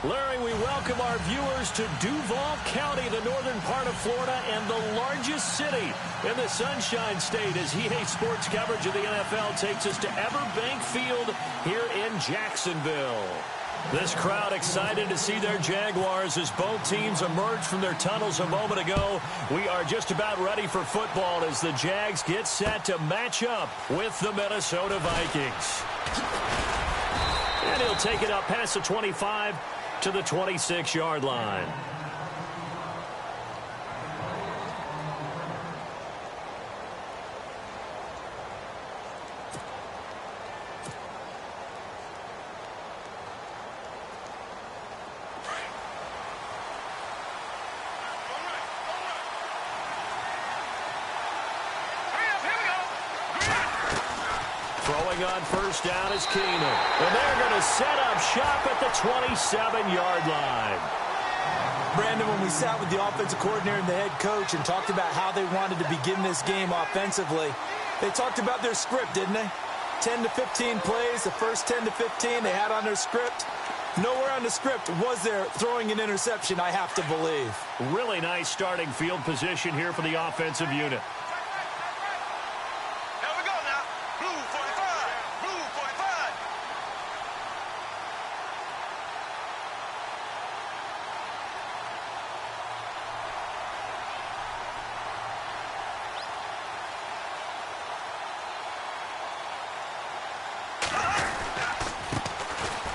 Larry, we welcome our viewers to Duval County, the northern part of Florida, and the largest city in the Sunshine State, as EA Sports coverage of the NFL takes us to Everbank Field here in Jacksonville. This crowd excited to see their Jaguars as both teams emerged from their tunnels a moment ago. We are just about ready for football as the Jags get set to match up with the Minnesota Vikings. And he'll take it up past the 25 to the 26-yard line. Throwing on first down is Keenum. And they're going to set up shop at the 27-yard line. Brandon, when we sat with the offensive coordinator and the head coach and talked about how they wanted to begin this game offensively, they talked about their script, didn't they? 10 to 15 plays, the first 10 to 15 they had on their script. Nowhere on the script was there throwing an interception, I have to believe. Really nice starting field position here for the offensive unit.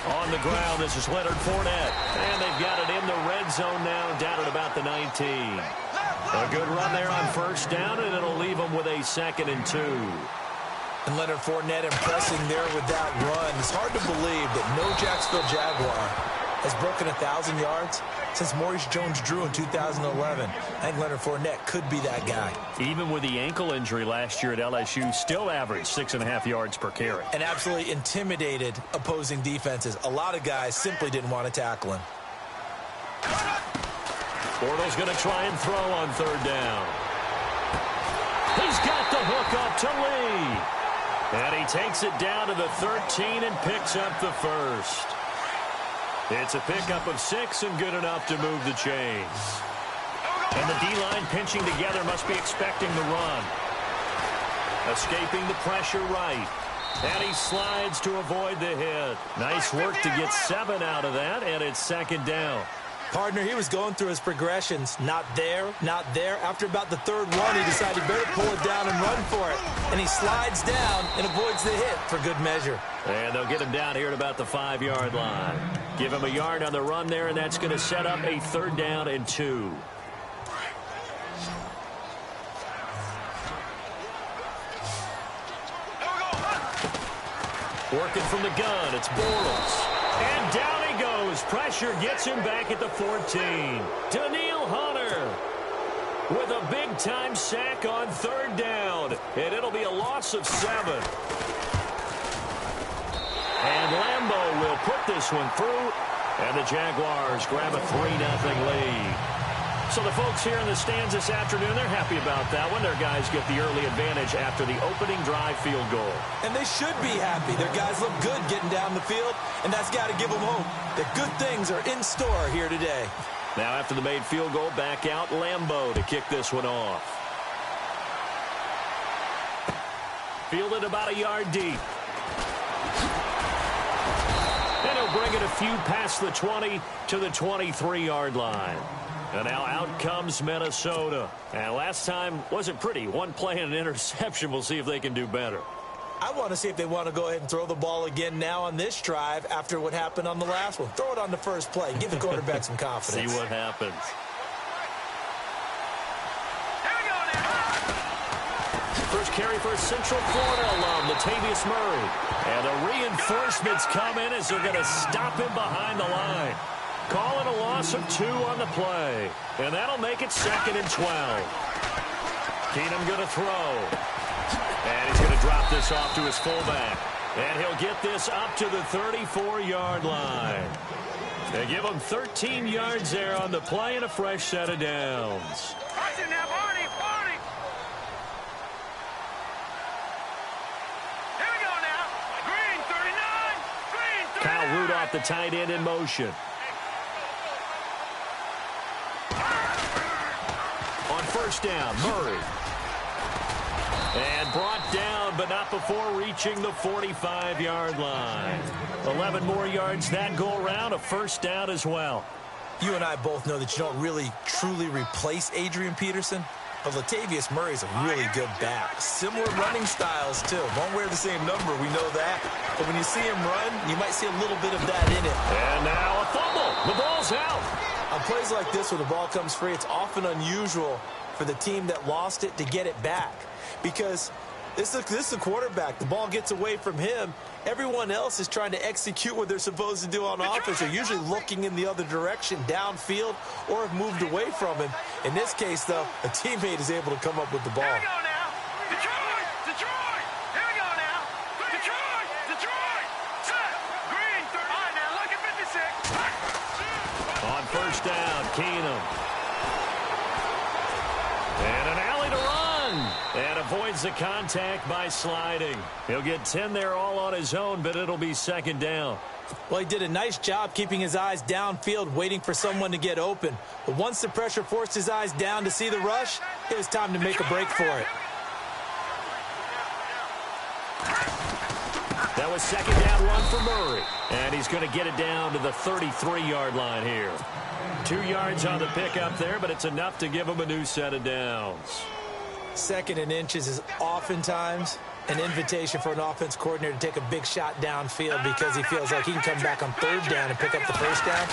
On the ground, this is Leonard Fournette. And they've got it in the red zone now, down at about the 19. A good run there on first down, and it'll leave them with a 2nd and 2. And Leonard Fournette impressing there with that run. It's hard to believe that no Jacksonville Jaguar has broken 1,000 yards since Maurice Jones-Drew in 2011. I think Leonard Fournette could be that guy. Even with the ankle injury last year at LSU, still averaged 6.5 yards per carry. And absolutely intimidated opposing defenses. A lot of guys simply didn't want to tackle him. Bortles going to try and throw on third down. He's got the hook up to Lee. And he takes it down to the 13 and picks up the first. It's a pickup of 6 and good enough to move the chains. And the D-line pinching together must be expecting the run. Escaping the pressure right. And he slides to avoid the hit. Nice work to get 7 out of that, and it's 2nd down. Partner, he was going through his progressions. Not there, not there. After about the 3rd one, he decided he better pull it down and run for it. And he slides down and avoids the hit for good measure. And they'll get him down here at about the 5-yard line. Give him a yard on the run there, and that's going to set up a 3rd down and 2. Working from the gun, it's Bortles. And down he goes. Pressure gets him back at the 14. Daniil Hunter with a big-time sack on 3rd down. And it'll be a loss of 7. And Lambeau will put this one through. And the Jaguars grab a 3-0 lead. So the folks here in the stands this afternoon, they're happy about that one. Their guys get the early advantage after the opening drive field goal. And they should be happy. Their guys look good getting down the field, and that's got to give them hope that good things are in store here today. Now after the made field goal, back out Lambeau to kick this one off. Fielded about a yard deep. And he'll bring it a few past the 20 to the 23-yard line. And now out comes Minnesota. And last time wasn't pretty. One play and an interception. We'll see if they can do better. I want to see if they want to go ahead and throw the ball again now on this drive after what happened on the last one. Throw it on the first play. Give the quarterback some confidence. See what happens. First carry for Central Florida alum, Latavius Murray. And the reinforcements come in as they're going to stop him behind the line. Call it a loss of 2 on the play. And that'll make it 2nd and 12. Keenum going to throw. And he's going to drop this off to his fullback. And he'll get this up to the 34-yard line. They give him 13 yards there on the play and a fresh set of downs. Kyle Rudolph, the tight end, in motion. first down. Murray. And brought down, but not before reaching the 45-yard line. 11 more yards that go around, a first down as well. You and I both know that you don't really truly replace Adrian Peterson, but Latavius Murray's a really good back. Similar running styles, too. Won't wear the same number, we know that. But when you see him run, you might see a little bit of that in it. And now a fumble. The ball's out. On plays like this where the ball comes free, it's often unusual for the team that lost it to get it back. Because this is a quarterback. The ball gets away from him. Everyone else is trying to execute what they're supposed to do on offense. They're usually looking in the other direction, downfield, or have moved away from him. In this case, though, a teammate is able to come up with the ball. Here we go now. Detroit! Detroit! Here we go now. Detroit! Detroit! Set! Green! All right, now look at 56. On first down, Keenum. And an alley to run. And avoids the contact by sliding. He'll get 10 there all on his own, but it'll be second down. Well, he did a nice job keeping his eyes downfield, waiting for someone to get open. But once the pressure forced his eyes down to see the rush, it was time to make a break for it. That was second down run for Murray. And he's going to get it down to the 33-yard line here. 2 yards on the pickup there, but it's enough to give him a new set of downs. Second and inches is oftentimes an invitation for an offense coordinator to take a big shot downfield because he feels like he can come back on third down and pick up the first down.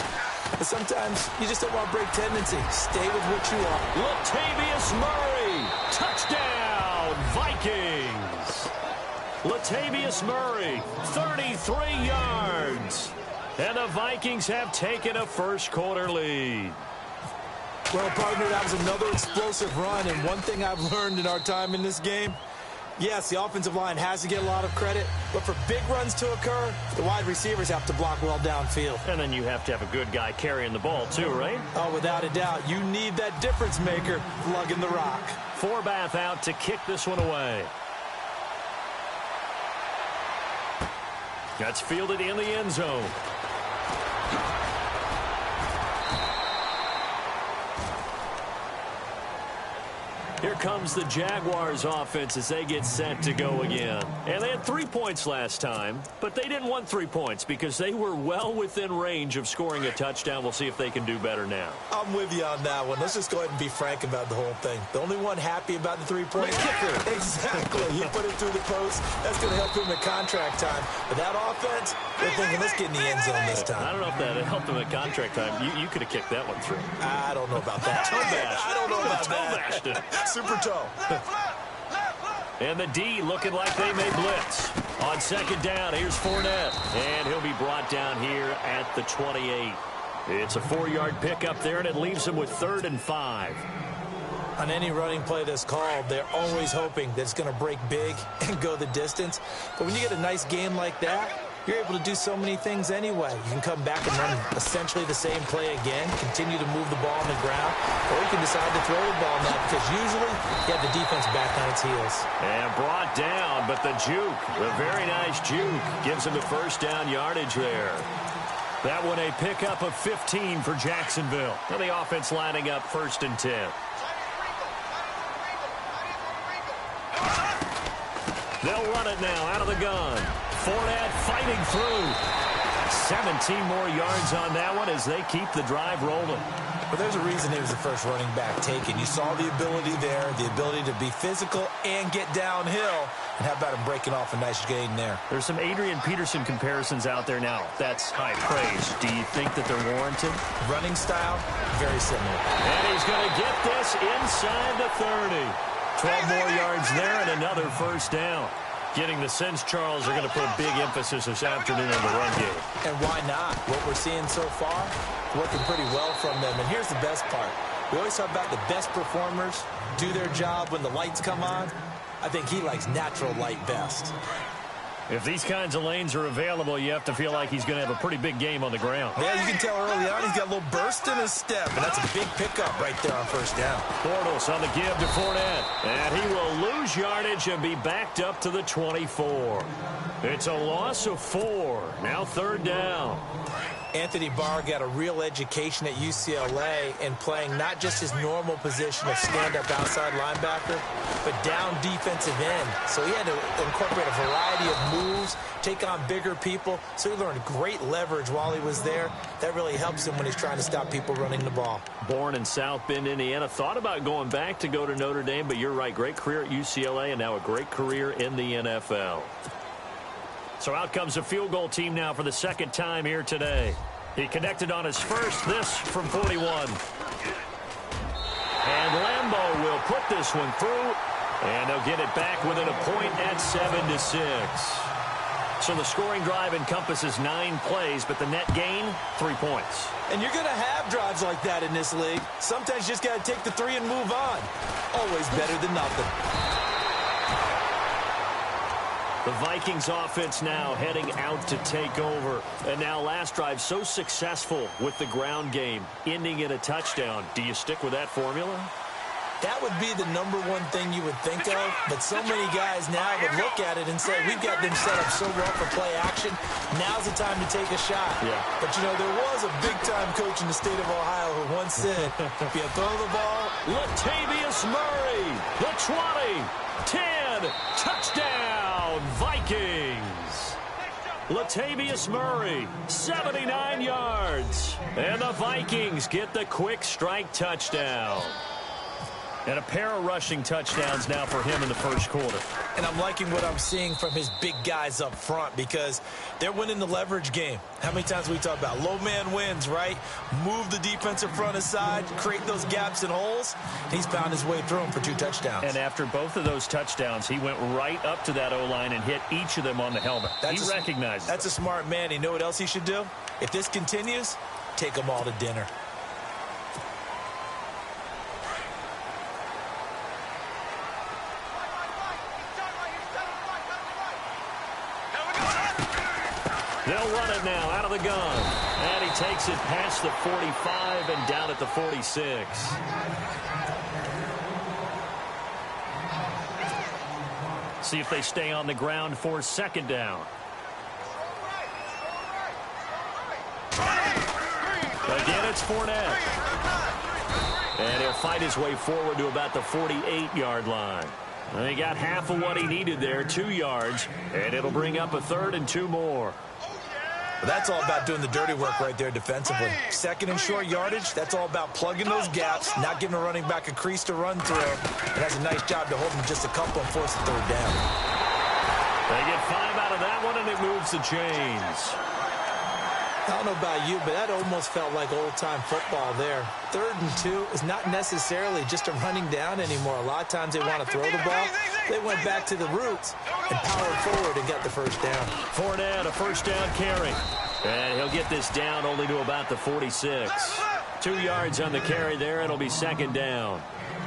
But sometimes you just don't want to break tendency. Stay with what you are. Latavius Murray, touchdown, Vikings. Latavius Murray, 33 yards. And the Vikings have taken a first-quarter lead. Well, partner, that was another explosive run, and one thing I've learned in our time in this game, yes, the offensive line has to get a lot of credit, but for big runs to occur, the wide receivers have to block well downfield. And then you have to have a good guy carrying the ball, too, right? Oh, without a doubt. You need that difference maker lugging the rock. Forbath out to kick this one away. That's fielded in the end zone. Here comes the Jaguars offense as they get set to go again. And they had 3 points last time, but they didn't want 3 points because they were well within range of scoring a touchdown. We'll see if they can do better now. I'm with you on that one. Let's just go ahead and be frank about the whole thing. The only one happy about the three-point kicker. Exactly. He put it through the post. That's going to help him at contract time. But that offense, they're thinking, let's get in the end zone this time. I don't know if that helped him at contract time. You could have kicked that one through. I don't know about that. I don't know about that. Super toe. And the D looking like they may blitz. On second down, here's Fournette. And he'll be brought down here at the 28. It's a 4-yard pickup there, and it leaves him with 3rd and 5. On any running play that's called, they're always hoping that it's going to break big and go the distance. But when you get a nice game like that, you're able to do so many things anyway. You can come back and run essentially the same play again, continue to move the ball on the ground, or you can decide to throw the ball now because usually you have the defense back on its heels. And brought down, but the juke, the very nice juke, gives him the first down yardage there. That one a pickup of 15 for Jacksonville. And the offense lining up 1st and 10. They'll run it now out of the gun. Fournette fighting through. 17 more yards on that one as they keep the drive rolling. But there's a reason he was the first running back taken. You saw the ability there, the ability to be physical and get downhill. And how about him breaking off a nice gain there? There's some Adrian Peterson comparisons out there now. That's high praise. Do you think that they're warranted? Running style, very similar. And he's going to get this inside the 30. 12 more yards there and another first down. Getting the sense Charles are going to put a big emphasis this afternoon on the run game. And why not? What we're seeing so far, working pretty well from them. And here's the best part. We always talk about the best performers do their job when the lights come on. I think he likes natural light best. If these kinds of lanes are available, you have to feel like he's going to have a pretty big game on the ground. Yeah, you can tell early on he's got a little burst in his step, and that's a big pickup right there on first down. Bortles on the give to Fournette, and he will lose yardage and be backed up to the 24. It's a loss of 4. Now 3rd down. Anthony Barr got a real education at UCLA in playing not just his normal position of stand-up outside linebacker, but down defensive end. So he had to incorporate a variety of moves, take on bigger people. So he learned great leverage while he was there. That really helps him when he's trying to stop people running the ball. Born in South Bend, Indiana. Thought about going back to go to Notre Dame, but you're right. Great career at UCLA and now a great career in the NFL. So out comes a field goal team now for the second time here today. He connected on his first, this from 41. And Lambeau will put this one through, and they'll get it back within a point at 7-6. So the scoring drive encompasses 9 plays, but the net gain, 3 points. And you're going to have drives like that in this league. Sometimes you just got to take the 3 and move on. Always better than nothing. The Vikings offense now heading out to take over. And now last drive so successful with the ground game, ending in a touchdown. Do you stick with that formula? That would be the number one thing you would think of, but so many guys now would look at it and say, we've got them set up so well for play action. Now's the time to take a shot. Yeah. But, you know, there was a big-time coach in the state of Ohio who once said, if you throw the ball, Latavius Murray, the 20, 10, touchdown, Vikings. Latavius Murray, 79 yards. And the Vikings get the quick strike touchdown. And a pair of rushing touchdowns now for him in the first quarter. And I'm liking what I'm seeing from his big guys up front because they're winning the leverage game. How many times we talk about low man wins, right? Move the defensive front aside, create those gaps and holes. He's found his way through them for 2 touchdowns. And after both of those touchdowns, he went right up to that O-line and hit each of them on the helmet. He recognized it. That's a smart man. You know what else he should do? If this continues, take them all to dinner. They'll run it now out of the gun. And he takes it past the 45 and down at the 46. See if they stay on the ground for second down. Again, it's Fournette. And he'll fight his way forward to about the 48-yard line. And he got half of what he needed there, 2 yards. And it'll bring up a 3rd and 2 more. But that's all about doing the dirty work right there defensively. Second and short yardage, that's all about plugging those gaps, not giving a running back a crease to run through. And that's a nice job to hold him just a couple and force the 3rd down. They get 5 out of that one, and it moves the chains. I don't know about you, but that almost felt like old-time football there. 3rd and 2 is not necessarily just a running down anymore. A lot of times they want to throw the ball. They went back to the roots and powered forward and got the 1st down. Fournette, a 1st down carry. And he'll get this down only to about the 46. 2 yards on the carry there. It'll be 2nd down.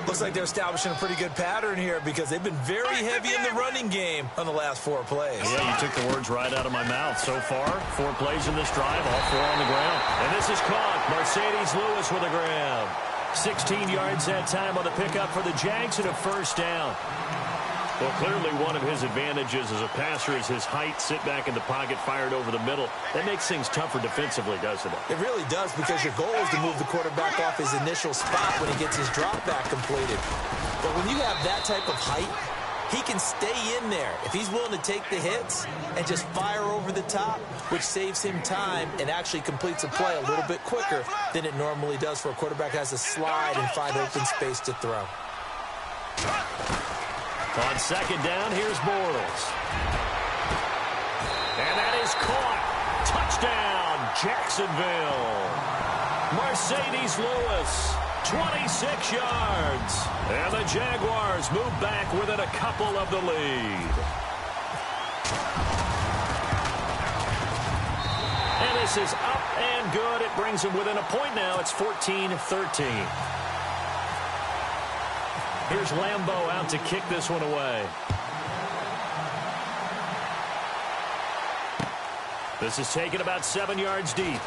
Looks like they're establishing a pretty good pattern here because they've been very heavy in the running game on the last 4 plays. Yeah, you took the words right out of my mouth. So far, 4 plays in this drive, all 4 on the ground. And this is caught. Mercedes Lewis with a grab. 16 yards that time on the pickup for the Jags and a 1st down. Well, clearly one of his advantages as a passer is his height, sit back in the pocket, fired over the middle. That makes things tougher defensively, doesn't it? It really does because your goal is to move the quarterback off his initial spot when he gets his drop back completed. But when you have that type of height, he can stay in there if he's willing to take the hits and just fire over the top, which saves him time and actually completes a play a little bit quicker than it normally does for a quarterback who has to slide and find open space to throw. On 2nd down, here's Bortles. And that is caught. Touchdown, Jacksonville. Mercedes Lewis, 26 yards. And the Jaguars move back within a couple of the lead. And this is up and good. It brings them within a point now. It's 14-13. Here's Lambeau out to kick this one away. This is taken about 7 yards deep.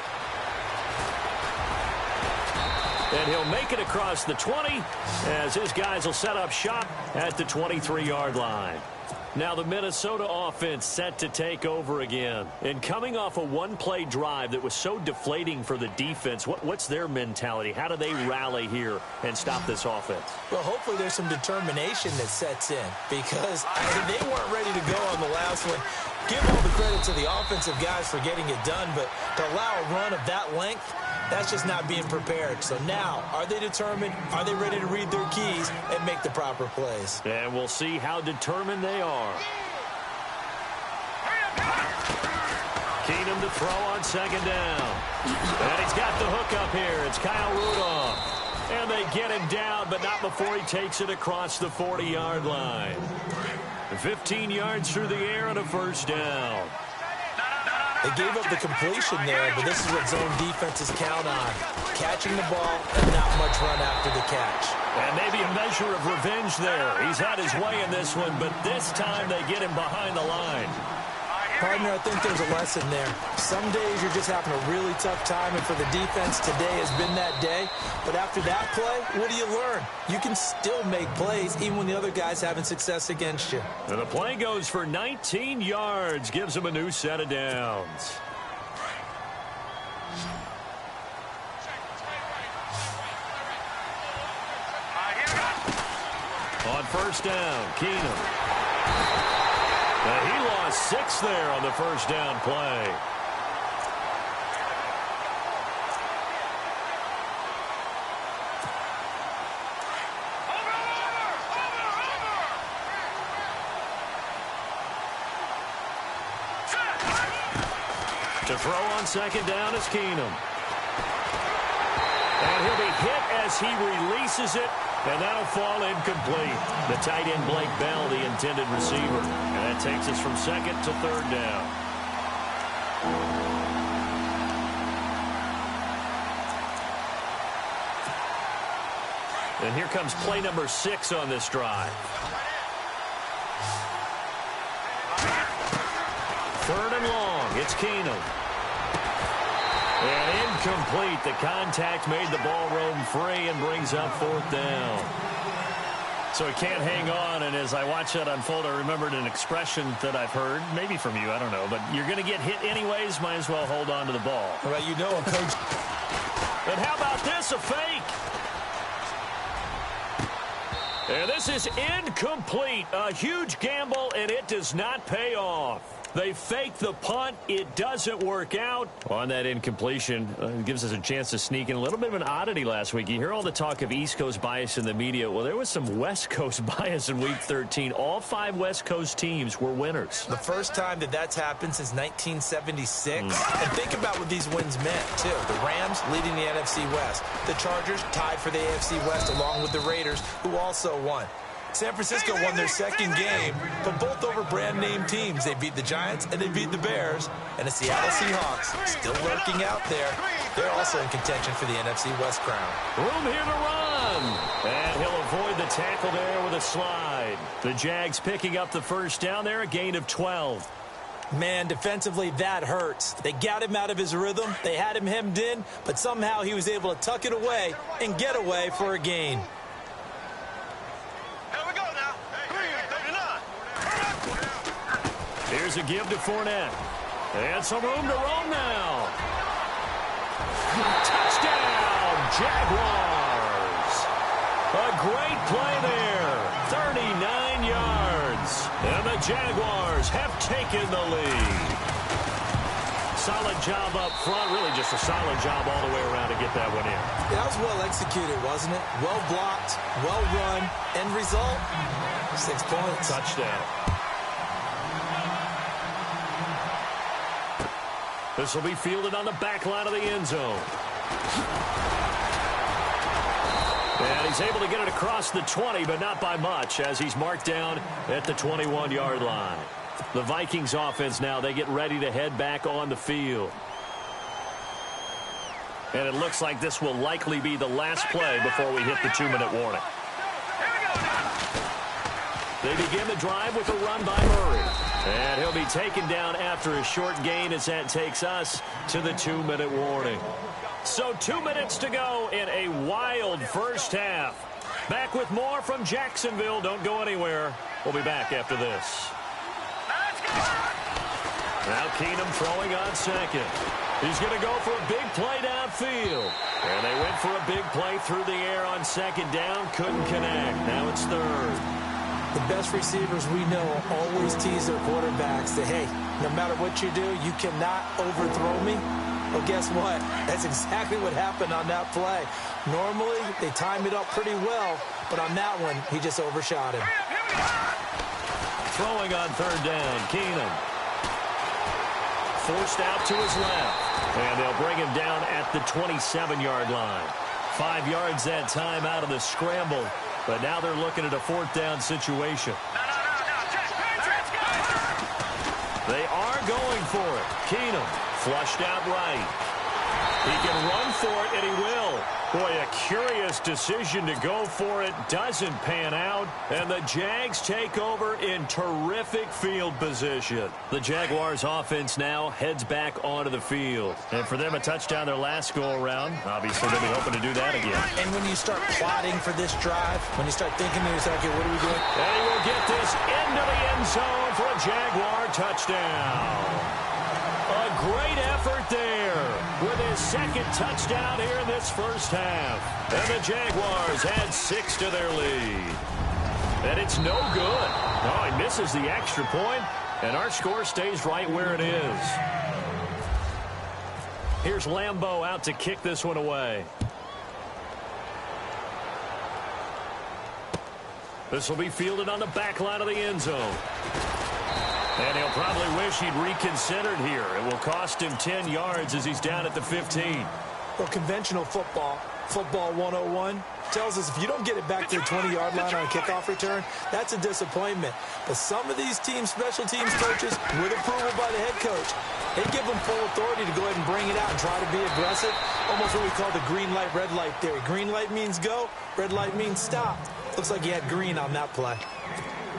And he'll make it across the 20 as his guys will set up shop at the 23-yard line. Now the Minnesota offense set to take over again. And coming off a one-play drive that was so deflating for the defense, what's their mentality? How do they rally here and stop this offense? Well, hopefully there's some determination that sets in because they weren't ready to go on the last one. Give all the credit to the offensive guys for getting it done, but to allow a run of that length, that's just not being prepared. So now, are they determined? Are they ready to read their keys and make the proper plays? And we'll see how determined they are. Keenum to throw on second down. And he's got the hook up here. It's Kyle Rudolph. And they get him down, but not before he takes it across the 40-yard line. 15 yards through the air and a first down. They gave up the completion there, but this is what zone defenses count on. Catching the ball and not much run after the catch. And maybe a measure of revenge there. He's had his way in this one, but this time they get him behind the line. Partner, I think there's a lesson there. Some days you're just having a really tough time, and for the defense, today has been that day. But after that play, what do you learn? You can still make plays even when the other guy's having success against you. And the play goes for 19 yards, gives him a new set of downs. On first down, Keenum. He lost 6 there on the first down play. To throw on second down is Keenum. And he'll be hit as he releases it. And that'll fall incomplete. The tight end, Blake Bell, the intended receiver. And that takes us from second to third down. And here comes play number 6 on this drive. Third and long. It's Keenum. And incomplete. The contact made the ball roam free and brings up fourth down. So he can't hang on, and as I watch that unfold, I remembered an expression that I've heard, maybe from you, I don't know, but you're going to get hit anyways, might as well hold on to the ball. Well, you know, Coach. And how about this, a fake? And this is incomplete. A huge gamble, and it does not pay off. They fake the punt. It doesn't work out. On that incompletion, it gives us a chance to sneak in. A little bit of an oddity last week. You hear all the talk of East Coast bias in the media. Well, there was some West Coast bias in Week 13. All 5 West Coast teams were winners. The first time that that's happened since 1976. And think about what these wins meant, too. The Rams leading the NFC West. The Chargers tied for the AFC West along with the Raiders, who also won. San Francisco won their second game, but both over brand-name teams. They beat the Giants and they beat the Bears. And the Seattle Seahawks, still lurking out there, they're also in contention for the NFC West crown. Room here to run. And he'll avoid the tackle there with a slide. The Jags picking up the first down there, a gain of 12. Man, defensively, that hurts. They got him out of his rhythm. They had him hemmed in, but somehow he was able to tuck it away and get away for a gain. Here's a give to Fournette. And some room to roam now. Touchdown, Jaguars. A great play there. 39 yards. And the Jaguars have taken the lead. Solid job up front. Really just a solid job all the way around to get that one in. That was well executed, wasn't it? Well blocked, well run. End result, 6 points. Touchdown. This will be fielded on the back line of the end zone. And he's able to get it across the 20, but not by much, as he's marked down at the 21-yard line. The Vikings offense now, they get ready to head back on the field. And it looks like this will likely be the last play before we hit the 2-minute warning. They begin the drive with a run by Murray. And he'll be taken down after a short gain as that takes us to the 2-minute warning. So 2 minutes to go in a wild first half. Back with more from Jacksonville. Don't go anywhere. We'll be back after this. Now Keenum throwing on second. He's going to go for a big play downfield. And they went for a big play through the air on second down. Couldn't connect. Now it's third. The best receivers we know always tease their quarterbacks that, hey, no matter what you do, you cannot overthrow me. Well, guess what? That's exactly what happened on that play. Normally, they time it up pretty well, but on that one, he just overshot him. Throwing on third down, Keenum. Forced out to his left. And they'll bring him down at the 27-yard line. 5 yards that time out of the scramble. But now they're looking at a fourth down situation. They are going for it. Keenum flushed out right. He can run for it, and he will. Boy, a curious decision to go for it. Doesn't pan out, and the Jags take over in terrific field position. The Jaguars' offense now heads back onto the field. And for them, a touchdown their last go-around. Obviously, they'll be hoping to do that again. And when you start plotting for this drive, when you start thinking to yourself, okay, what are we doing? And he will get this into the end zone for a Jaguar touchdown. A great effort there with his second touchdown here in this first half. And the Jaguars add 6 to their lead. And it's no good. Oh, he misses the extra point, and our score stays right where it is. Here's Lambeau out to kick this one away. This will be fielded on the back line of the end zone. And he'll probably wish he'd reconsidered here. It will cost him 10 yards as he's down at the 15. Well, conventional football 101, tells us if you don't get it back to the 20-yard line on a kickoff return, that's a disappointment. But some of these teams, special teams coaches, with approval by the head coach, they give them full authority to go ahead and bring it out and try to be aggressive. Almost what we call the green light, red light theory. Green light means go, red light means stop. Looks like he had green on that play.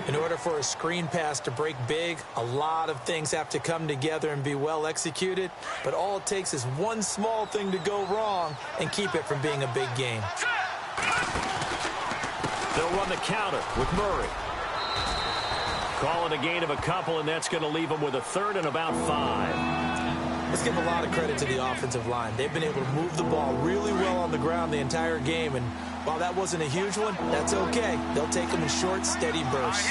In order for a screen pass to break big, a lot of things have to come together and be well executed. But all it takes is one small thing to go wrong and keep it from being a big game. They'll run the counter with Murray. Calling a gain of a couple, and that's going to leave them with a third and about 5. Let's give a lot of credit to the offensive line. They've been able to move the ball really well on the ground the entire game, and while that wasn't a huge one, that's okay. They'll take them in short, steady bursts.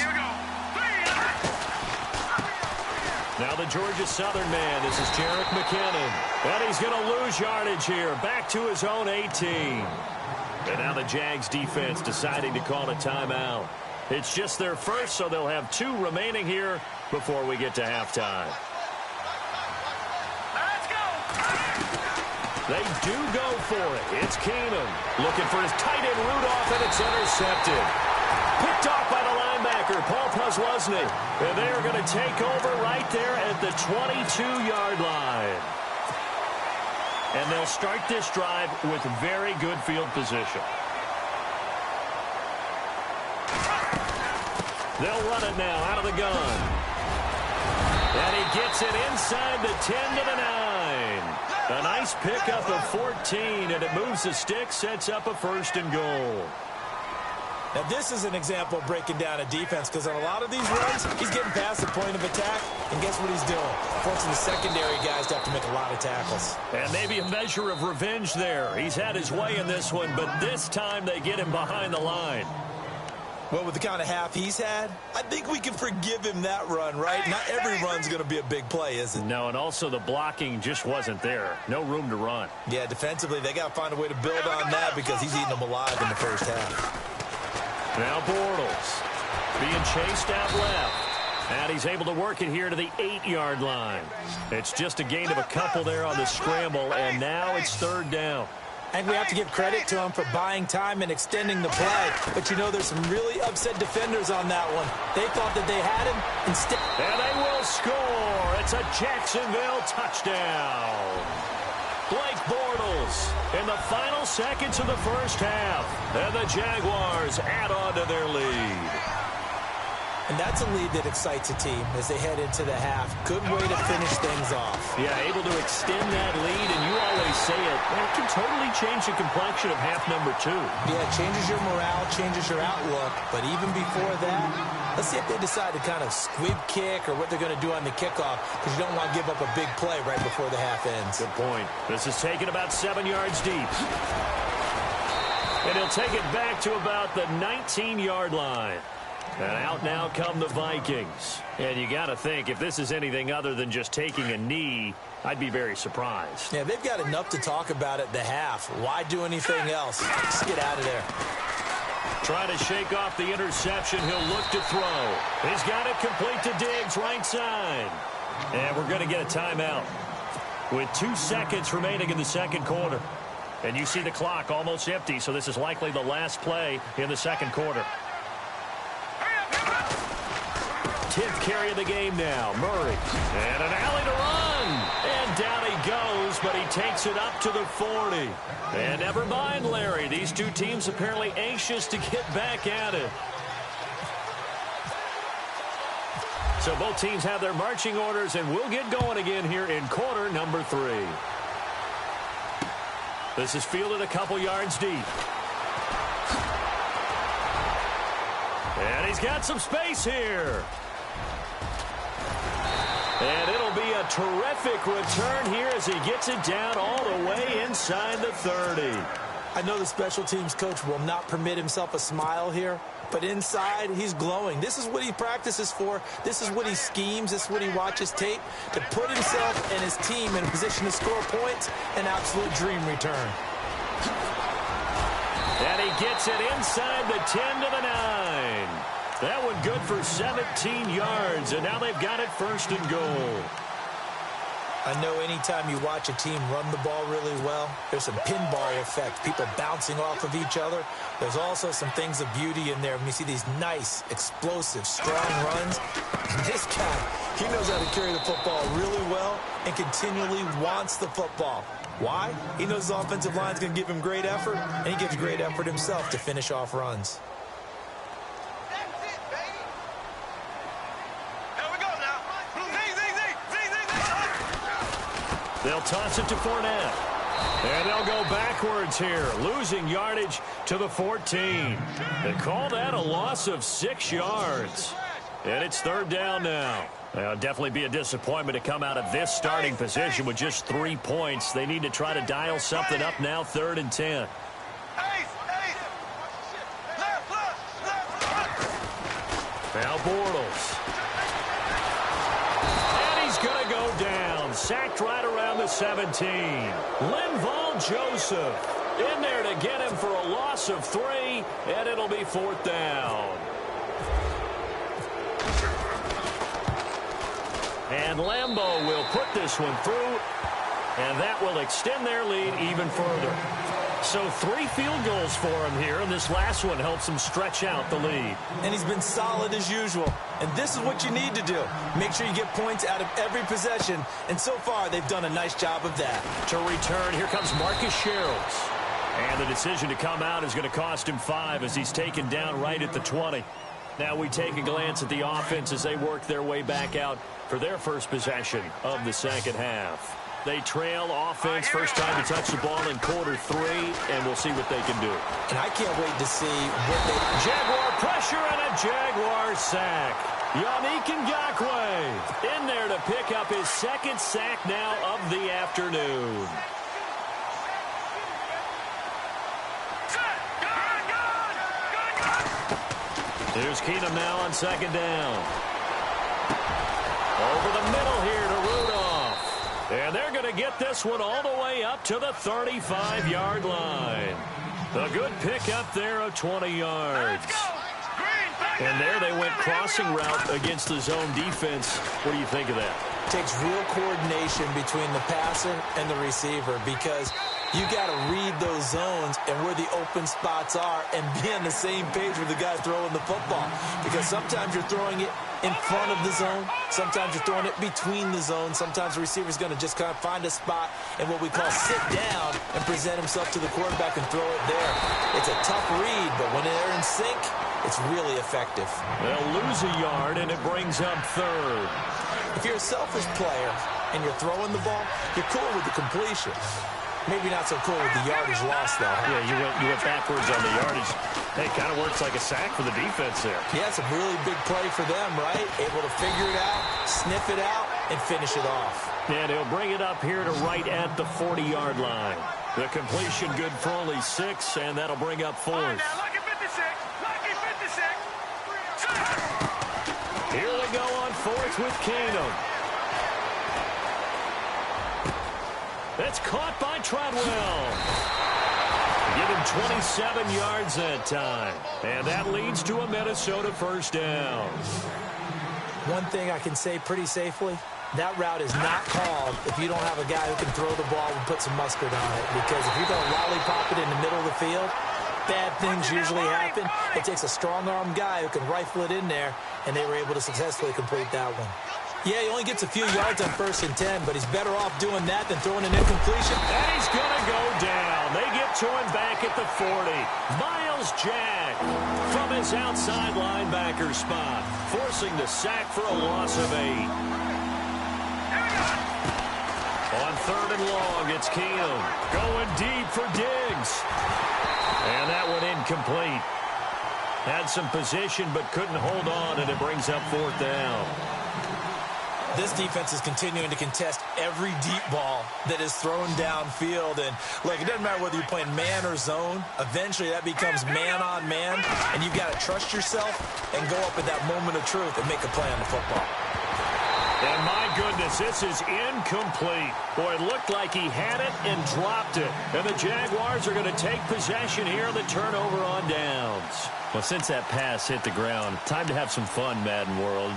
Now the Georgia Southern man, this is Jerick McKinnon. And he's going to lose yardage here, back to his own 18. And now the Jags defense deciding to call a timeout. It's just their first, so they'll have 2 remaining here before we get to halftime. They do go for it. It's Keenum looking for his tight end Rudolph, and it's intercepted. Picked off by the linebacker, Paul Posluszny. And they are going to take over right there at the 22-yard line. And they'll start this drive with very good field position. They'll run it now out of the gun. And he gets it inside the 10 to the 9. A nice pickup of 14, and it moves the stick, sets up a 1st and goal. Now, this is an example of breaking down a defense, because on a lot of these runs, he's getting past the point of attack, and guess what he's doing? Forcing the secondary guys to have to make a lot of tackles. And maybe a measure of revenge there. He's had his way in this one, but this time they get him behind the line. Well, with the kind of half he's had, I think we can forgive him that run, right? Not every run's going to be a big play, is it? No, and also the blocking just wasn't there. No room to run. Yeah, defensively, they got to find a way to build on that because he's eating them alive in the first half. Now Bortles being chased out left. And he's able to work it here to the 8-yard line. It's just a gain of a couple there on the scramble, and now it's 3rd down. I think we have to give credit to him for buying time and extending the play. But, you know, there's some really upset defenders on that one. They thought that they had him. Instead. And they will score. It's a Jacksonville touchdown. Blake Bortles in the final seconds of the first half. And the Jaguars add on to their lead. And that's a lead that excites a team as they head into the half. Good way to finish things off. Yeah, able to extend that lead, and you always say it can totally change the complexion of half number 2. Yeah, it changes your morale, changes your outlook. But even before that, let's see if they decide to kind of squib kick or what they're going to do on the kickoff, because you don't want to give up a big play right before the half ends. Good point. This is taken about 7 yards deep. And he'll take it back to about the 19-yard line. And out now come the Vikings. And you got to think, if this is anything other than just taking a knee, I'd be very surprised. Yeah, they've got enough to talk about at the half. Why do anything else? Just get out of there. Trying to shake off the interception. He'll look to throw. He's got it complete to Diggs, right side. And we're going to get a timeout with 2 seconds remaining in the second quarter. And you see the clock almost empty, so this is likely the last play in the second quarter. 10th carry of the game now. Murray. And an alley to run. And down he goes, but he takes it up to the 40. And never mind, Larry. These two teams apparently anxious to get back at it. So both teams have their marching orders, and we'll get going again here in quarter number 3. This is fielded a couple yards deep. And he's got some space here. And it'll be a terrific return here as he gets it down all the way inside the 30. I know the special teams coach will not permit himself a smile here, but inside he's glowing. This is what he practices for. This is what he schemes. This is what he watches tape to put himself and his team in a position to score points. An absolute dream return. And he gets it inside the 10 to the 9. That one good for 17 yards, and now they've got it 1st and goal. I know anytime you watch a team run the ball really well, there's some pinball effect, people bouncing off of each other. There's also some things of beauty in there when you see these nice, explosive, strong runs. And this guy, he knows how to carry the football really well and continually wants the football. Why? He knows the offensive line's going to give him great effort, and he gives great effort himself to finish off runs. They'll toss it to Fournette. And they'll go backwards here, losing yardage to the 14. They call that a loss of 6 yards. And it's 3rd down now. It'll definitely be a disappointment to come out of this starting position with just 3 points. They need to try to dial something up now, 3rd and 10. Now Bortles. Going to go down. Sacked right around the 17. Linval Joseph in there to get him for a loss of 3, and it'll be 4th down. And Lambeau will put this one through, and that will extend their lead even further. So 3 field goals for him here, and this last one helps him stretch out the lead. And he's been solid as usual. And this is what you need to do. Make sure you get points out of every possession. And so far, they've done a nice job of that. To return, here comes Marcus Sherrills. And the decision to come out is going to cost him 5 as he's taken down right at the 20. Now we take a glance at the offense as they work their way back out for their first possession of the second half. They trail offense, first time to touch the ball in quarter 3, and we'll see what they can do. And I can't wait to see what they... Jaguar pressure and a Jaguar sack. Yannick Ngakoue in there to pick up his 2nd sack now of the afternoon. Here's Keenum now on 2nd down. Over the middle here to Rudolph. And they're going to get this one all the way up to the 35-yard line. A good pickup there of 20 yards. And there they went crossing route against the zone defense. What do you think of that? Takes real coordination between the passer and the receiver because you got to read those zones and where the open spots are and be on the same page with the guy throwing the football. Because sometimes you're throwing it in front of the zone. Sometimes you're throwing it between the zones. Sometimes the receiver's going to just kind of find a spot and what we call sit down and present himself to the quarterback and throw it there. It's a tough read, but when they're in sync, it's really effective. They'll lose a yard, and it brings up third. If you're a selfish player and you're throwing the ball, you're cool with the completion. Maybe not so cool with the yardage loss, though. Yeah, you went backwards on the yardage. Hey, it kind of works like a sack for the defense there. Yeah, it's a really big play for them, right? Able to figure it out, sniff it out, and finish it off. And he'll bring it up here to right at the 40-yard line. The completion good for only 6, and that'll bring up fourth. All right, now, lucky 56. Lucky 56. Here we go on fourth with Keenum. That's caught by Treadwell. Give him 27 yards that time. And that leads to a Minnesota first down. One thing I can say pretty safely, that route is not called if you don't have a guy who can throw the ball and put some mustard on it. Because if you're going to lollipop it in the middle of the field, bad things usually happen. It takes a strong-arm guy who can rifle it in there, and they were able to successfully complete that one. Yeah, he only gets a few yards on 1st and 10, but he's better off doing that than throwing an incompletion. And he's going to go down. They get to him back at the 40. Miles Jack from his outside linebacker spot, forcing the sack for a loss of 8. On 3rd and long, it's Keenum going deep for Diggs. And that one incomplete. Had some position but couldn't hold on, and it brings up 4th down. This defense is continuing to contest every deep ball that is thrown downfield. And, look, it doesn't matter whether you're playing man or zone. Eventually, that becomes man on man, and you've got to trust yourself and go up at that moment of truth and make a play on the football. And, my goodness, this is incomplete. Boy, it looked like he had it and dropped it. And the Jaguars are going to take possession here on the turnover on downs. Well, since that pass hit the ground, time to have some fun, Madden World.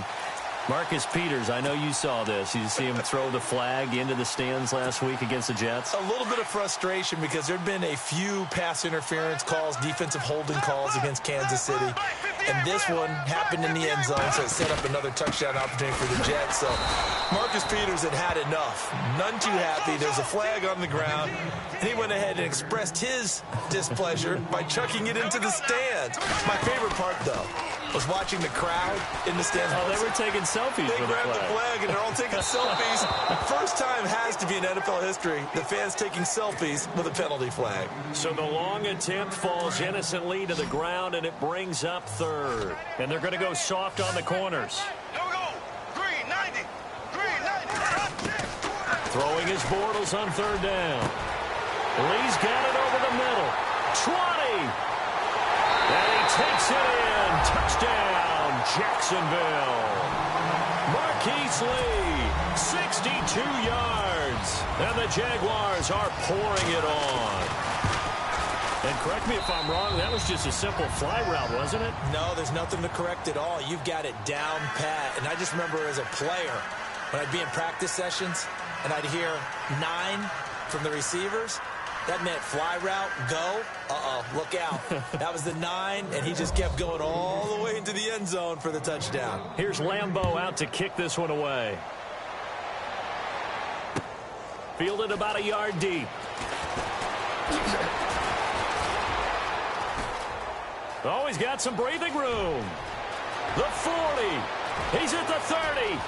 Marcus Peters, I know you saw this. You see him throw the flag into the stands last week against the Jets? A little bit of frustration because there have been a few pass interference calls, defensive holding calls against Kansas City. And this one happened in the end zone, so it set up another touchdown opportunity for the Jets. So Marcus Peters had enough. None too happy. There's a flag on the ground, and he went ahead and expressed his displeasure by chucking it into the stands. My favorite part, though, was watching the crowd in the stands. Oh, they were taking selfies They with grabbed the flag, and they're all taking selfies. First time has to be in NFL history, the fans taking selfies with a penalty flag. So the long attempt falls innocently to the ground, and it brings up 3rd. And they're going to go soft on the corners. Go. 390. 390. Throwing his Bortles on 3rd down. Lee's got it over the middle. 20. And he takes it in. Touchdown, Jacksonville. Marquise Lee, 62 yards. And the Jaguars are pouring it on. And correct me if I'm wrong, that was just a simple fly route, wasn't it? No, there's nothing to correct at all. You've got it down pat. And I just remember as a player, when I'd be in practice sessions, and I'd hear 9 from the receivers, that meant fly route, go, look out. That was the 9, and he just kept going all the way into the end zone for the touchdown. Here's Lambeau out to kick this one away. Fielded about a yard deep. Oh, he's got some breathing room. The 40. He's at the 30.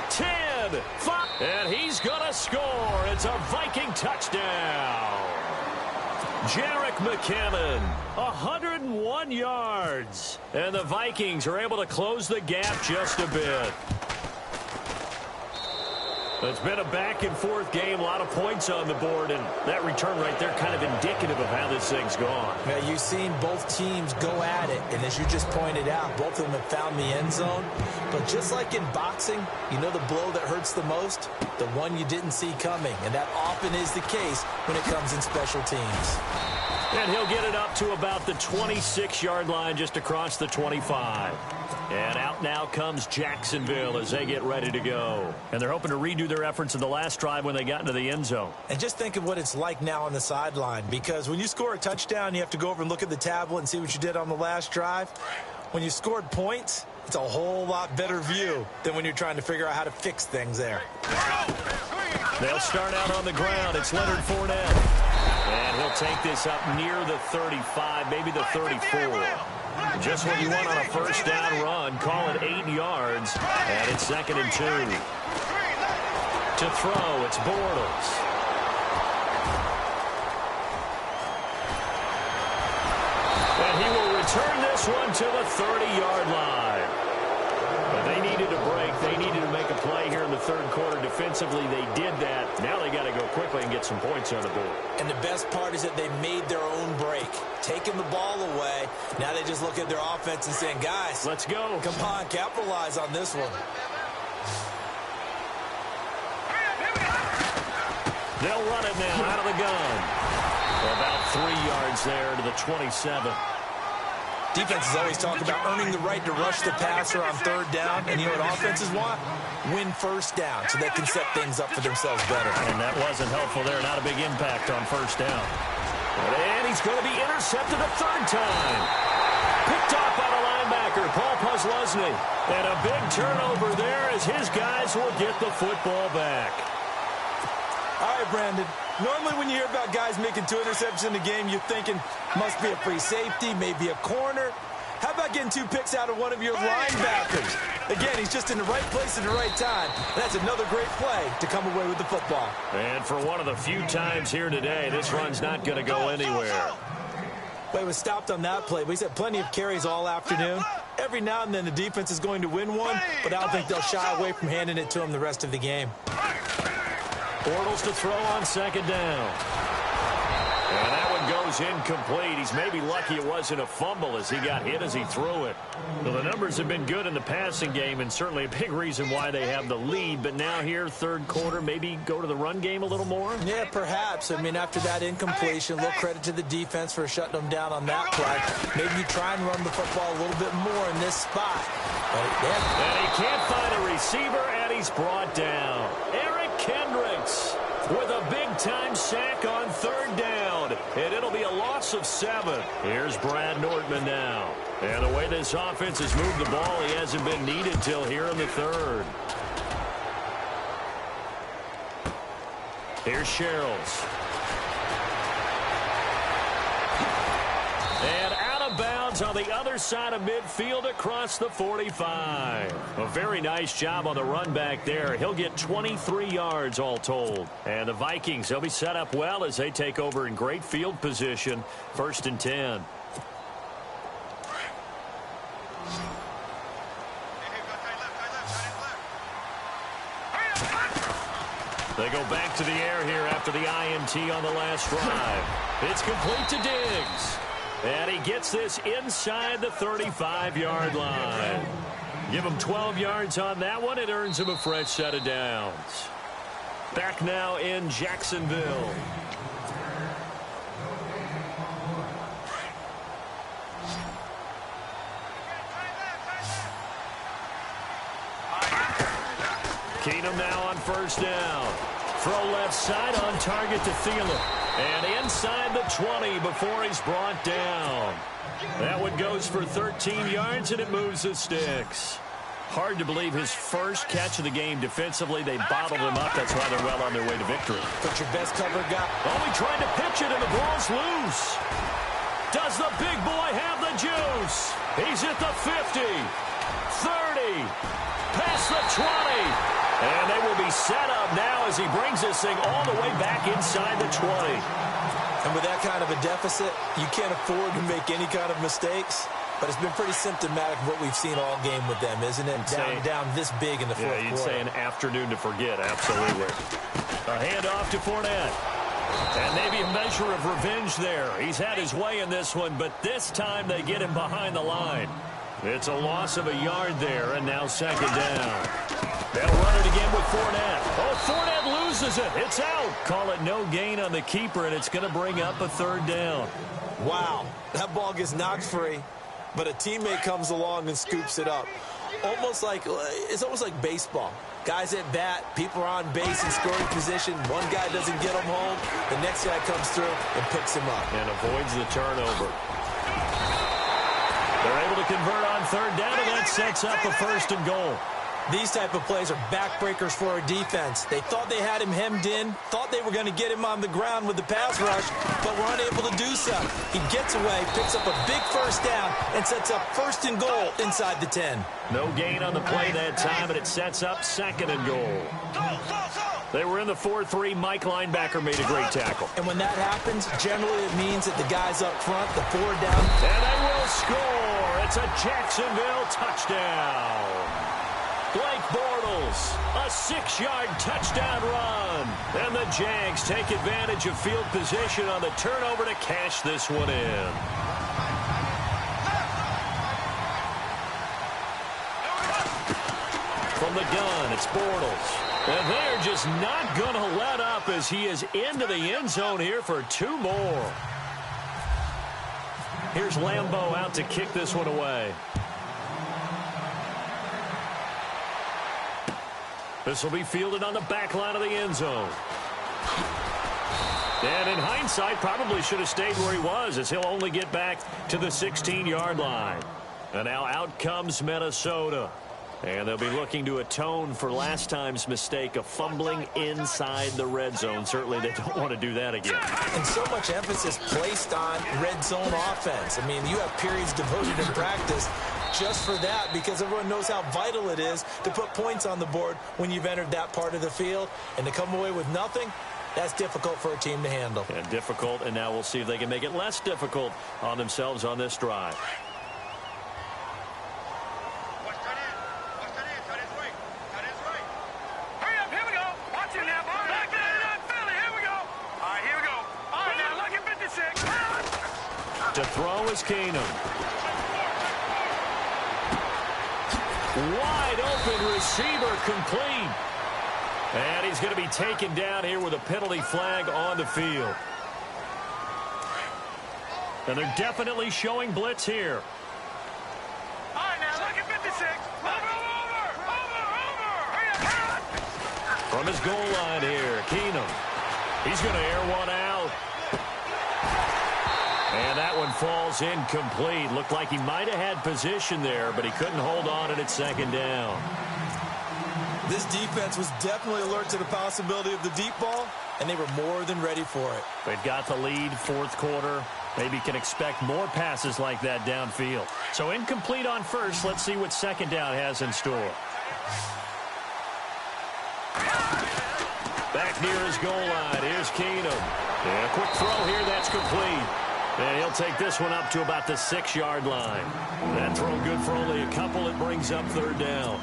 10. 5. And he's going to score. It's a Viking touchdown. Jerick McKinnon, 101 yards. And the Vikings are able to close the gap just a bit. It's been a back-and-forth game, a lot of points on the board, and that return right there kind of indicative of how this thing's gone. Yeah, you've seen both teams go at it, and as you just pointed out, both of them have found the end zone. But just like in boxing, you know the blow that hurts the most? The one you didn't see coming, and that often is the case when it comes in special teams. And he'll get it up to about the 26-yard line, just across the 25. And out now comes Jacksonville as they get ready to go. And they're hoping to redo their efforts in the last drive when they got into the end zone. And just think of what it's like now on the sideline, because when you score a touchdown, you have to go over and look at the tablet and see what you did on the last drive. When you scored points, it's a whole lot better view than when you're trying to figure out how to fix things there. They'll start out on the ground. It's Leonard Fournette. And he'll take this up near the 35, maybe the 34. Just what you want on a first down run. Call it 8 yards, and it's 2nd and 2. To throw, it's Bortles. And he will return this one to the 30-yard line. But they needed a break. They needed to make a play here in the third quarter. Defensively, they did that. Now they got to go quickly and get some points on the board. And the best part is that they made their own break, taking the ball away. Now they just look at their offense and saying, guys, let's go. Come on, capitalize on this one. They'll run it now out of the gun. About 3 yards there to the 27. Defenses always talk about earning the right to rush the passer on third down. And you know what offenses want? Win first down so they can set things up for themselves better. And that wasn't helpful there. Not a big impact on first down. And he's going to be intercepted a third time. Picked off by the linebacker, Paul Posluszny. And a big turnover there as his guys will get the football back. All right, Brandon. Normally when you hear about guys making 2 interceptions in the game, you're thinking must be a free safety, maybe a corner. How about getting 2 picks out of one of your linebackers? Again, he's just in the right place at the right time. That's another great play to come away with the football. And for one of the few times here today, this run's not going to go anywhere. But he was stopped on that play. But he's had plenty of carries all afternoon. Every now and then the defense is going to win one, but I don't think they'll shy away from handing it to him the rest of the game. Bortles to throw on second down. And that one goes incomplete. He's maybe lucky it wasn't a fumble as he got hit as he threw it. Well, the numbers have been good in the passing game and certainly a big reason why they have the lead. But now here, third quarter, maybe go to the run game a little more? Yeah, perhaps. I mean, after that incompletion, a little credit to the defense for shutting them down on that play. Maybe you try and run the football a little bit more in this spot. And he can't find a receiver, and he's brought down. Eric Kendricks with a big-time sack on third down, and it'll be a loss of 7. Here's Brad Nortman now. And the way this offense has moved the ball, he hasn't been needed till here in the third. Here's Sherrills. And out of bounds on the other side of midfield across the 45. A very nice job on the run back there. He'll get 23 yards all told. And the Vikings, they'll be set up well as they take over in great field position. 1st and 10. They go back to the air here after the INT on the last drive. It's complete to Diggs. And he gets this inside the 35-yard line. Give him 12 yards on that one. It earns him a fresh set of downs. Back now in Jacksonville. Keenum now on first down. Throw left side on target to Thielen. And inside the 20 before he's brought down. That one goes for 13 yards, and it moves the sticks. Hard to believe his first catch of the game defensively. They bottled him up. That's why they're well on their way to victory. Put your best cover guy. Oh, he tried to pitch it, and the ball's loose. Does the big boy have the juice? He's at the 50, 30, past the 20. And they will be set up now as he brings this thing all the way back inside the 20. And with that kind of a deficit, you can't afford to make any kind of mistakes. But it's been pretty symptomatic of what we've seen all game with them, isn't it? Down this big in the fourth quarter. Yeah, you'd say an afternoon to forget, absolutely. A handoff to Fournette. And maybe a measure of revenge there. He's had his way in this one, but this time they get him behind the line. It's a loss of a yard there, and now second down. They'll run it again with Fournette. Oh, Fournette loses it. It's out. Call it no gain on the keeper, and it's going to bring up a third down. Wow, that ball gets knocked free, but a teammate comes along and scoops it up. It's almost like baseball. Guys at bat, people are on base in scoring position. One guy doesn't get him home. The next guy comes through and picks him up. And avoids the turnover. They're able to convert on third down, and that sets up a 1st and goal. These type of plays are backbreakers for a defense. They thought they had him hemmed in, thought they were going to get him on the ground with the pass rush, but were unable to do so. He gets away, picks up a big first down, and sets up 1st and goal inside the 10. No gain on the play that time, and it sets up 2nd and goal. They were in the 4-3. Mike linebacker made a great tackle. And when that happens, generally it means that the guys up front, the 4 down. And they will score. It's a Jacksonville touchdown. Blake Bortles, a 6-yard touchdown run. And the Jags take advantage of field position on the turnover to cash this one in. From the gun, it's Bortles. And they're just not going to let up as he is into the end zone here for 2 more. Here's Lambeau out to kick this one away. This will be fielded on the back line of the end zone. And in hindsight, probably should have stayed where he was, as he'll only get back to the 16-yard line. And now out comes Minnesota. And they'll be looking to atone for last time's mistake of fumbling inside the red zone. Certainly they don't want to do that again. And so much emphasis placed on red zone offense. I mean, you have periods devoted in practice just for that, because everyone knows how vital it is to put points on the board when you've entered that part of the field. And to come away with nothing, that's difficult for a team to handle. And difficult, and now we'll see if they can make it less difficult on themselves on this drive. To throw is Keenum. Wide open receiver, complete. And he's going to be taken down here with a penalty flag on the field. And they're definitely showing blitz here. All right, now look at 56. Over. From his goal line here, Keenum. He's going to air one out. And that one falls incomplete. Looked like he might have had position there, but he couldn't hold on and it's 2nd down. This defense was definitely alert to the possibility of the deep ball, and they were more than ready for it. They've got the lead, 4th quarter. Maybe can expect more passes like that downfield. So incomplete on first. Let's see what 2nd down has in store. Back near his goal line. Here's Keenum. And a quick throw here. That's complete. And he'll take this one up to about the 6-yard line. That throw good for only a couple. It brings up 3rd down.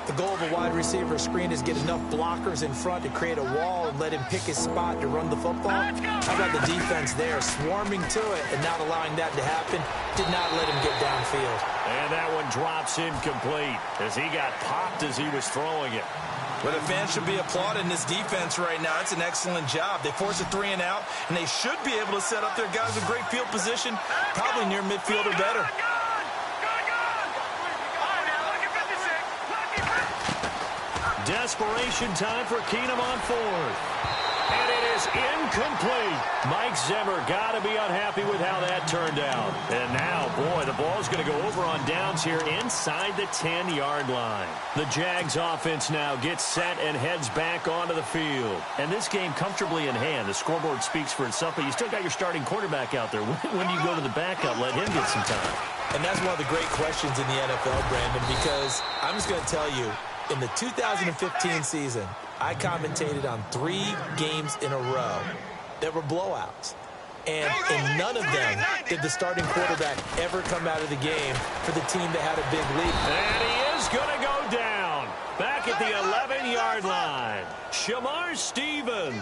The goal of a wide receiver screen is get enough blockers in front to create a wall and let him pick his spot to run the football. How about the defense there, swarming to it and not allowing that to happen? Did not let him get downfield. And that one drops incomplete as he got popped as he was throwing it. Well, the fans should be applauding this defense right now. It's an excellent job. They force a 3 and out, and they should be able to set up their guys with great field position, probably near midfield or better. Desperation time for Keenum on 4th. And it is incomplete. Mike Zimmer got to be unhappy with how that turned out. And now, boy, the ball's going to go over on downs here inside the 10-yard line. The Jags offense now gets set and heads back onto the field. And this game comfortably in hand. The scoreboard speaks for itself, but you still got your starting quarterback out there. When do you go to the backup? Let him get some time. And that's one of the great questions in the NFL, Brandon, because I'm just going to tell you, in the 2015 season, I commentated on 3 games in a row that were blowouts. And in none of them did the starting quarterback ever come out of the game for the team that had a big lead. And he is going to go down back at the 11-yard line. Shamar Stephen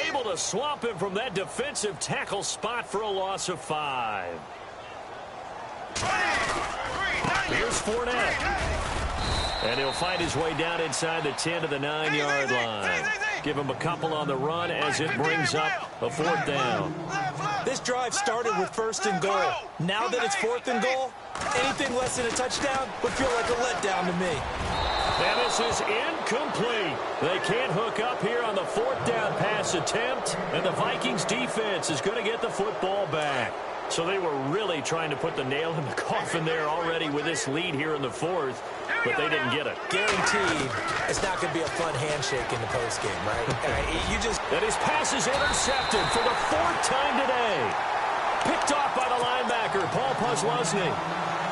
able to swamp him from that defensive tackle spot for a loss of 5. Here's Fournette. And he'll find his way down inside the 10 to the 9-yard line. Give him a couple on the run as it brings up a 4th down. This drive started with 1st and goal. Now that it's 4th and goal, anything less than a touchdown would feel like a letdown to me. And this is incomplete. They can't hook up here on the 4th down pass attempt. And the Vikings defense is going to get the football back. So they were really trying to put the nail in the coffin there already with this lead here in the fourth, but they didn't get it. Guaranteed it's not going to be a fun handshake in the postgame, right? And his pass is intercepted for the fourth time today. Picked off by the linebacker, Paul Posluszny.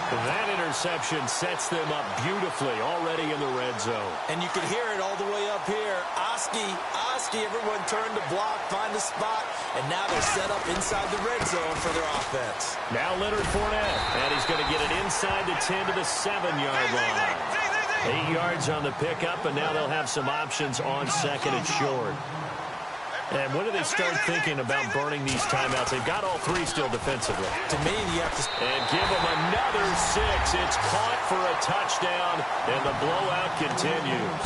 That interception sets them up beautifully already in the red zone. And you can hear it all the way up here. Oski, everyone turned to block, find a spot, and now they're set up inside the red zone for their offense. Now Leonard Fournette, and he's going to get it inside the 10 to the 7-yard line. 8 yards on the pickup, and now they'll have some options on second and short. And when do they start thinking about burning these timeouts? They've got all three still defensively. To me, you have to... And give them another 6. It's caught for a touchdown, and the blowout continues.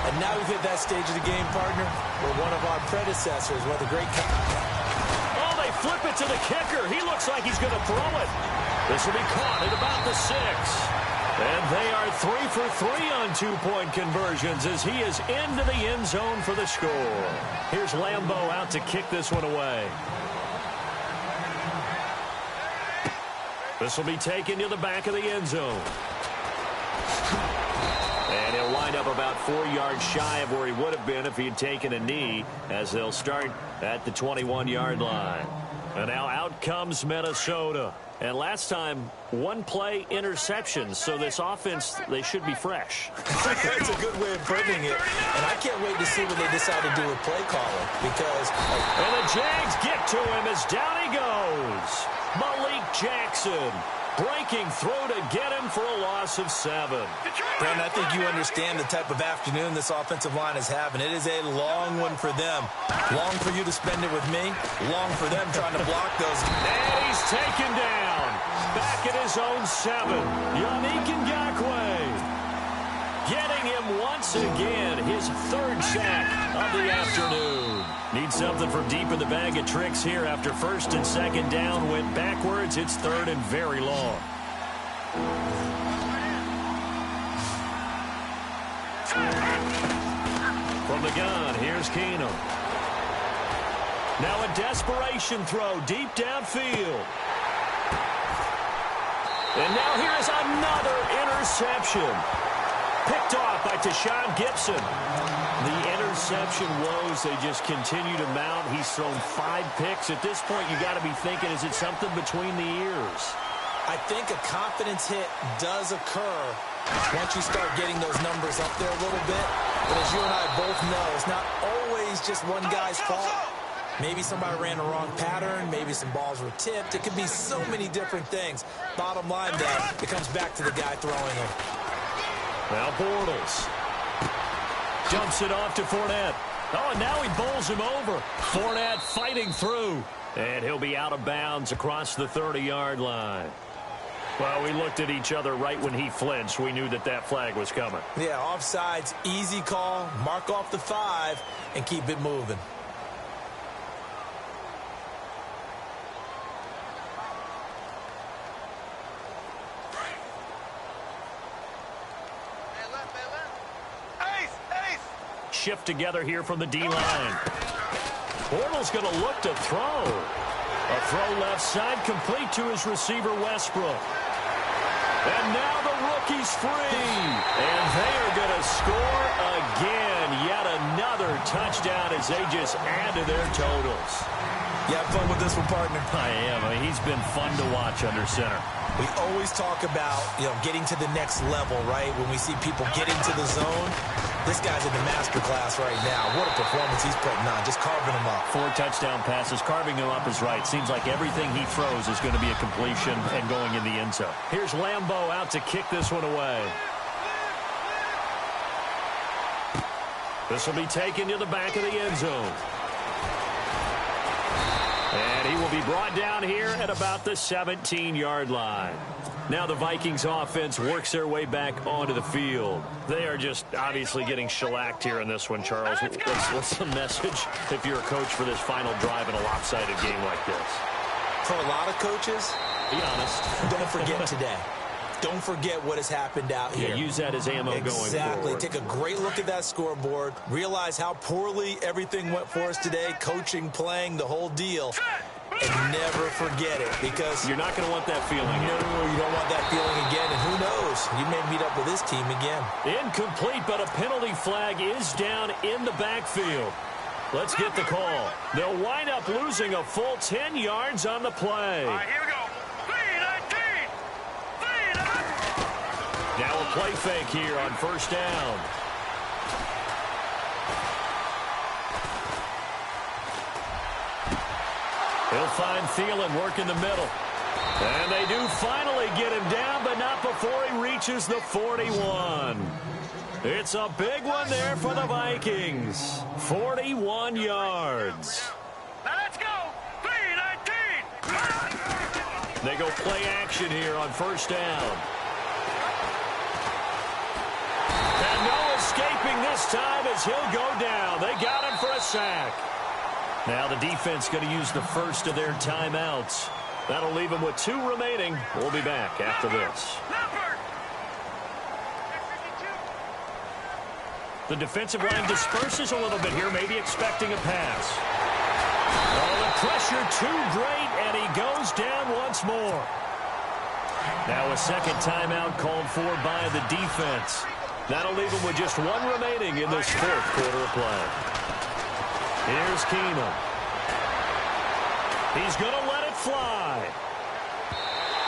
And now we've hit that stage of the game, partner, where one of our predecessors, one of the great... Oh, they flip it to the kicker. He looks like he's going to throw it. This will be caught at about the 6. And they are 3 for 3 on two-point conversions as he is into the end zone for the score. Here's Lambeau out to kick this one away. This will be taken to the back of the end zone. And he'll wind up about 4 yards shy of where he would have been if he had taken a knee, as they'll start at the 21-yard line. And now out comes Minnesota. And last time, one play interceptions, so this offense, they should be fresh. That's a good way of putting it. And I can't wait to see what they decide to do with play calling, because... And the Jags get to him as down he goes. Malik Jackson breaking through to get him for a loss of 7. Brandon, I think you understand the type of afternoon this offensive line is having. It is a long one for them. Long for you to spend it with me. Long for them trying to block those. And he's taken down. Back at his own 7. Yannick Ngakoue getting him once again. His 3rd sack of the afternoon. Need something from deep in the bag of tricks here after 1st and 2nd down. Went backwards. It's 3rd and very long. From the gun, here's Keenum. Now a desperation throw deep downfield. And now here's another interception. Picked off by Tashawn Gibson. The interception woes, they just continue to mount. He's thrown 5 picks. At this point, you got to be thinking, is it something between the ears? I think a confidence hit does occur once you start getting those numbers up there a little bit. But as you and I both know, it's not always just one guy's fault. Maybe somebody ran the wrong pattern. Maybe some balls were tipped. It could be so many different things. Bottom line, though, it comes back to the guy throwing them. Now Bortles jumps it off to Fournette. Oh, and now he bowls him over. Fournette fighting through. And he'll be out of bounds across the 30-yard line. Well, we looked at each other right when he flinched. We knew that that flag was coming. Yeah, offsides, easy call. Mark off the 5 and keep it moving. Shift together here from the D-line. Bortles going to look to throw. A throw left side complete to his receiver, Westbrook. And now the rookie's free. And they are going to score again. Yet another touchdown as they just add to their totals. You have fun with this one, partner? I am. I mean, he's been fun to watch under center. We always talk about, getting to the next level, right? When we see people get into the zone, this guy's in the master class right now. What a performance he's putting on, just carving them up. 4 touchdown passes. Carving him up is right. Seems like everything he throws is going to be a completion and going in the end zone. Here's Lambeau out to kick this one away. This will be taken to the back of the end zone. And he will be brought down here at about the 17-yard line. Now the Vikings offense works their way back onto the field. They are just obviously getting shellacked here in this one, Charles. What's the message if you're a coach for this final drive in a lopsided game like this? For a lot of coaches, be honest. Don't forget today. Don't forget what has happened out here. Yeah, use that as ammo going forward. Exactly. Take a great look at that scoreboard. Realize how poorly everything went for us today. Coaching, playing, the whole deal. and never forget it, because you're not going to want that feeling. No, you don't want that feeling again, and who knows? You may meet up with this team again. Incomplete, but a penalty flag is down in the backfield. Let's get the call. They'll wind up losing a full 10 yards on the play. All right, here we go. 3-19. 3-19. Now a play fake here on first down. He'll find Thielen work in the middle. And they do finally get him down, but not before he reaches the 41. It's a big one there for the Vikings. 41 yards. Now let's go. 3-19. They go play action here on first down. And no escaping this time as he'll go down. They got him for a sack. Now the defense going to use the first of their timeouts. That'll leave them with 2 remaining. We'll be back after this. The defensive line disperses a little bit here, maybe expecting a pass. Oh, the pressure too great, and he goes down once more. Now a second timeout called for by the defense. That'll leave him with just 1 remaining in this fourth quarter of play. Here's Keenum. He's going to let it fly.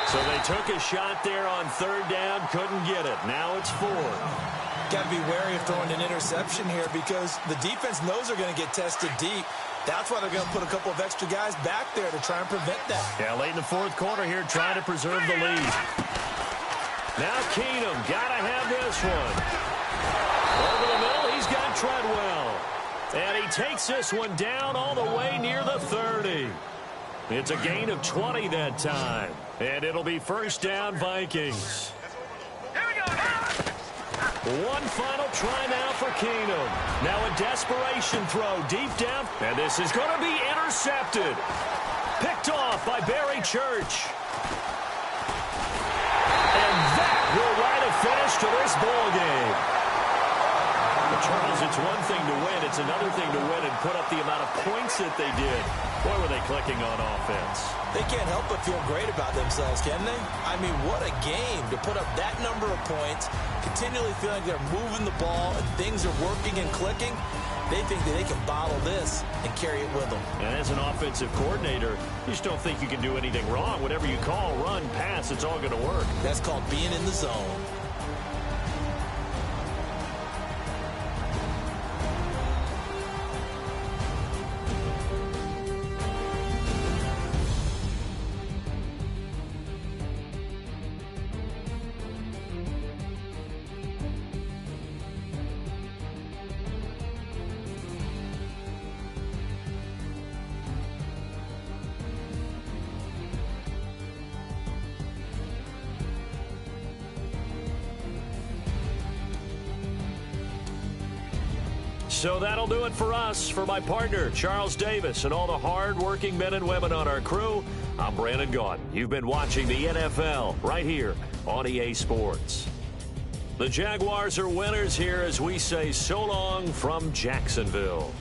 So they took a shot there on third down, couldn't get it. Now it's 4. Got to be wary of throwing an interception here, because the defense knows they're going to get tested deep. That's why they're going to put a couple of extra guys back there to try and prevent that. Yeah, late in the fourth quarter here, trying to preserve the lead. Now Keenum, got to have this one. Over the middle, he's got Treadwell. And he takes this one down all the way near the 30. It's a gain of 20 that time. And it'll be first down Vikings. Here we go. One final try now for Keenum. Now a desperation throw deep down. And this is going to be intercepted. Picked off by Barry Church. And that will write a finish to this ball game. But Charles, it's one thing to win. It's another thing to win and put up the amount of points that they did. Boy, were they clicking on offense. They can't help but feel great about themselves, can they? I mean, what a game to put up that number of points, continually feeling like they're moving the ball and things are working and clicking. They think that they can bottle this and carry it with them. And as an offensive coordinator, you just don't think you can do anything wrong. Whatever you call, run, pass, it's all going to work. That's called being in the zone. So that'll do it for us. For my partner, Charles Davis, and all the hard-working men and women on our crew, I'm Brandon Gaudin. You've been watching the NFL right here on EA Sports. The Jaguars are winners here as we say so long from Jacksonville.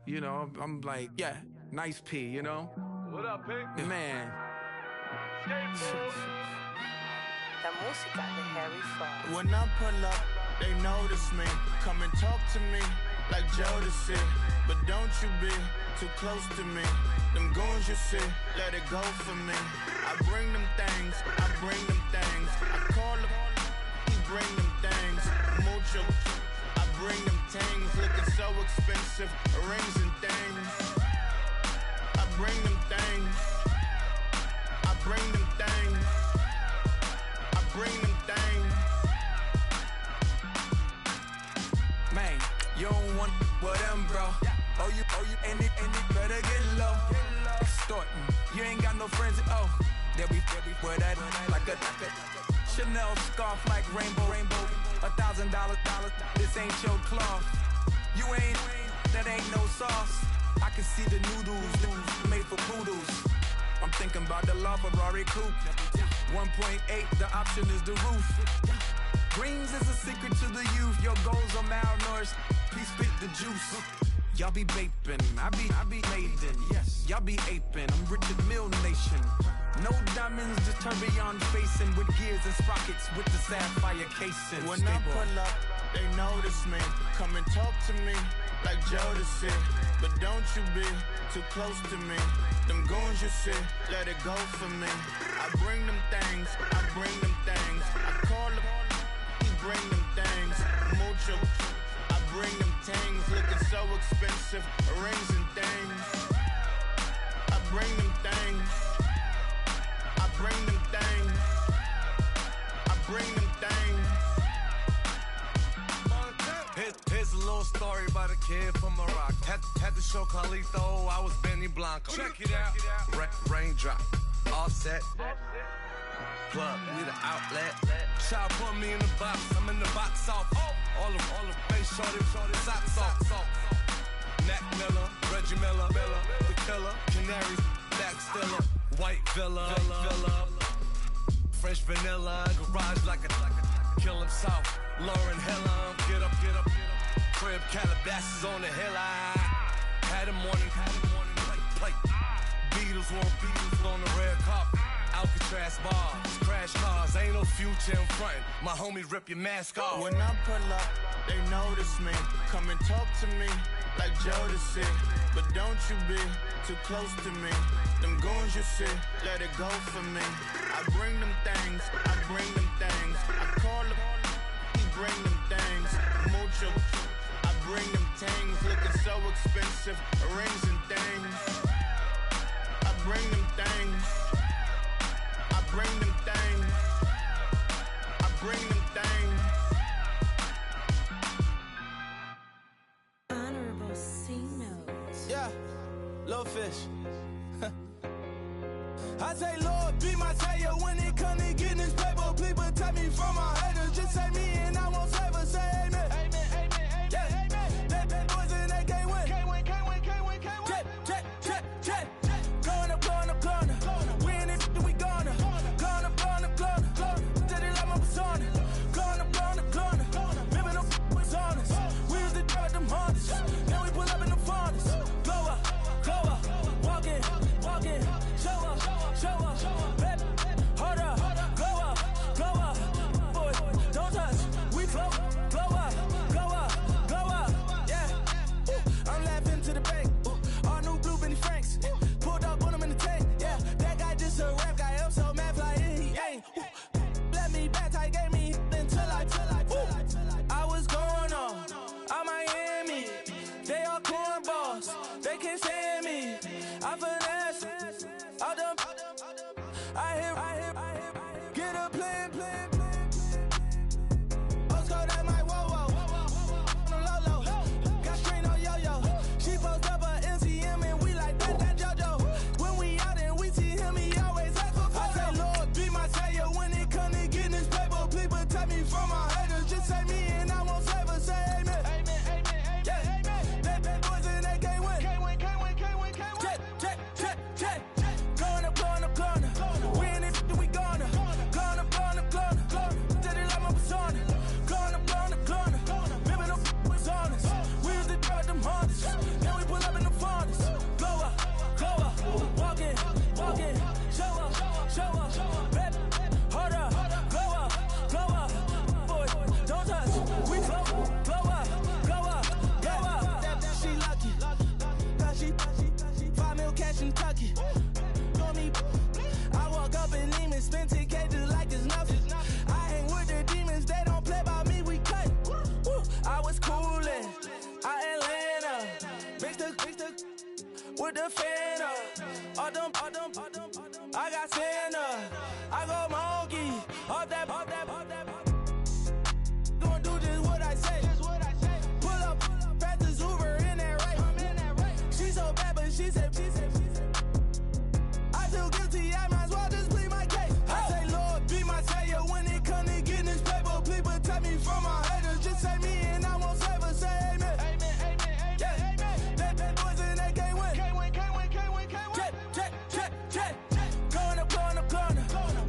You know, I'm like, yeah, nice P, you know? What up, Pink? Man. La música de Harry Fraud. When I pull up, they notice me. Come and talk to me like Jodeci. But don't you be too close to me. Them goons you see, let it go for me. I bring them things, I bring them things. I call them, he bring them things. Mucho, I bring them things. Looking so expensive, rings and things. I bring them things. I bring them things. I bring them things. Man, you don't want with them, bro. Oh, you, and it better get low. Extorting, you ain't got no friends. Oh, they'll be wear that like a Chanel scarf like rainbow. $1,000, this ain't your cloth. You ain't, that ain't no sauce. I can see the noodles made for poodles. I'm thinking about the LaFerrari coupe. 1.8, the option is the roof. Greens is a secret to the youth. Your goals are malnourished. Please spit the juice. Y'all be vaping, I be maiden. Yes, y'all be aping. I'm Richard Mill Nation. No diamonds, just tourbillon facing with gears and sprockets with the sapphire casing. When I pull up, they notice me. Come and talk to me like Jodeci. But don't you be too close to me. Them goons you see, let it go for me. I bring them things, I bring them things. I call them, he bring them things. Mucho, I bring them things. Looking so expensive, rings and things. I bring them things. I bring them things. I bring them things. Here's a little story about a kid from Morocco. Had to show Carlito I was Benny Blanco. Check it out. Raindrop, offset. Plug, need an outlet. Child put me in the box, I'm in the box off. All the face shorty, socks off. Mac Miller, Reggie Miller, the killer, Canaries, back stiller, white villa, French vanilla, garage like a kill him soft. Lauren Hiller, get up. Crib Calabasas on the hill. I had a morning plate. Beatles on the red carpet. Alcatraz bars, crash cars, ain't no future in front. My homie rip your mask off. When I pull up, they notice me. Come and talk to me like Jodeci. But don't you be too close to me. Them goons you see, let it go for me. I bring them things, I bring them things. I call them, he bring them things. Mucho, I bring them things. Looking so expensive, rings and things. I bring them things. I bring them things. I bring them things. Honorable C-Note. Yeah, little fish. I say, Lord, be my savior when it come to getting this paper. Please protect me from my haters. Just say me and I won't save us. Say amen. Amen. Yeah. That boys in that game win. Can't win. Going up. We in it, we gonna. Going up. Did it like my persona. Going up. Remember no was on us. We used to drive them Hondas. Now we pull up in the Fondas. Glow up. Walk in. Show up. Baby, hold up. Glow up. Boy, don't touch. We flow. Glow up. Yeah. I'm laughing to the bank. All new blue Benny Franks. Pulled up, put him in the tank. Yeah, that guy just a rap guy. I'm so mad, fly in, he ain't. Let me back, I gave me until I was going on Miami. They all cornballs. They can't stand me. I finesse. All them. I hear. Get a plan. Let's go that my whoa. No low. Got screen on yo. She post up a MCM and we like that JoJo. When we out and we see him, he always ask for photo. I say, Lord, be my savior when it come to getting this paper. Please protect me from my haters. Just say me and I won't save us. Say amen. Yeah. That boys in that game win. Can't win. Check. Going up. We in it, we gonna. Going up. with the fan up. All them, I got Santa. I go monkey. All that. Gonna do just what I say. Pull up, pass the Uber in that race. She so bad, but she said. I feel guilty, I might as well just plead my case. I say, Lord, be my savior when it comes to getting this paper. Please protect me from my haters. Just say me and I won't save her. Say amen. Yeah. That boys and they can't win. Check. Going up.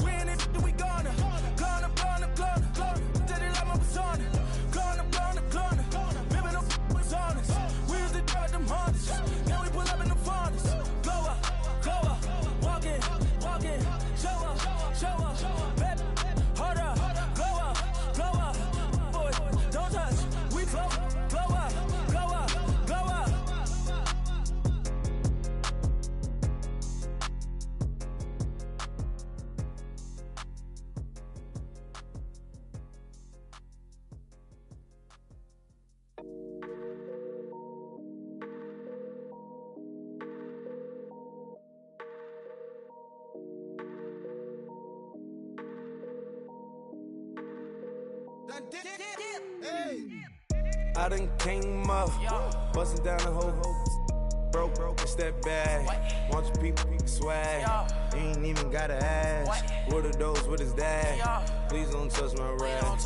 We in it, we gonna. Going up. Did it like my persona. Going up. Ripping up was honest. We used to drive them Hondas. Now we pull up in the Fondas. Go up. Walking. Show up. Baby, hold up. Glow up. Boy, don't touch. We glow up. I done came up, bustin' down the whole broke, it's that bad. Want your people swag, you ain't even gotta ask. What are those, what is that? Please don't touch my rap,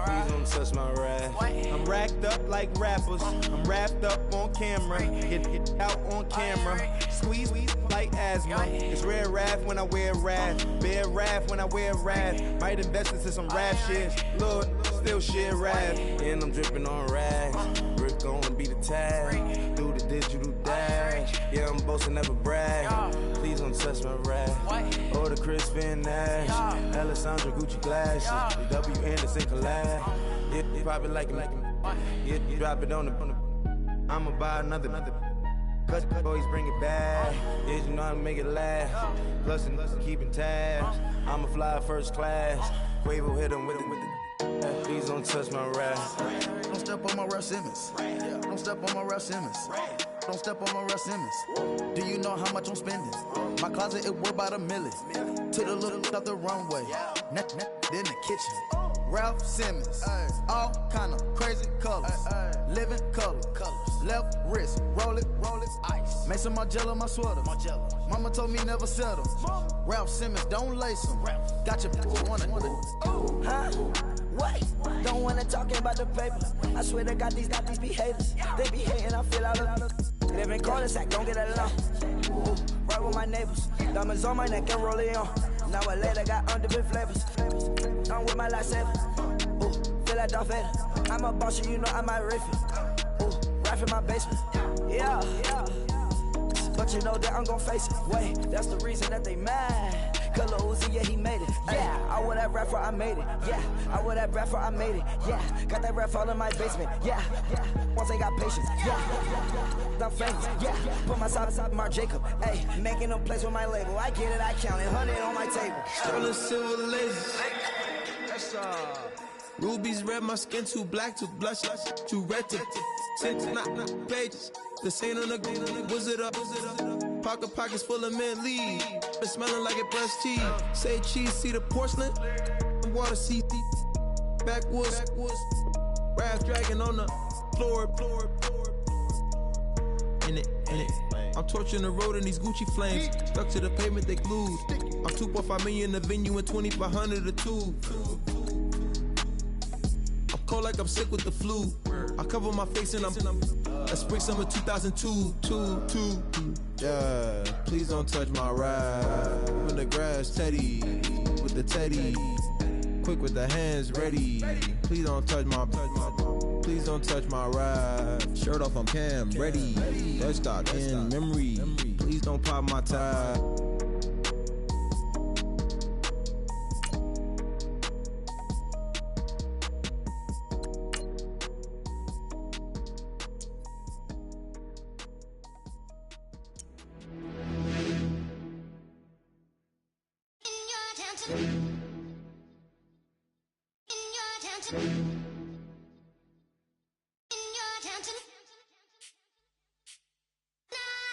please don't touch my rap. I'm racked up like rappers, I'm wrapped up on camera. Get out on camera, squeeze like asthma. It's rare wrath when I wear wrath, bare wrath when I wear wrath. Might invest into some rap shit, Lord, still shit rap. And I'm dripping on rags, Rick gonna be the tag. Do the digital dash, yeah, I'm boasting, never brag. Please don't touch my rap, or the Chris Van Nash, Alessandra Gucci glasses, the W Anderson collab. Yeah, you probably like it, yeah, you drop it on the. I'ma buy another. Cut boys bring it back. Yeah, you know how to make it last. Plus and keeping tabs. I'ma fly first class. Quavo hit him with it. Please don't touch my rap. Don't step on my Ralph Simmons. Don't step on my Ralph Simmons. Don't step on my Ralph Simmons. Do you know how much I'm spending? My closet, it worth about $1 million. To the little up the runway. Then the kitchen. Ralph Simmons. All kind of crazy colors. Living colors. Left wrist, roll it, ice. Mason Margiela, my sweater. Mama told me never settle. Ralph Simmons, don't lace him. Got your wanna. Huh? What? Don't wanna talk about the paper. I swear to God, these be haters. They be hating, I feel out of. Live in cul-de-sac, don't get along. Right with my neighbors. Diamonds on my neck and roll it on. Now I later got underbit flavors. I'm with my lifesaver. Feel like Darth Vader. I'm a boss, you know I might riff it. Right in my basement. Yeah. But you know that I'm gon' face it. Wait, that's the reason that they mad. Color Uzi, yeah, he made it. Yeah, I wear that rapper, I made it. Yeah, I wear that rapper, I made it. Yeah, got that rap all in my basement. Yeah. Once they got patience. Yeah. I'm famous. Yeah, put myself inside Marc Jacob. Hey, making them plays with my label. I get it, I count it. 100 on my table. Sterling silver lasers. That's rubies red, my skin too black to blush, too red to tint, not pages. The saint on the wizard up. Pockets full of mint leaves. It's smelling like it brushed teeth. Say cheese, see the porcelain. Water, see backwoods. Wrath dragging on the floor. In it. I'm torching the road in these Gucci flames. Stuck to the pavement, they glued. I'm 2.5 million the venue and 2,500 a tube. I'm cold like I'm sick with the flu. I cover my face and I'm spring summer 2002. Yeah, please don't touch my ride. In the grass, Teddy with the Teddy. Quick with the hands ready. Please don't touch my ride. Shirt off, I'm Cam, ready. That's got in memory. Please don't pop my tie.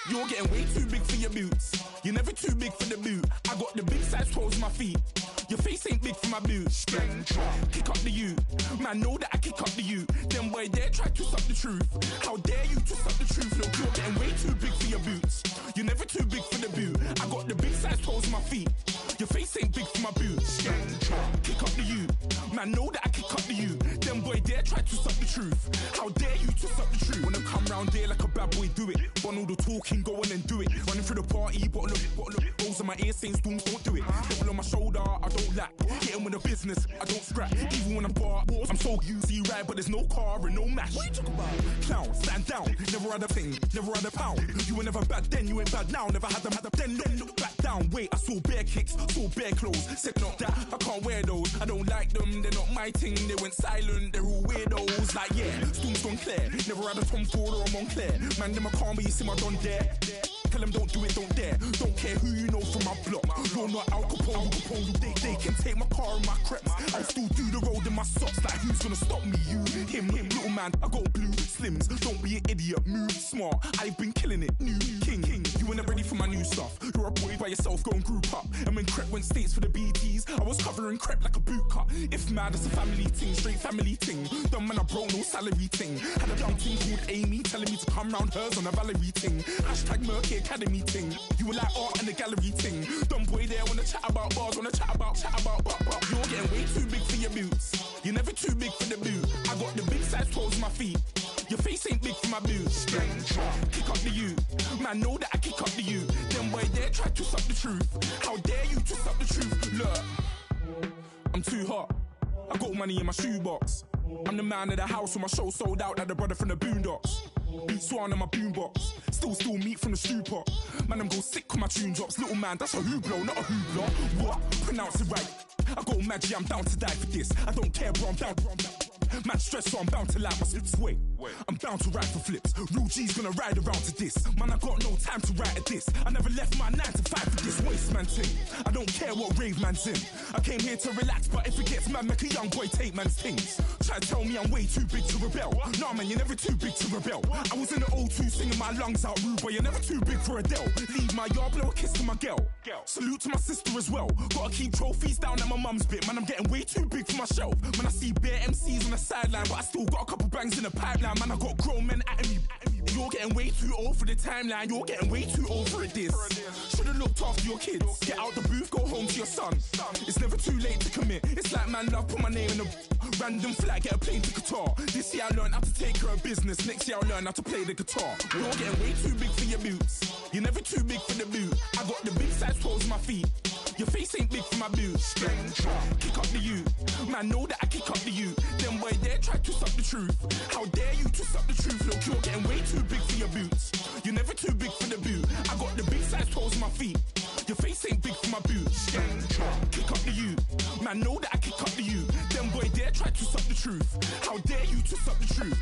You're getting way too big for your boots. You're never too big for the boot. I got the big size toes on my feet. Your face ain't big for my boots. Kick up the you. Man, know that I kick up the you. Them boy there try to suck the truth. How dare you to suck the truth? Look, you're getting way too big for your boots. You're never too big for the boot. I got the big size toes on my feet. Your face ain't big for my boots. Kick up the you. Man, know that I kick up the you. Them boy there try to suck the truth. How dare you to suck the truth? When I come round there like a bad boy, do it. Want all the talking, go on and do it. Running through the party, bottle up. Rolls on my ear saying storms, don't do it. Devil on my shoulder, I don't lack. Hitting with a business, I don't scrap. Even when I'm bar, I'm so easy right, but there's no car and no match. What you talking about? Clown, stand down. Never had a thing, never had a pound. You were never bad then, you ain't bad now. Never had them, then look back down. Wait, I saw bare kicks, saw bare clothes. Said not that, I can't wear those. I don't like them, they're not my thing. They went silent, they're all weirdos. Like yeah, storms gone clear. Never had a Tom Ford or a Montclair. Man, them I can't be, you see my done there. Tell them don't do it, don't dare. Don't care who you know from my block. You're not Al Capone. They can take my car and my creps. I'll still do the road in my socks. Like who's gonna stop me? You, him, little man. I got blue slims. Don't be an idiot. Move smart. I've been killing it. New king. You were never ready for my new stuff. You're a boy by yourself. Go and group up. And when Crep went states for the BTs, I was covering Crep like a boot cut. If mad, it's a family ting, straight family ting. Dumb man, I broke no salary ting. Had a young ting called Amy telling me to come round hers on a Valerie ting. Hashtag Murky Academy ting. You were like art and the gallery ting. Dumb boy there wanna chat about bars, wanna chat about. You're getting way too big for your boots. You're never too big for the boot. I got the big size toes on my feet. Your face ain't big for my boots. Kick up the you. Man, know that I kick up the you. Them boy there try to suck the truth. How dare you to suck the truth? Look, I'm too hot. I got money in my shoebox. I'm the man of the house when my show sold out like the brother from the Boondocks. Beat Swan in my boombox. Still meat from the stew pot. Man, I'm go sick when my tune drops. Little man, that's a hooplo, not a hoopla. What? Pronounce it right. I got Maggie, I'm down to die for this. I don't care, bro, I'm down. Man stressed, so I'm bound to lie my slips. Wait, I'm bound to ride for flips. Real G's gonna ride around to this. Man, I got no time to write at this. I never left my 9 to 5 for this waste man thing. I don't care what rave man's in. I came here to relax, but if it gets mad, make a young boy take man's things. Try to tell me I'm way too big to rebel. Nah, man, you're never too big to rebel. I was in the O2 singing my lungs out rude, but you're never too big for Adele. Leave my yard, blow a kiss to my girl. Salute to my sister as well. Gotta keep trophies down at my mum's bit. Man, I'm getting way too big for my shelf. Man, I see bare MCs on the sideline, but I still got a couple bangs in the pipeline. Man, I got grown men at me. You're getting way too old for the timeline. You're getting way too old for a diss. Should've looked after your kids. Get out the booth, go home to your son. It's never too late to commit. It's like man love, put my name in a random flag, get a plane to Qatar. This year I learned how to take care of business. Next year I'll learn how to play the guitar. You're getting way too big for your boots. You're never too big for the boot. I got the big size toes on my feet. Your face ain't big for my boots. Kick up the you. Man, know that I kick up the you. Them boy there try to suck the truth. How dare you to suck the truth? Look, you're getting way too big for your boots. You're never too big for the boot. I got the big size toes on my feet. Your face ain't big for my boots. Kick up the you. Man, know that I kick up the you. Them boy there try to suck the truth. How dare you to suck the truth?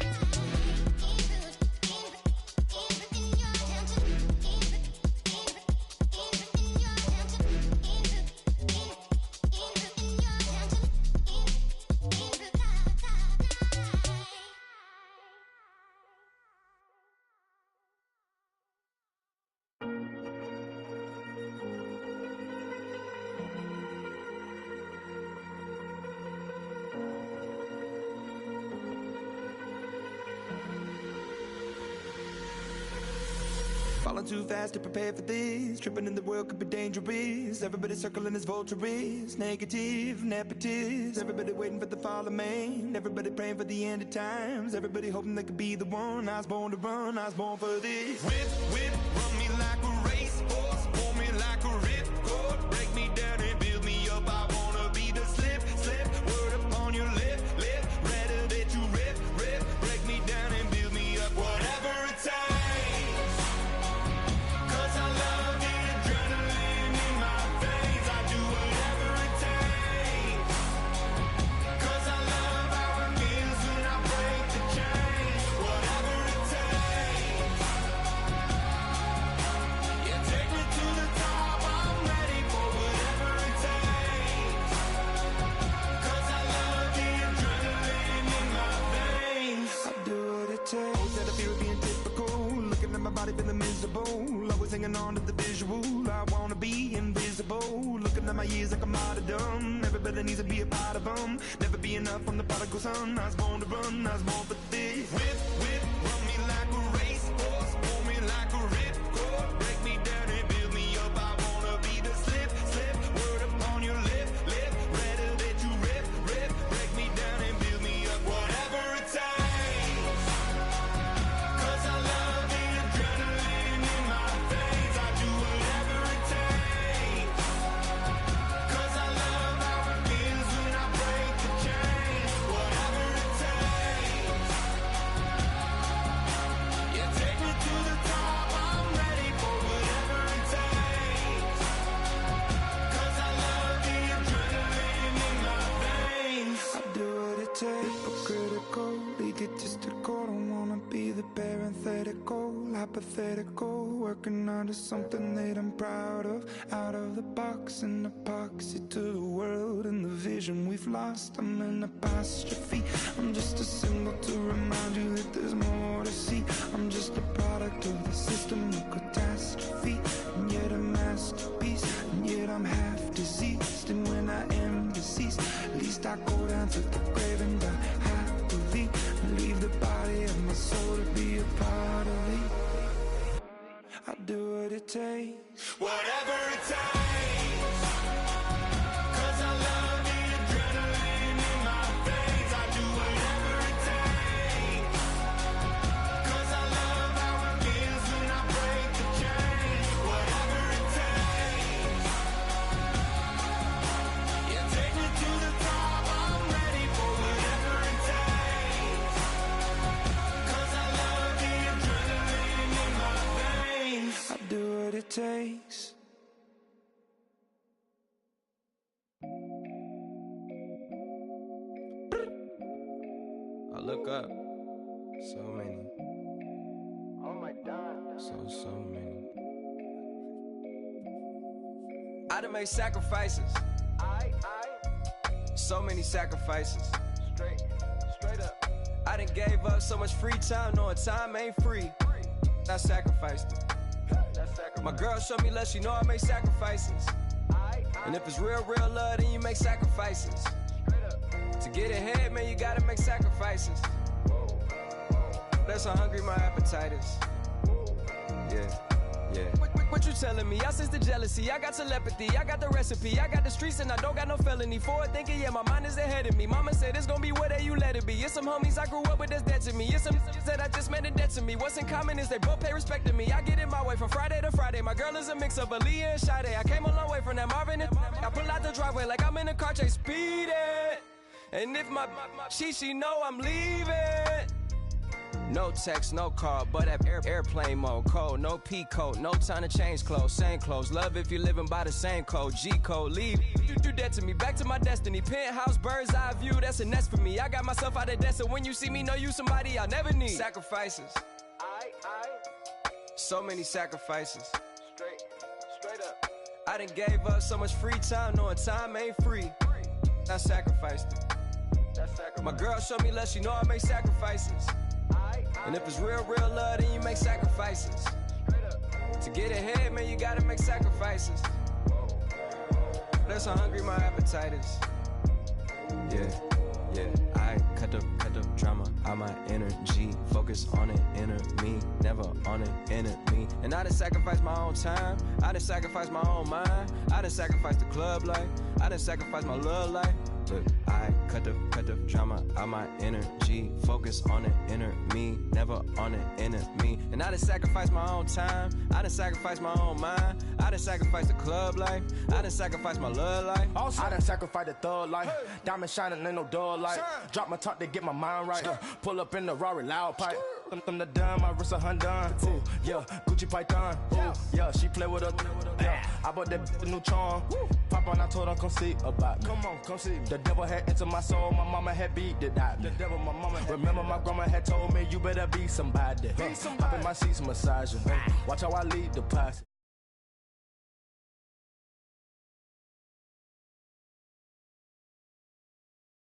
Falling too fast to prepare for this. Tripping in the world could be dangerous. Everybody circling as vultures. Negative, nepotist. Everybody waiting for the fall of man. Everybody praying for the end of times. Everybody hoping they could be the one. I was born to run, I was born for this. Whip, run me like a racehorse. Pull me like a ripcord. Break me down and build me up. I wanna be the slip. Word upon your lip. Rather that you rip. Break me down and build me up. Whatever it takes. clinging on to the visual. I wanna be invisible, looking at my years like I'm out of dumb. Everybody needs to be a part of them. Never be enough from the prodigal son. I was born to run, I was born for this. Whip, whip, run me like a racehorse, pull me like a ripcord, break me down and build me up. I wanna be the slip, slip, word upon your lip, lip, rather that you rip, rip, break me down and build me up. Whatever it takes, 'cause I love the adrenaline in my veins. I do whatever it takes, 'cause I love how it feels when I break the chains. Whatever it takes, you take me to the top. I'm ready for whatever it takes, 'cause I love the adrenaline in my veins. I do what it takes, but critical, egotistical. Don't wanna be the parenthetical, hypothetical, working onto something that I'm proud of. Out of the box, an epoxy to the world and the vision we've lost. I'm an apostrophe, I'm just a symbol to remind you that there's more to see. I'm just a product of the system of catastrophe, and yet a masterpiece, and yet I'm half diseased. And when I am deceased, at least I go down to the grave and die happily, and leave the body of my soul to be a part of me. I do what it takes, whatever it takes, 'cause I love the adrenaline in my veins. I do whatever it takes, 'cause I love how it feels when I break the chains. Whatever it takes, you take me to the top. I'm ready for whatever it takes, 'cause I love the adrenaline in my veins. I do what it takes. I look up, so many, Oh my God. so many. I done made sacrifices, so many sacrifices. Straight up. I done gave up so much free time, knowing time ain't free. I sacrificed it. That's sacrifice. My girl showed me love, she know I make sacrifices. And if it's real, real love, then you make sacrifices. Straight up. To get ahead, man, you gotta make sacrifices. That's how hungry my appetite is. Yeah. What you telling me? I sense the jealousy, I got telepathy, I got the recipe, I got the streets and I don't got no felony. Forward thinking, yeah, my mind is ahead of me. Mama said it's gonna be whatever you let it be. It's some homies I grew up with that's dead to me. It's some that I just met in debt to me. What's in common is they both pay respect to me. I get in my way from Friday to Friday. My girl is a mix of Aaliyah and Sade. I came a long way from that Marvin and I pull out the driveway like I'm in a car chase speeding. And if my she know I'm leaving. No text, no call, but at airplane mode. Code, no P code, no time to change clothes. Same clothes, love if you're living by the same code. G code, leave. You do that to me, back to my destiny. Penthouse, bird's eye view, that's a nest for me. I got myself out of debt, so when you see me, know you somebody I'll never need. Sacrifices, so many sacrifices. Straight up. I done gave up so much free time, knowing time ain't free. I sacrificed it. That's sacrifice. My girl showed me love, she know I make sacrifices. And if it's real, real love, then you make sacrifices. Straight up. To get ahead, man, you gotta make sacrifices. That's how hungry my appetite is. Yeah. I cut the drama out my energy. Focus on an inner me, never on an enemy. And I done sacrificed my own time. I done sacrificed my own mind. I done sacrificed the club life. I done sacrificed my love life. But I cut the drama out my energy. Focus on an inner me, never on an enemy. And I done sacrificed my own time. I done sacrificed my own mind. I done sacrificed the club life. I done sacrificed my love life. Also, I done sacrificed the thug life. Diamond shining, ain't no dull light. Drop my top to get my mind right. Pull up in the Rari loud pipe. Them the dime, my wrist a Hyundai. Ooh, yeah, Gucci Python. Ooh, yeah, she play with her. Yeah, I bought that new charm. Pop on, I told her come see about me. Come on, come see me. The devil had entered my soul, my mama had beat it out. The devil, my mama had remember my grandma had told me you better be somebody. Hop in my seats, massaging. Watch how I lead the posse.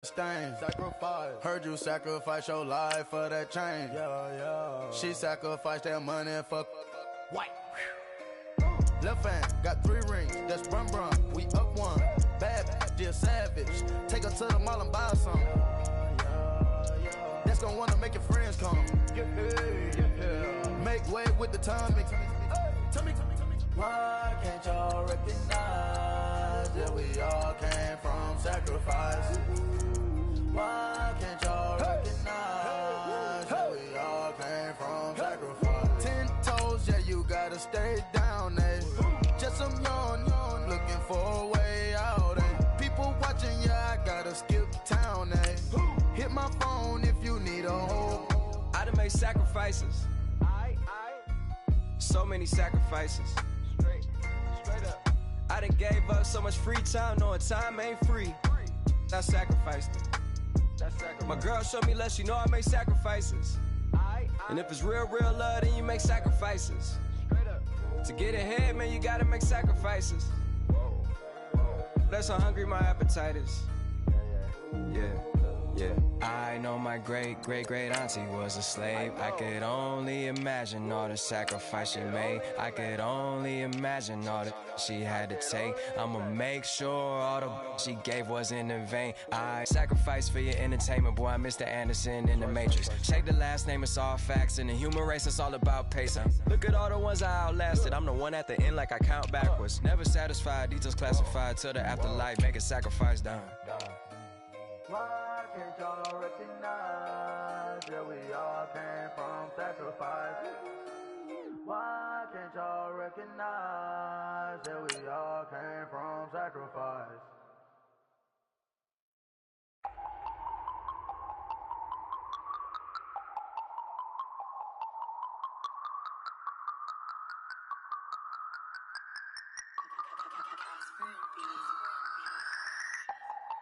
Sacrifice. Heard you sacrifice your life for that change. Yeah. She sacrificed that money for white. Left hand, got 3 rings, that's brum brum. We up one, bad, dear savage. Take her to the mall and buy her some. That's gonna wanna make your friends come. Make way with the timing. Tell me. Why can't y'all recognize that we all came from sacrifice? Why can't y'all recognize that we all came from sacrifice? 10 toes, yeah, you gotta stay down, eh? Just some yawn, looking for a way out, eh? People watching, yeah, I gotta skip town, eh? Hit my phone if you need a home. I done made sacrifices. So many sacrifices. Straight up. I done gave up so much free time, knowing time ain't free. I sacrificed it. My girl showed me love, she know I make sacrifices. And if it's real love, then you make sacrifices. To get ahead, man, you gotta make sacrifices. That's how hungry my appetite is. Yeah. I know my great auntie was a slave. I could only imagine all the sacrifice she made. I could only imagine all that she had to take. I'ma make sure all the she gave wasn't in vain. I sacrifice for your entertainment, boy. I'm Mr. Anderson in the Matrix. Check the last name, it's all facts. In the human race, it's all about pacing. Look at all the ones I outlasted. I'm the one at the end, like I count backwards. Never satisfied, details classified till the afterlife. Make a sacrifice done. Why can't y'all recognize that we all came from sacrifice? Why can't y'all recognize that we all came from sacrifice?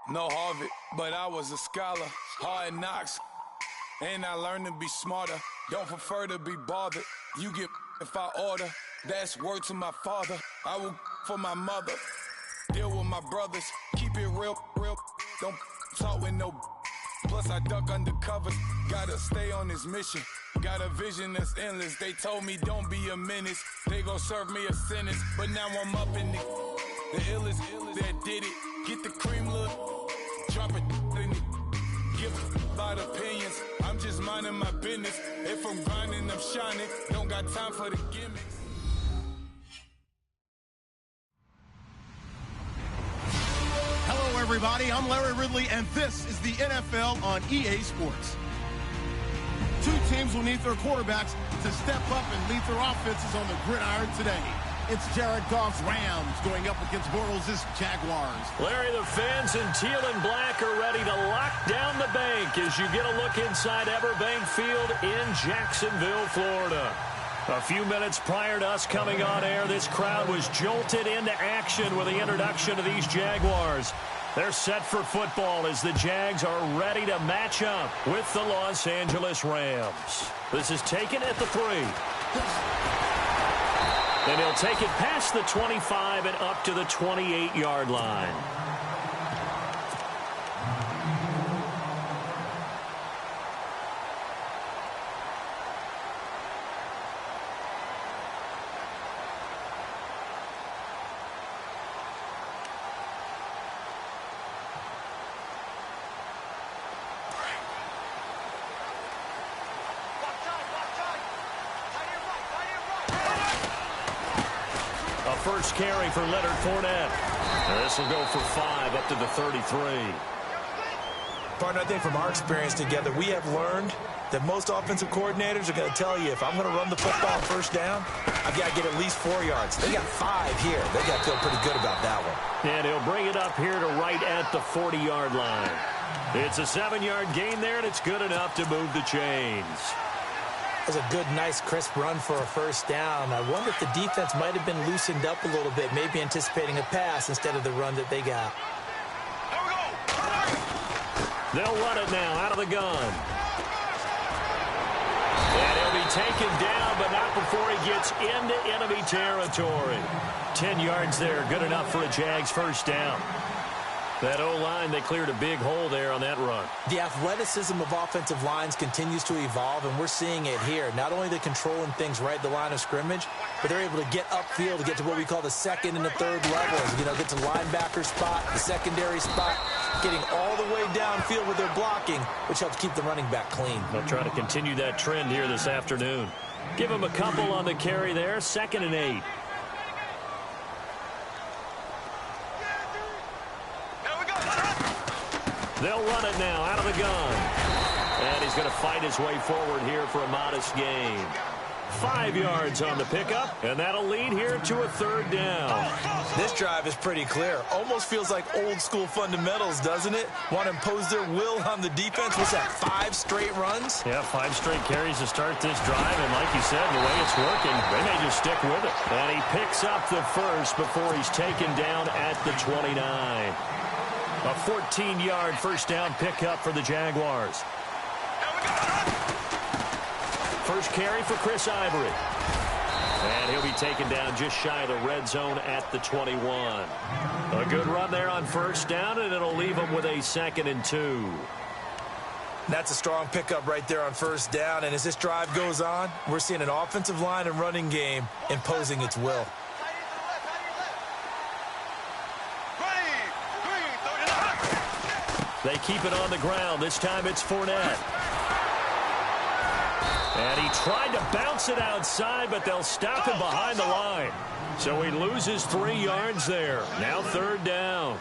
No Harvard, but I was a scholar. Hard knocks, and I learned to be smarter. Don't prefer to be bothered. You get if I order. That's word to my father. I will for my mother. Deal with my brothers. Keep it real. Don't talk with no. Plus I duck undercover. Gotta stay on this mission. Got a vision that's endless. They told me don't be a menace. They gon' serve me a sentence. But now I'm up in the illest that did it. Get the cream, look. Drop it in it. Give about opinions. I'm just minding my business. If I'm grinding, I'm shining. Don't got time for the gimmicks. Hello, everybody. I'm Larry Ridley, and this is the NFL on EA Sports. 2 teams will need their quarterbacks to step up and lead their offenses on the gridiron today. It's Jared Goff's Rams going up against Bortles' Jaguars. Larry, the fans in teal and black are ready to lock down the bank as you get a look inside Everbank Field in Jacksonville, Florida. A few minutes prior to us coming on air, this crowd was jolted into action with the introduction of these Jaguars. They're set for football as the Jags are ready to match up with the Los Angeles Rams. This is taken at the 3. And he'll take it past the 25 and up to the 28-yard line. First carry for Leonard Fournette. This will go for 5 up to the 33. Partner, I think from our experience together, we have learned that most offensive coordinators are going to tell you, if I'm going to run the football first down, I've got to get at least 4 yards. They got 5 here. They got to feel pretty good about that one. And he'll bring it up here to right at the 40-yard line. It's a 7-yard gain there, and it's good enough to move the chains. That was a good, nice, crisp run for a first down. I wonder if the defense might have been loosened up a little bit, maybe anticipating a pass instead of the run that they got. They'll run it now out of the gun. And he'll be taken down, but not before he gets into enemy territory. 10 yards there, good enough for a Jags first down. That O-line, they cleared a big hole there on that run. The athleticism of offensive lines continues to evolve, and we're seeing it here. Not only are they controlling things right at the line of scrimmage, but they're able to get upfield to get to what we call the second and the third levels. You know, get to linebacker spot, the secondary spot, getting all the way downfield with their blocking, which helps keep the running back clean. They'll try to continue that trend here this afternoon. Give them a couple on the carry there, 2nd and 8. They'll run it now out of the gun. And he's going to fight his way forward here for a modest gain. 5 yards on the pickup, and that'll lead here to a 3rd down. This drive is pretty clear. Almost feels like old-school fundamentals, doesn't it? Want to impose their will on the defense. What's that, 5 straight runs? Yeah, 5 straight carries to start this drive, and like you said, the way it's working, they may just stick with it. And he picks up the first before he's taken down at the 29. A 14-yard first down pickup for the Jaguars. First carry for Chris Ivory. And he'll be taken down just shy of the red zone at the 21. A good run there on first down, and it'll leave him with a 2nd and 2. That's a strong pickup right there on first down. And as this drive goes on, we're seeing an offensive line and running game imposing its will. They keep it on the ground. This time it's Fournette. And he tried to bounce it outside, but they'll stop him behind the line. So he loses 3 yards there. Now 3rd down.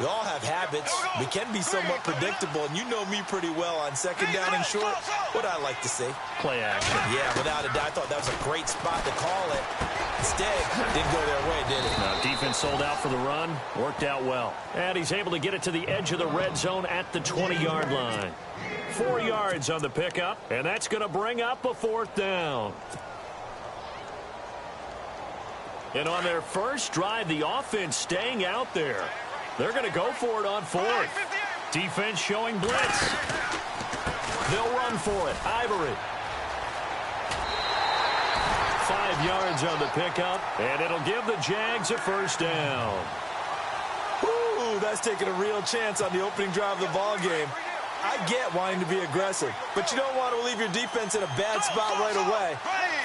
We all have habits. We can be somewhat predictable, and you know me pretty well on 2nd down and short. What I like to say? Play action. Yeah, without a doubt. I thought that was a great spot to call it. Instead, didn't go their way, did it? Now, defense sold out for the run. Worked out well. And he's able to get it to the edge of the red zone at the 20-yard line. 4 yards on the pickup, and that's going to bring up a 4th down. And on their first drive, the offense staying out there. They're going to go for it on 4th. Defense showing blitz. They'll run for it. Ivory. 5 yards on the pickup, and it'll give the Jags a first down. Ooh, that's taking a real chance on the opening drive of the ball game. I get wanting to be aggressive, but you don't want to leave your defense in a bad spot right away.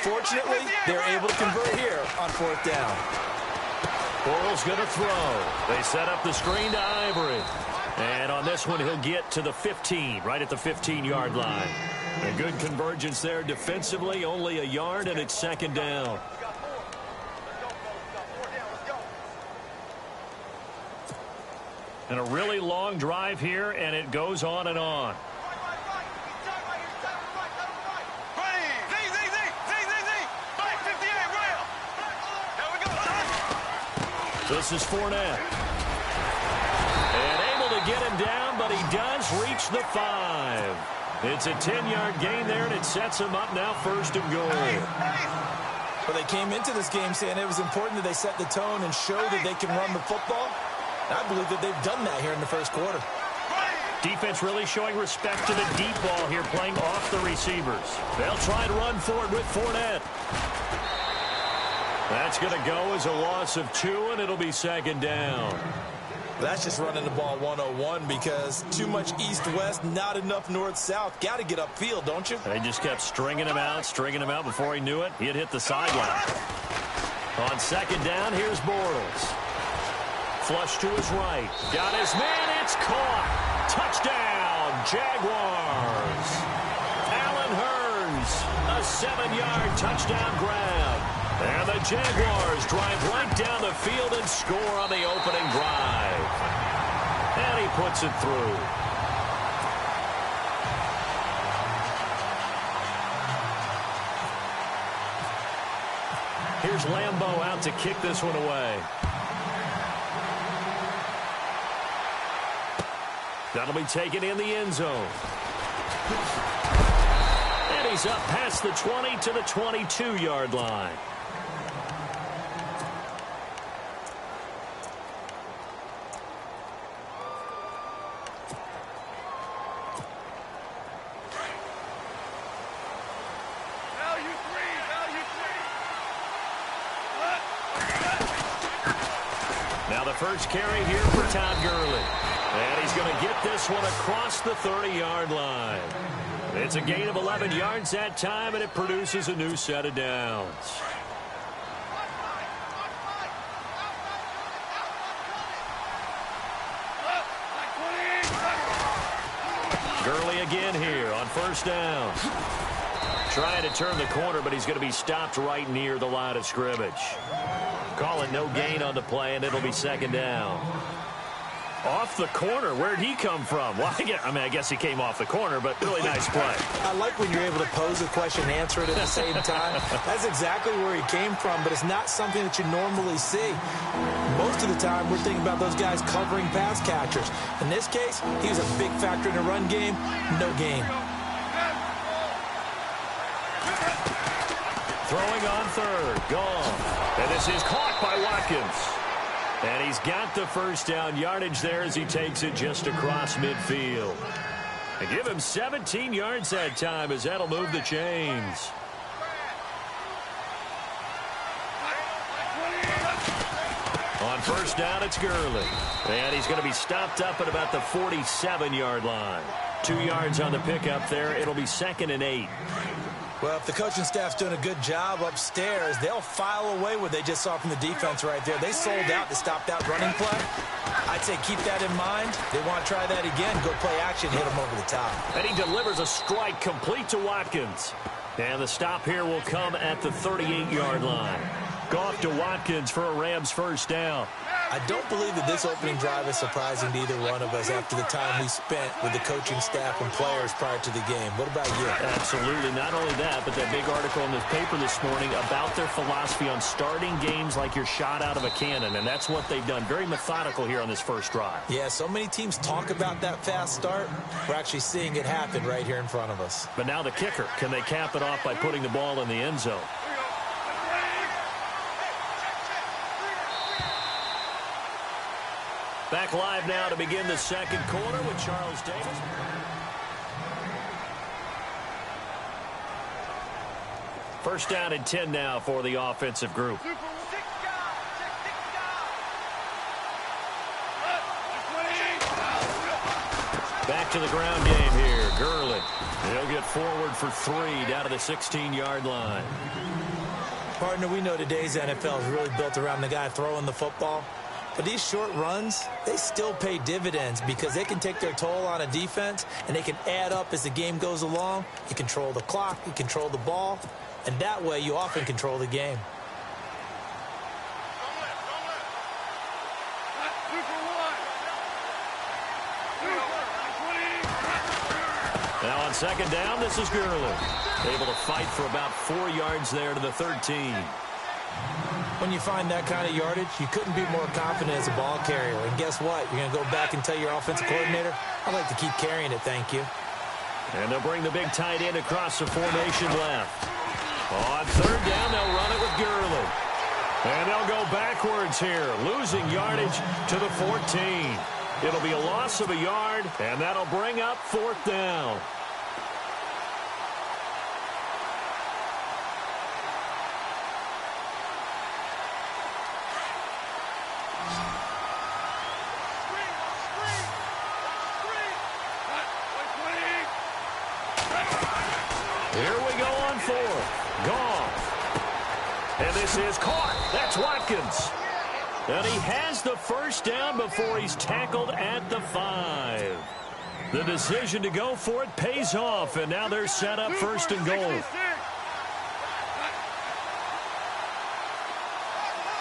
Fortunately, they're able to convert here on 4th down. Bortles going to throw. They set up the screen to Ivory. And on this one, he'll get to the 15, right at the 15-yard line. A good convergence there defensively, only a yard, and it's 2nd down. And a really long drive here, and it goes on and on. This is Fournette. And able to get him down, but he does reach the 5. It's a 10-yard gain there, and it sets him up now 1st and goal. Well, they came into this game saying it was important that they set the tone and show that they can run the football. I believe that they've done that here in the first quarter. Defense really showing respect to the deep ball here, playing off the receivers. They'll try to run forward with Fournette. That's going to go as a loss of 2, and it'll be 2nd down. That's just running the ball 101 because too much east-west, not enough north-south. Got to get upfield, don't you? They just kept stringing him out before he knew it. He'd hit the sideline. On 2nd down, here's Bortles. Flush to his right. Got his man. It's caught. Touchdown, Jaguars. Allen Hurns, a 7-yard touchdown grab. And the Jaguars drive right down the field and score on the opening drive. And he puts it through. Here's Lambeau out to kick this one away. That'll be taken in the end zone. And he's up past the 20 to the 22-yard line. Now the first carry here for Todd Gurley. And he's going to get this one across the 30-yard line. It's a gain of 11 yards that time, and it produces a new set of downs. Gurley again here on first down. Trying to turn the corner, but he's going to be stopped right near the line of scrimmage. Calling no gain on the play, and it'll be second down. Off the corner. Where'd he come from? Well, I guess he came off the corner, but really nice play. I like when you're able to pose a question and answer it at the same time. That's exactly where he came from, but it's not something that you normally see. Most of the time, we're thinking about those guys covering pass catchers. In this case, he was a big factor in the run game. No gain. Throwing on third. Gone. And this is caught by Watkins. And he's got the first down yardage there as he takes it just across midfield. And give him 17 yards that time as that'll move the chains. On first down, it's Gurley. And he's going to be stopped up at about the 47-yard line. 2 yards on the pickup there. It'll be 2nd and 8. Well, if the coaching staff's doing a good job upstairs, they'll file away what they just saw from the defense right there. They sold out to stop that running play. I'd say keep that in mind. They want to try that again. Go play action, hit them over the top. And he delivers a strike complete to Watkins. And the stop here will come at the 38-yard line. Goff to Watkins for a Rams first down. I don't believe that this opening drive is surprising to either one of us after the time we spent with the coaching staff and players prior to the game. What about you? Absolutely. Not only that, but that big article in the paper this morning about their philosophy on starting games like you're shot out of a cannon, and that's what they've done. Very methodical here on this first drive. Yeah, so many teams talk about that fast start. We're actually seeing it happen right here in front of us. But now the kicker. Can they cap it off by putting the ball in the end zone? Back live now to begin the second quarter with Charles Davis. First down and 10 now for the offensive group. Back to the ground game here. Gurley. He'll get forward for 3 down to the 16-yard line. Partner, we know today's NFL is really built around the guy throwing the football. But these short runs, they still pay dividends because they can take their toll on a defense, and they can add up as the game goes along. You control the clock, you control the ball, and that way you often control the game. Now on second down, this is Gurley. Able to fight for about 4 yards there to the 13. When you find that kind of yardage, you couldn't be more confident as a ball carrier. And guess what? You're going to go back and tell your offensive coordinator, I'd like to keep carrying it, thank you. And they'll bring the big tight end across the formation left. On third down, they'll run it with Gurley. And they'll go backwards here, losing yardage to the 14. It'll be a loss of a yard, and that'll bring up 4th down. Here we go on 4th. Goff. And this is caught. That's Watkins. And he has the first down before he's tackled at the 5. The decision to go for it pays off, and now they're set up 1st and goal.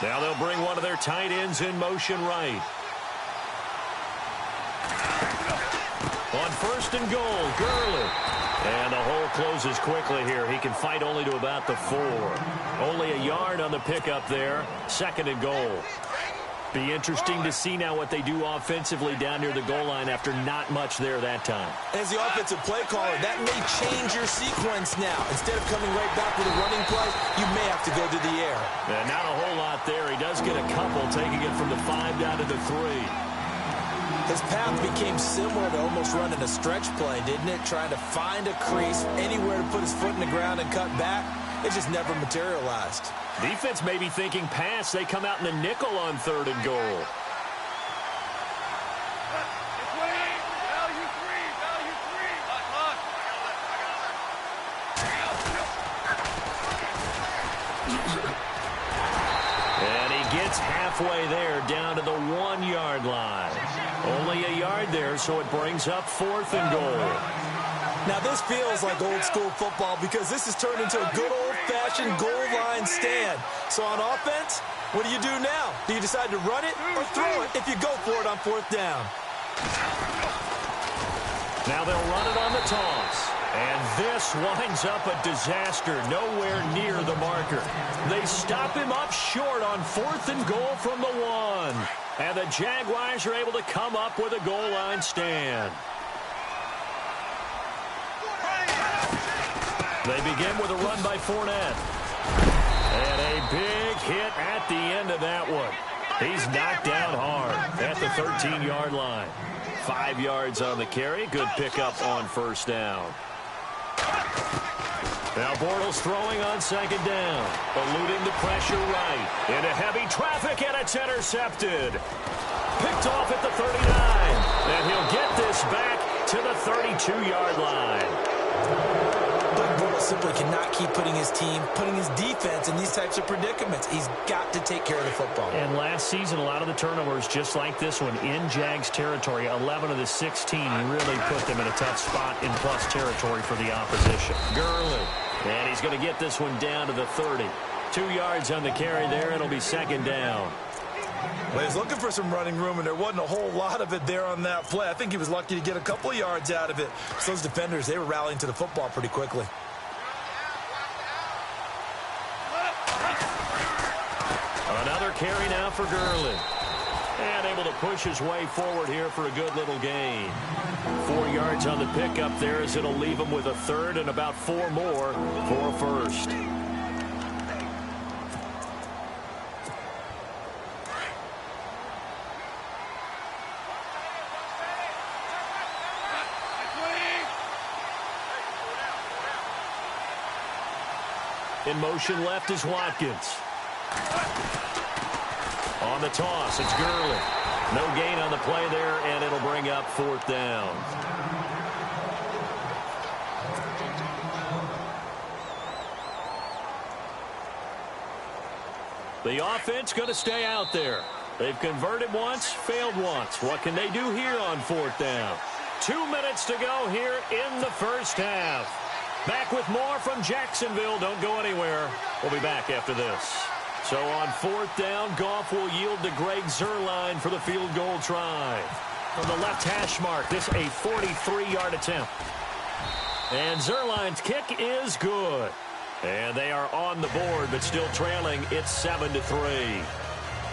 Now they'll bring one of their tight ends in motion right. On 1st and goal, Gurley. And the hole closes quickly here. He can fight only to about the 4. Only a yard on the pickup there. 2nd and goal. Be interesting to see now what they do offensively down near the goal line after not much there that time. As the offensive play caller, that may change your sequence now. Instead of coming right back with a running play, you may have to go to the air. And not a whole lot there. He does get a couple, taking it from the 5 down to the 3. His path became similar to almost running a stretch play, didn't it? Trying to find a crease, anywhere to put his foot in the ground and cut back. It just never materialized. Defense may be thinking pass. They come out in the nickel on 3rd and goal. And he gets halfway there, down to the 1-yard line. Only a yard there, so it brings up 4th and goal. Now, this feels like old-school football because this has turned into a good old-fashioned goal line stand. So on offense, what do you do now? Do you decide to run it or throw it if you go for it on 4th down? Now they'll run it on the toss. And this winds up a disaster, nowhere near the marker. They stop him up short on 4th and goal from the 1. And the Jaguars are able to come up with a goal line stand. They begin with a run by Fournette. And a big hit at the end of that one. He's knocked down hard at the 13-yard line. 5 yards on the carry. Good pickup on 1st down. Now Bortles throwing on 2nd down. Eluding the pressure right. Into heavy traffic, and it's intercepted. Picked off at the 39. And he'll get this back to the 32-yard line. Bortles simply cannot keep putting his team, putting his defense in these types of predicaments. He's got to take care of the football. And last season, a lot of the turnovers, just like this one, in Jags territory, 11 of the 16 really put them in a tough spot in plus territory for the opposition. Gurley, and he's going to get this one down to the 30. 2 yards on the carry there. It'll be 2nd down. Well, he was looking for some running room, and there wasn't a whole lot of it there on that play. I think he was lucky to get a couple of yards out of it. So those defenders, they were rallying to the football pretty quickly. Another carry now for Gurley. And able to push his way forward here for a good little gain. 4 yards on the pickup there as it'll leave him with a 3rd and about 4 more for a 1st. In motion left is Watkins. On the toss, it's Gurley. No gain on the play there, and it'll bring up 4th down. The offense going to stay out there. They've converted once, failed once. What can they do here on 4th down? 2 minutes to go here in the 1st half. Back with more from Jacksonville. Don't go anywhere. We'll be back after this. So on 4th down, Goff will yield to Greg Zuerlein for the field goal try. From the left hash mark, this a 43-yard attempt. And Zuerlein's kick is good. And they are on the board, but still trailing. It's 7-3.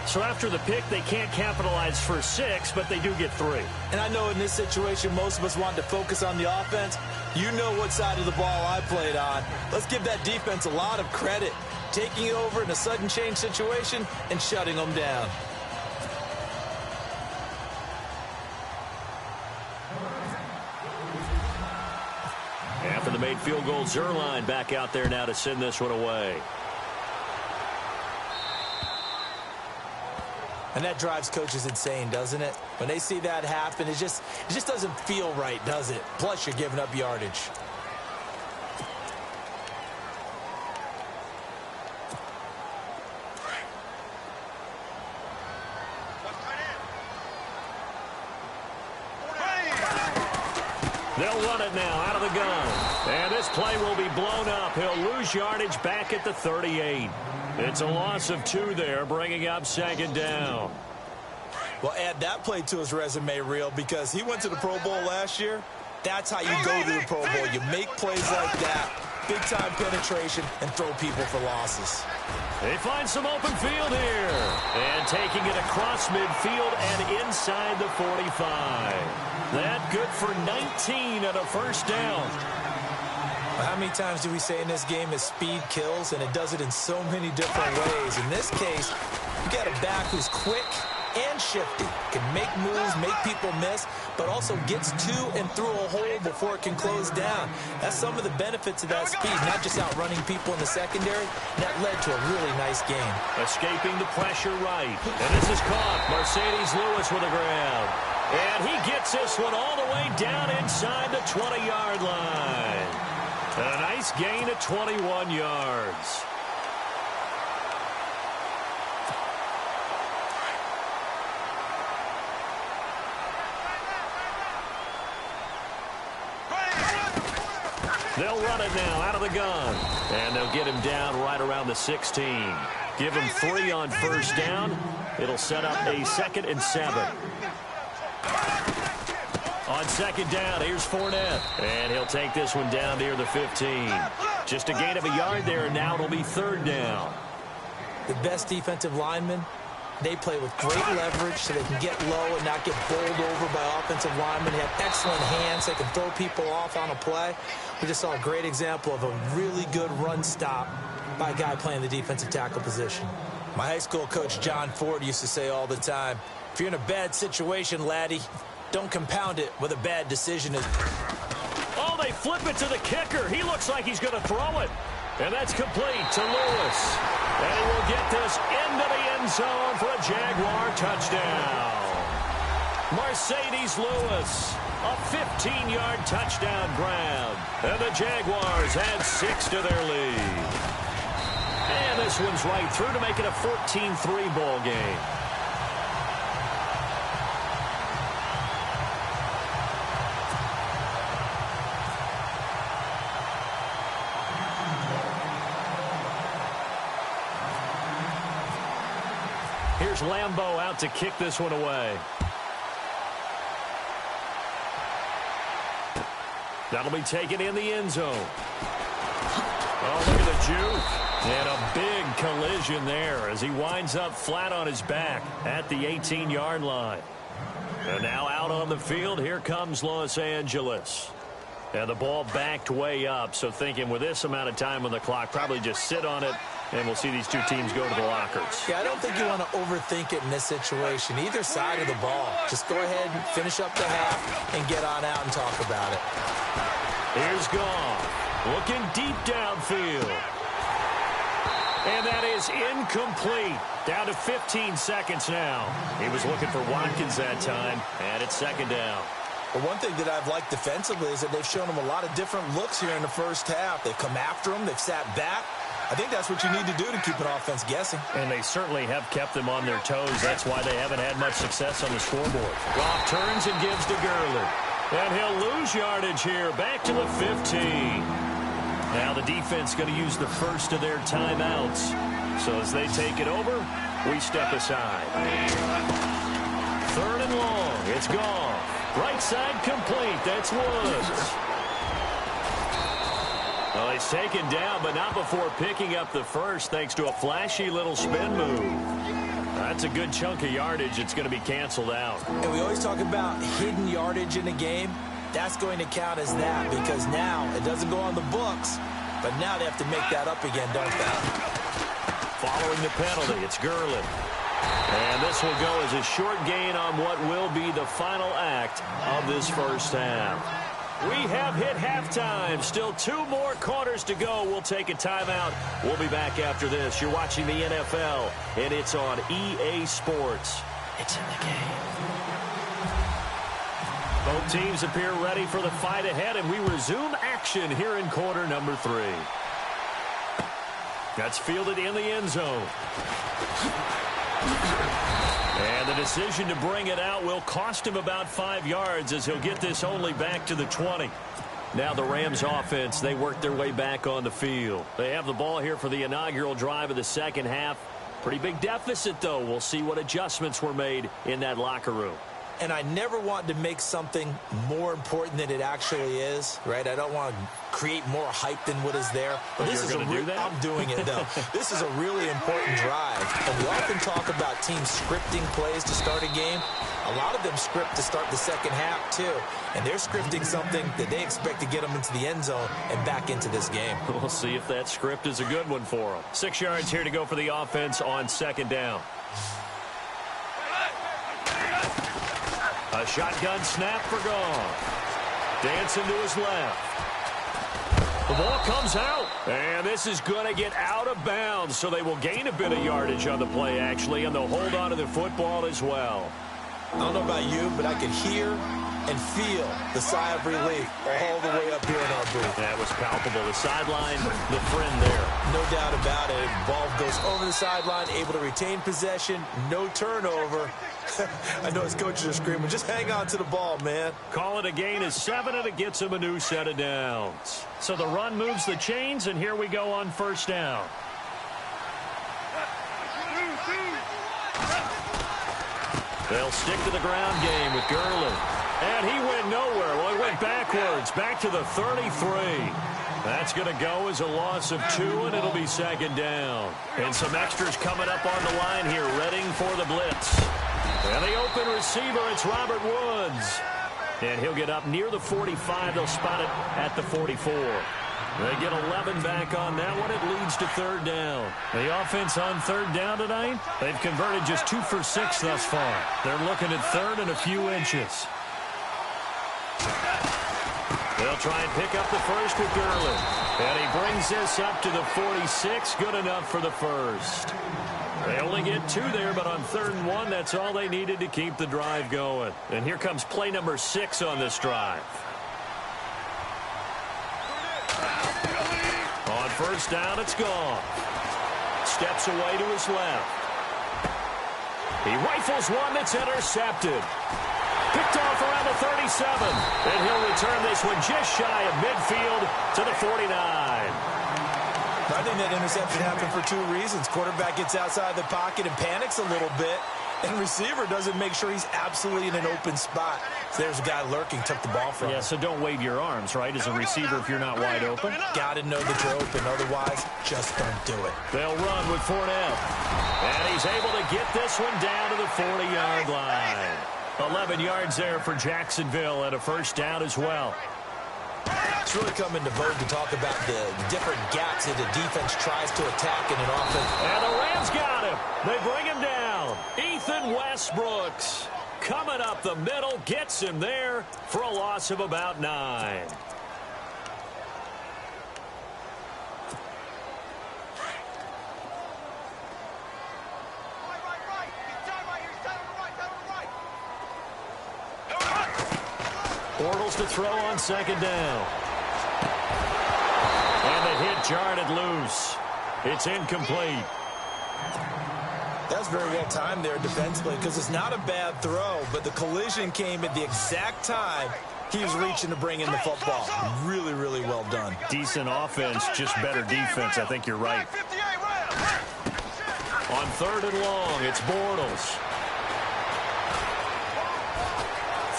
So after the pick, they can't capitalize for 6, but they do get 3. And I know in this situation, most of us want to focus on the offense. You know what side of the ball I played on. Let's give that defense a lot of credit. Taking over in a sudden change situation and shutting them down. After the made field goal, Zuerlein back out there now to send this one away. And that drives coaches insane, doesn't it? When they see that happen, it just doesn't feel right, does it? Plus, you're giving up yardage. They'll run it now out of the gun. And this play will be blown up. He'll lose yardage back at the 38. It's a loss of 2 there, bringing up 2nd down. Well, add that play to his resume reel because he went to the Pro Bowl last year. That's how you go to the Pro Bowl. You make plays like that, big-time penetration, and throw people for losses. They find some open field here. And taking it across midfield and inside the 45. That good for 19 and a 1st down. How many times do we say in this game that speed kills, and it does it in so many different ways? In this case, you got a back who's quick and shifty, can make moves, make people miss, but also gets to and through a hole before it can close down. That's some of the benefits of that speed, not just outrunning people in the secondary. That led to a really nice game. Escaping the pressure right. And this is caught. Mercedes Lewis with a grab. And he gets this one all the way down inside the 20-yard line. A nice gain of 21 yards. They'll run it now out of the gun. And they'll get him down right around the 16. Give him 3 on first down. It'll set up a 2nd and 7. On second down, here's Fournette. And he'll take this one down near the 15. Just a gain of a yard there, and now it'll be 3rd down. The best defensive linemen, they play with great leverage so they can get low and not get bowled over by offensive linemen. They have excellent hands. They can throw people off on a play. We just saw a great example of a really good run stop by a guy playing the defensive tackle position. My high school coach, John Ford, used to say all the time, if you're in a bad situation, laddie, don't compound it with a bad decision. Oh, they flip it to the kicker. He looks like he's going to throw it. And that's complete to Lewis. And he will get this into the end zone for a Jaguar touchdown. Mercedes Lewis, a 15-yard touchdown grab. And the Jaguars add 6 to their lead. And this one's right through to make it a 14-3 ball game. Here's Lambeau out to kick this one away. That'll be taken in the end zone. Oh, look at the juke. And a big collision there as he winds up flat on his back at the 18-yard line. And now out on the field, here comes Los Angeles. And the ball backed way up, so thinking with this amount of time on the clock, probably just sit on it, and we'll see these two teams go to the lockers. Yeah, I don't think you want to overthink it in this situation. Either side of the ball. Just go ahead and finish up the half and get on out and talk about it. Here's Goff, looking deep downfield. And that is incomplete. Down to 15 seconds now. He was looking for Watkins that time, and it's 2nd down. Well, one thing that I've liked defensively is that they've shown him a lot of different looks here in the first half. They've come after him. They've sat back. I think that's what you need to do to keep an offense guessing. And they certainly have kept them on their toes. That's why they haven't had much success on the scoreboard. Goff turns and gives to Gurley. And he'll lose yardage here. Back to the 15. Now the defense going to use the first of their timeouts. So as they take it over, we step aside. 3rd and long. It's Goff. Right side complete. That's Woods. Well, he's taken down, but not before picking up the first thanks to a flashy little spin move. That's a good chunk of yardage. It's going to be canceled out. And we always talk about hidden yardage in a game. That's going to count as that because now it doesn't go on the books, but now they have to make that up again, don't they? Following the penalty, it's Gurley. And this will go as a short gain on what will be the final act of this first half. We have hit halftime. Still 2 more quarters to go. We'll take a timeout. We'll be back after this. You're watching the NFL, and it's on EA Sports. It's in the game. Both teams appear ready for the fight ahead, and we resume action here in quarter number 3. That's fielded in the end zone. And the decision to bring it out will cost him about 5 yards as he'll get this only back to the 20. Now the Rams offense, they work their way back on the field. They have the ball here for the inaugural drive of the second half. Pretty big deficit, though. We'll see what adjustments were made in that locker room. And I never want to make something more important than it actually is, right? I don't want to create more hype than what is there. But this is I'm doing it, though. This is a really important drive. And we often talk about teams scripting plays to start a game. A lot of them script to start the second half, too. And they're scripting something that they expect to get them into the end zone and back into this game. We'll see if that script is a good one for them. 6 yards here to go for the offense on 2nd down. A shotgun snap for Goff. Dancing to his left. The ball comes out. And this is going to get out of bounds, so they will gain a bit of yardage on the play, actually, and they'll hold on to the football as well. I don't know about you, but I could hear and feel the sigh of relief all the way up here in our booth. That was palpable. The sideline, the friend there. No doubt about it. Ball goes over the sideline, able to retain possession, no turnover. I know his coaches are screaming, just hang on to the ball, man. Call it a gain of 7, and it gets him a new set of downs. So the run moves the chains, and here we go on first down. They'll stick to the ground game with Gurley. And he went nowhere. Well, he went backwards, back to the 33. That's going to go as a loss of 2, and it'll be second down. And some extras coming up on the line here, readying for the blitz. And the open receiver, it's Robert Woods. And he'll get up near the 45. They'll spot it at the 44. They get 11 back on that one. It leads to third down. The offense on third down tonight, they've converted just 2 for 6 thus far. They're looking at third and a few inches. They'll try and pick up the first with Gurley. And he brings this up to the 46. Good enough for the first. They only get 2 there, but on 3rd and 1, that's all they needed to keep the drive going. And here comes play number 6 on this drive. On first down, it's gone. Steps away to his left. He rifles one that's intercepted. Picked off around the 37. And he'll return this one just shy of midfield to the 49. I think that interception happened for 2 reasons. Quarterback gets outside the pocket and panics a little bit. And receiver doesn't make sure he's absolutely in an open spot. So there's a guy lurking, took the ball from him. Yeah, so don't wave your arms, right, as a receiver if you're not wide open. Got to know that you're open. Otherwise, just don't do it. They'll run with Fournette. And he's able to get this one down to the 40-yard line. 11 yards there for Jacksonville and a first down as well. It's really come into vogue to talk about the different gaps that the defense tries to attack in an offense. And the Rams got him. They bring him down. Ethan Westbrooks coming up the middle, gets him there for a loss of about 9. Bortles to throw on second down. And the hit jarred it loose. It's incomplete. That's very well timed there defensively because it's not a bad throw, but the collision came at the exact time he was reaching to bring in the football. Really, really well done. Decent offense, just better defense. I think you're right. On 3rd and long, it's Bortles.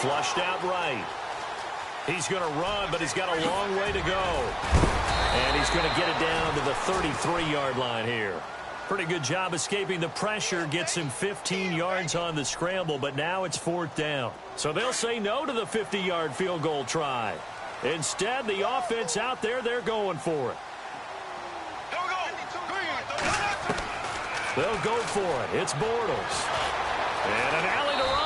Flushed out right. He's going to run, but he's got a long way to go. And he's going to get it down to the 33-yard line here. Pretty good job escaping the pressure. Gets him 15 yards on the scramble, but now it's 4th down. So they'll say no to the 50-yard field goal try. Instead, the offense out there, they're going for it. They'll go for it. It's Bortles. And an alley to run.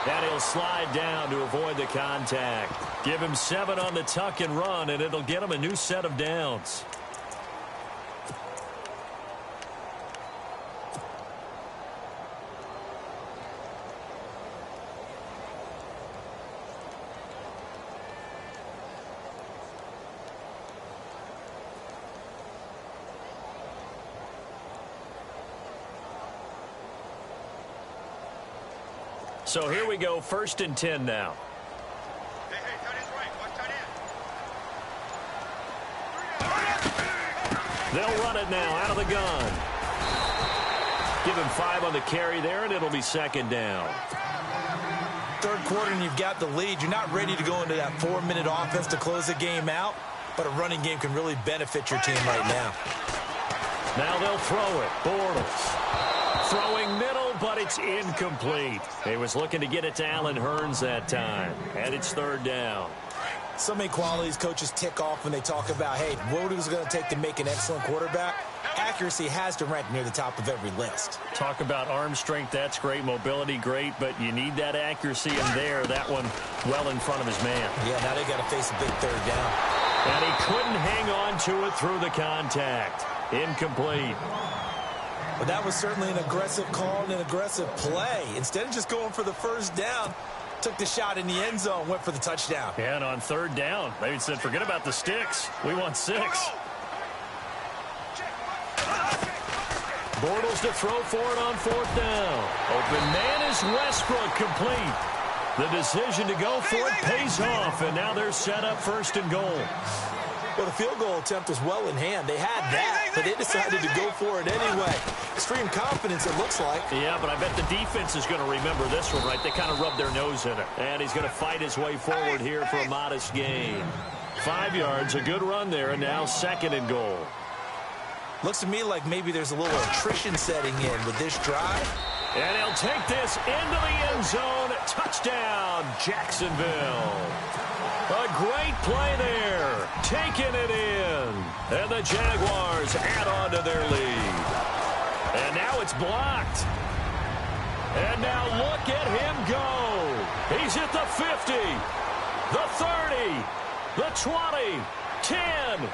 And he'll slide down to avoid the contact. Give him 7 on the tuck and run, and it'll get him a new set of downs. So here we go, 1st and 10 now. They'll run it now out of the gun. Give him 5 on the carry there, and it'll be 2nd down. 3rd quarter, and you've got the lead. You're not ready to go into that 4-minute offense to close the game out, but a running game can really benefit your team right now. Now they'll throw it. Bortles. Throwing middle, but it's incomplete. He was looking to get it to Allen Hurns that time. And it's 3rd down. So many qualities coaches tick off when they talk about, hey, what is it going to take to make an excellent quarterback? Accuracy has to rank near the top of every list. Talk about arm strength, that's great. Mobility, great. But you need that accuracy in there. That one well in front of his man. Yeah, now they got to face a big 3rd down. And he couldn't hang on to it through the contact. Incomplete. Well, that was certainly an aggressive call and an aggressive play. Instead of just going for the first down, took the shot in the end zone, went for the touchdown. Yeah, and on third down, they said, forget about the sticks. We want 6. Bortles to throw for it on 4th down. Open man is Westbrook, complete. The decision to go for it pays off, and now they're set up 1st and goal. Well, the field goal attempt was well in hand. They had that, but they decided to go for it anyway. Extreme confidence, it looks like. Yeah, but I bet the defense is going to remember this one, right? They kind of rubbed their nose in it. And he's going to fight his way forward here for a modest gain. 5 yards, a good run there, and now 2nd and goal. Looks to me like maybe there's a little attrition setting in with this drive. And he'll take this into the end zone. Touchdown, Jacksonville. A great play there. Taking it in. And the Jaguars add on to their lead. And now it's blocked. And now look at him go. He's at the 50, the 30, the 20, 10.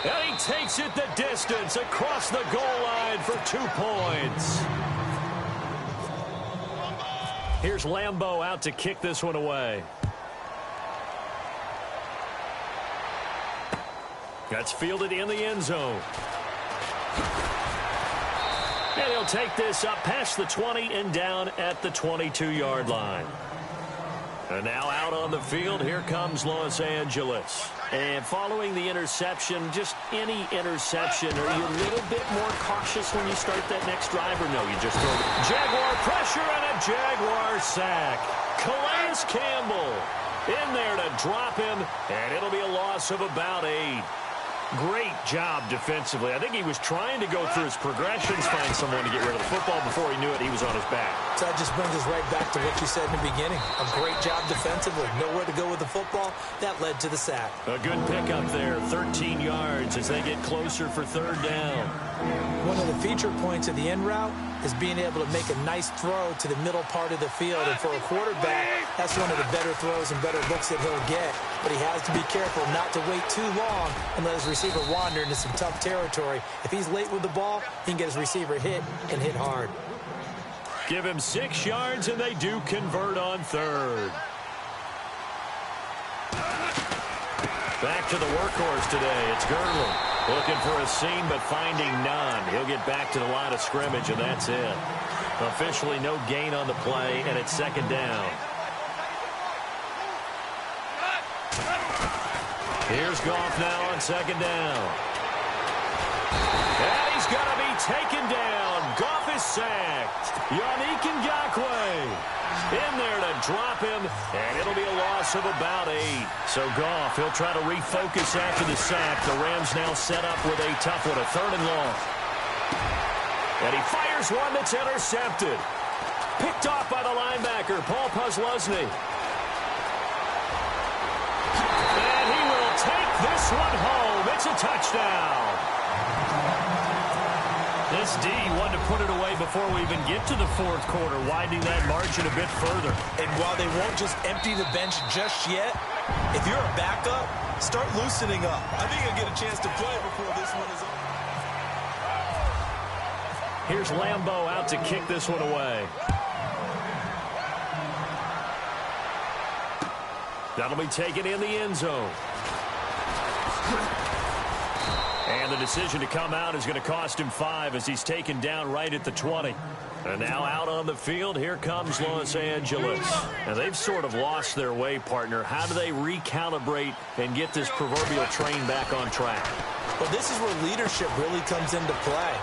And he takes it the distance across the goal line for 2 points. Here's Lambeau out to kick this one away. That's fielded in the end zone. And he'll take this up past the 20 and down at the 22-yard line. And now out on the field, here comes Los Angeles. And following the interception, just any interception, are you a little bit more cautious when you start that next drive, or no, you just throw it? Jaguar pressure and a Jaguar sack. Calais Campbell in there to drop him, and it'll be a loss of about 8. Great job defensively. I think he was trying to go through his progressions, find someone to get rid of the football. Before he knew it, he was on his back. So that just brings us right back to what you said in the beginning. A great job defensively. Nowhere to go with the football. That led to the sack. A good pickup there. 13 yards as they get closer for 3rd down. One of the feature points of the end route is being able to make a nice throw to the middle part of the field. And for a quarterback, that's one of the better throws and better looks that he'll get. But he has to be careful not to wait too long and let his receiver wander into some tough territory. If he's late with the ball, he can get his receiver hit and hit hard. Give him 6 yards, and they do convert on 3rd. Back to the workhorse today. It's Gurley. Looking for a seam, but finding none. He'll get back to the line of scrimmage, and that's it. Officially no gain on the play, and it's 2nd down. Here's Goff now on 2nd down. And he's going to be taken down. Goff is sacked. Yannick Ngakoue in there to drop him, and it'll be a loss of about 8. So Goff, he'll try to refocus after the sack. The Rams now set up with a tough one, a 3rd and long. And he fires one that's intercepted. Picked off by the linebacker, Paul Posluszny. And he will take this one home. It's a touchdown. This D wanted to put it away before we even get to the 4th quarter, widening that margin a bit further. And while they won't just empty the bench just yet, if you're a backup, start loosening up. I think you'll get a chance to play before this one is over. Here's Lambeau out to kick this one away. That'll be taken in the end zone. And the decision to come out is going to cost him 5 as he's taken down right at the 20. And now out on the field, here comes Los Angeles. And they've sort of lost their way, partner. How do they recalibrate and get this proverbial train back on track? Well, this is where leadership really comes into play.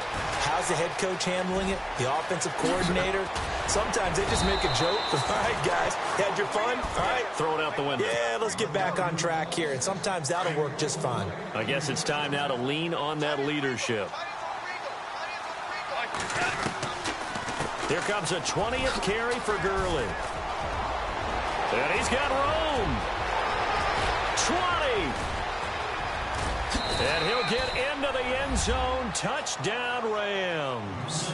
How's the head coach handling it? The offensive coordinator? Sometimes they just make a joke. All right, guys, you had your fun? All right. Throw it out the window. Yeah, let's get back on track here. And sometimes that'll work just fine. I guess it's time now to lean on that leadership. Here comes a 20th carry for Gurley. And he's got room. 20. And he'll get into the end zone. Touchdown, Rams.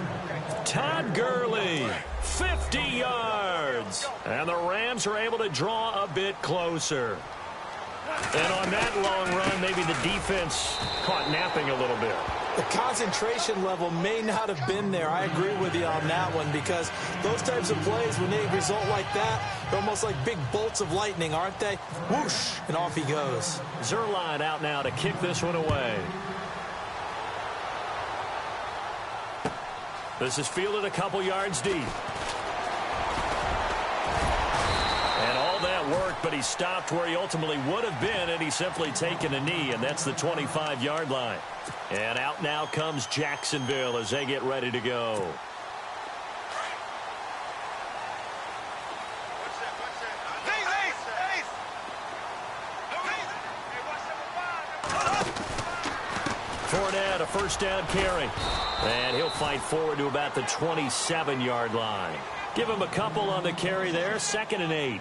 Todd Gurley, 50 yards. And the Rams are able to draw a bit closer. And on that long run, maybe the defense caught napping a little bit. The concentration level may not have been there. I agree with you on that one, because those types of plays, when they result like that, they're almost like big bolts of lightning, aren't they? Whoosh, and off he goes. Zuerlein out now to kick this one away. This is fielded a couple yards deep. And all that work, but he stopped where he ultimately would have been, and he's simply taken a knee, and that's the 25-yard line. And out now comes Jacksonville as they get ready to go. Fournette, a first down carry. And he'll fight forward to about the 27-yard line. Give him a couple on the carry there. 2nd and 8.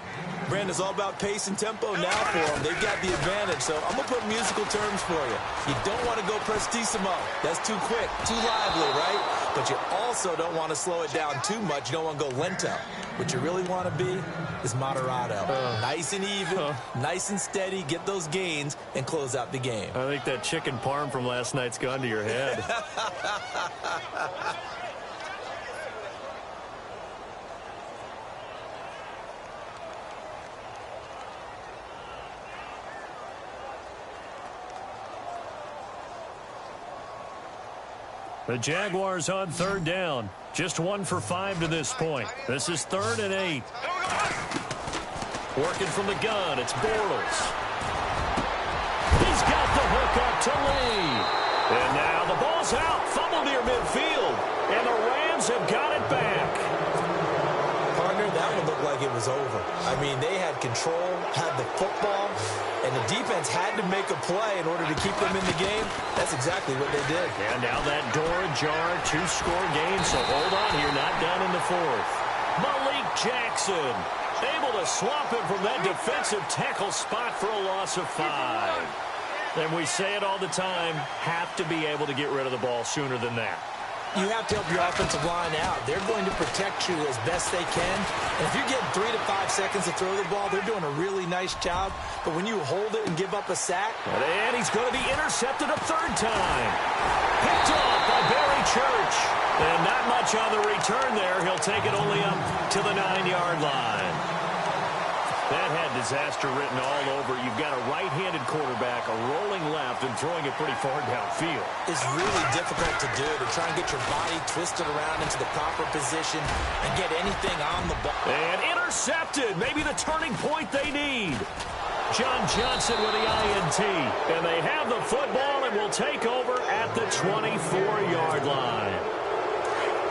Brandon, it's all about pace and tempo now for them. They've got the advantage, so I'm going to put musical terms for you. You don't want to go prestissimo. That's too quick, too lively, right? But you also don't want to slow it down too much. You don't want to go lento. What you really want to be is moderato. Nice and even, nice and steady, get those gains, and close out the game. I think that chicken parm from last night's gone to your head. The Jaguars on 3rd down. Just 1 for 5 to this point. This is 3rd and 8. Working from the gun, it's Bortles. He's got the hook up to Lee. And now the ball's out. Fumble near midfield. And the Rams have got it back. Partner, that one looked like it was over. I mean, they had control, had the football, and the defense had to make a play in order to keep them in the game. That's exactly what they did. And now that door ajar, 2-score game, so hold on here, not done in the 4th. Malik Jackson able to swap him from that defensive tackle spot for a loss of 5. And we say it all the time, have to be able to get rid of the ball sooner than that. You have to help your offensive line out. They're going to protect you as best they can. And if you're getting 3 to 5 seconds to throw the ball, they're doing a really nice job. But when you hold it and give up a sack. And he's going to be intercepted a 3rd time. Picked off by Barry Church. And not much on the return there. He'll take it only up to the 9-yard line. That had disaster written all over. You've got a right-handed quarterback, a rolling left, and throwing it pretty far downfield. It's really difficult to do, to try and get your body twisted around into the proper position and get anything on the ball. And intercepted. Maybe the turning point they need. John Johnson with the INT. And they have the football and will take over at the 24-yard line.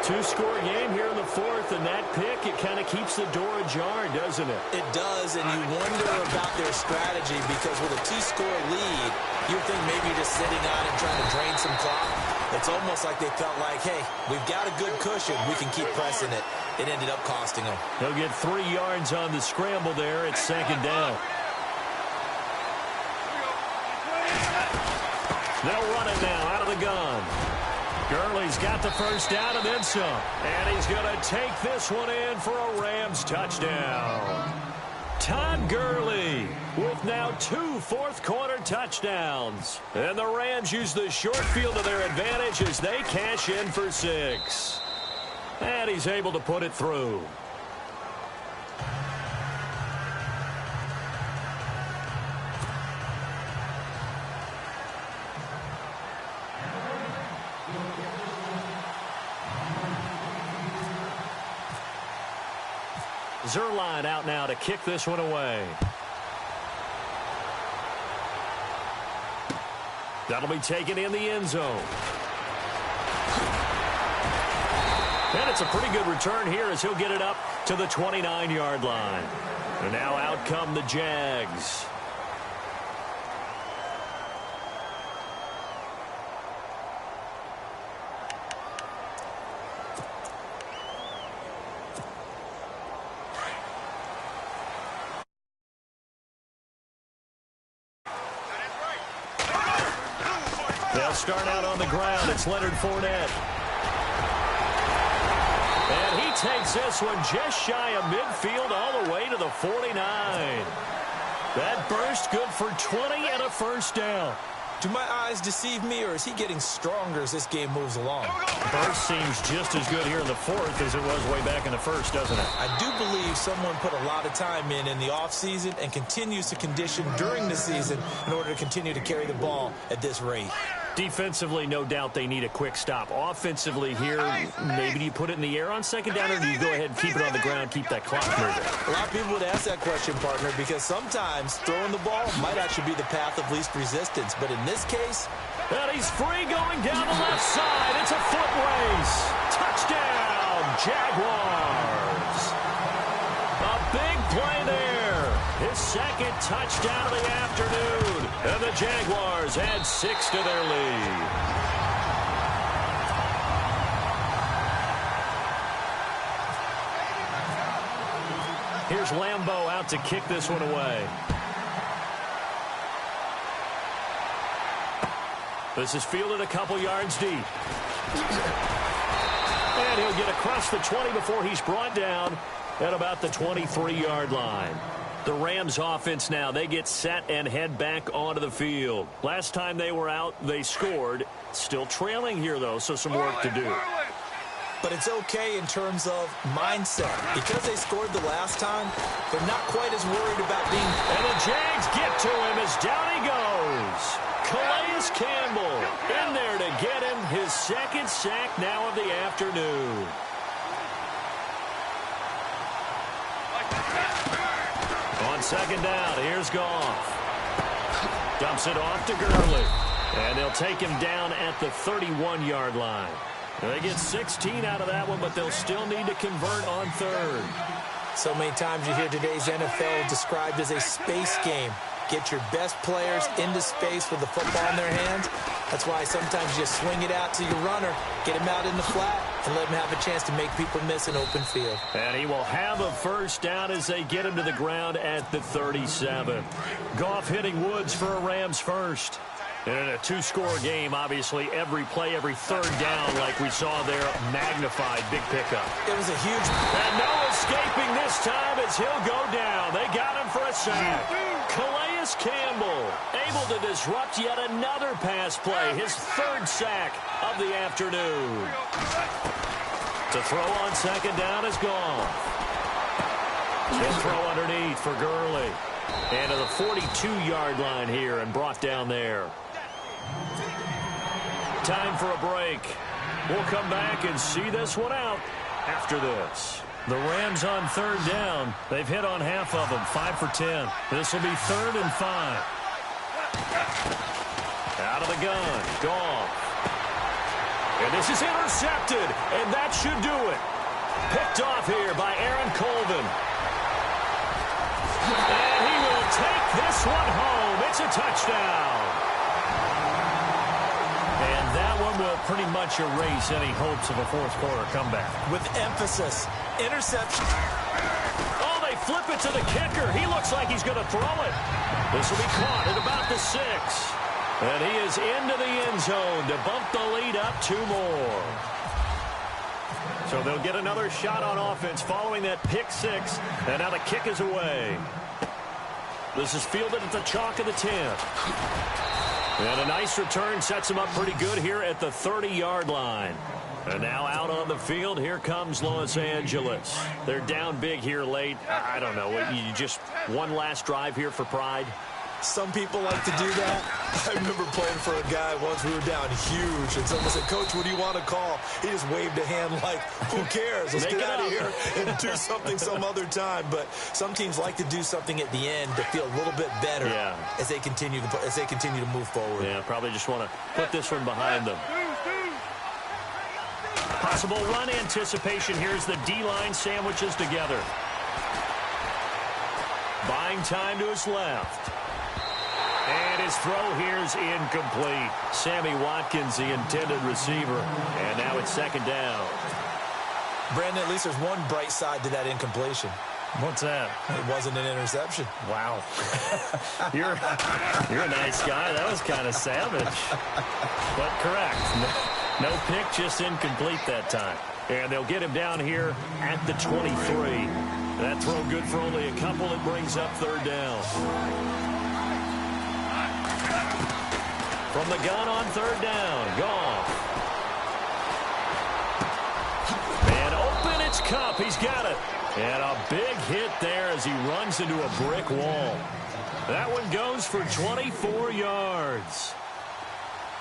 2-score game here in the 4th, and that pick, it kind of keeps the door ajar, doesn't it? It does, and you wonder about their strategy, because with a 2-score lead, you think maybe you're just sitting on and trying to drain some clock. It's almost like they felt like, hey, we've got a good cushion. We can keep pressing it. It ended up costing them. They'll get 3 yards on the scramble there. It's 2nd down. They'll run it now out of the gun. Gurley's got the first down and then some. And he's going to take this one in for a Rams touchdown. Todd Gurley with now 2 fourth-quarter touchdowns. And the Rams use the short field to their advantage as they cash in for 6. And he's able to put it through. Zuerlein out now to kick this one away. That'll be taken in the end zone. And it's a pretty good return here as he'll get it up to the 29-yard line. And now out come the Jags. They'll start out on the ground. It's Leonard Fournette. And he takes this one just shy of midfield all the way to the 49. That burst good for 20 and a first down. Do my eyes deceive me, or is he getting stronger as this game moves along? Burst seems just as good here in the fourth as it was way back in the first, doesn't it? I do believe someone put a lot of time in the offseason and continues to condition during the season in order to continue to carry the ball at this rate. Defensively, no doubt they need a quick stop. Offensively here, maybe do you put it in the air on second down, or do you go ahead and keep it on the ground, keep that clock moving? A lot of people would ask that question, partner, because sometimes throwing the ball might actually be the path of least resistance. But in this case... And he's free going down the left side. It's a foot race. Touchdown, Jaguars. A big play there. His second touchdown of the afternoon. And the Jaguars add 6 to their lead. Here's Lambeau out to kick this one away. This is fielded a couple yards deep. And he'll get across the 20 before he's brought down at about the 23-yard line. The Rams offense now, they get set and head back onto the field. Last time they were out, they scored. Still trailing here, though, so some work to do. But it's okay in terms of mindset. Because they scored the last time, they're not quite as worried about being... And the Jags get to him as down he goes. Calais Campbell in there to get him his second sack now of the afternoon. On second down, here's Goff. Dumps it off to Gurley. And they'll take him down at the 31-yard line. They get 16 out of that one, but they'll still need to convert on third. So many times you hear today's NFL described as a space game. Get your best players into space with the football in their hands. That's why sometimes you just swing it out to your runner, get him out in the flat, and let him have a chance to make people miss an open field. And he will have a first down as they get him to the ground at the 37. Goff hitting Woods for a Rams first. And in a two-score game, obviously, every play, every third down, like we saw there, magnified, big pickup. It was a huge... And no escaping this time as he'll go down. They got him for a sack. Calais Campbell able to disrupt yet another pass play, his third sack of the afternoon. To throw on second down is gone. He'll throw underneath for Gurley. And to the 42-yard line here and brought down there. Time for a break. We'll come back and see this one out after this. The Rams on third down. They've hit on half of them, 5 for 10. This will be 3rd and 5. Out of the gun, Goff. And this is intercepted, and that should do it. Picked off here by Aaron Colvin. And he will take this one home. It's a touchdown. And that one will pretty much erase any hopes of a fourth-quarter comeback. With emphasis. Interception. Oh, they flip it to the kicker. He looks like he's going to throw it. This will be caught at about the 6. And he is into the end zone to bump the lead up 2 more. So they'll get another shot on offense following that pick 6. And now the kick is away. This is fielded at the chalk of the 10. And a nice return sets him up pretty good here at the 30-yard line. And now out on the field, here comes Los Angeles. They're down big here late. I don't know. You just one last drive here for pride? Some people like to do that. I remember playing for a guy once. We were down huge, and someone said, "Coach, what do you want to call?" He just waved a hand like, who cares? Let's get out of here and do something some other time. But some teams like to do something at the end to feel a little bit better as they continue to move forward. Yeah, probably just want to put this one behind them. Possible run anticipation. Here's the D-line sandwiches together. Buying time to his left. And his throw here's incomplete. Sammy Watkins, the intended receiver. And now it's second down. Brandon, at least there's one bright side to that incompletion. What's that? It wasn't an interception. Wow. You're a nice guy. That was kind of savage. But correct. No pick, just incomplete that time. And they'll get him down here at the 23. That throw good for only a couple. It brings up third down. From the gun on third down. Goff. And open, it's Kupp. He's got it. And a big hit there as he runs into a brick wall. That one goes for 24 yards.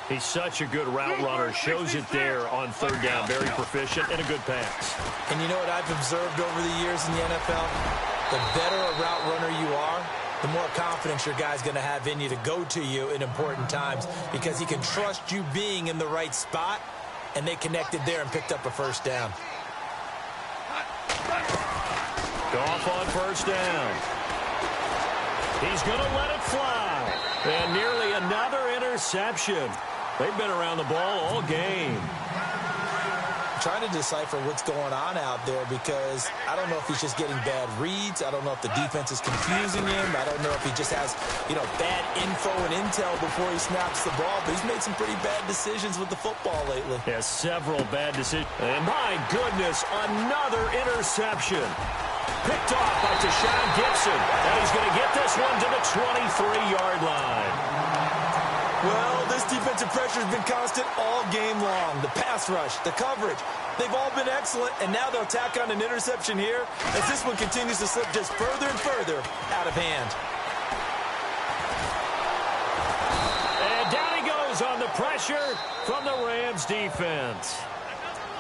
He's such a good route runner. Shows it there on third down. Very proficient and a good pass. And you know what I've observed over the years in the NFL? The better a route runner you are, the more confidence your guy's going to have in you to go to you in important times because he can trust you being in the right spot, and they connected there and picked up a first down. Goff on first down. He's going to let it fly. And nearly another interception. They've been around the ball all game. I'm trying to decipher what's going on out there because I don't know if he's just getting bad reads. I don't know if the defense is confusing him. I don't know if he just has, bad info and intel before he snaps the ball. But he's made some pretty bad decisions with the football lately. Yeah, several bad decisions. And my goodness, another interception. Picked off by Tashawn Gibson. And he's going to get this one to the 23-yard line. Well, this defensive pressure has been constant all game long. The pass rush, the coverage, they've all been excellent, and now they'll tack on an interception here as this one continues to slip just further and further out of hand. And down he goes on the pressure from the Rams defense.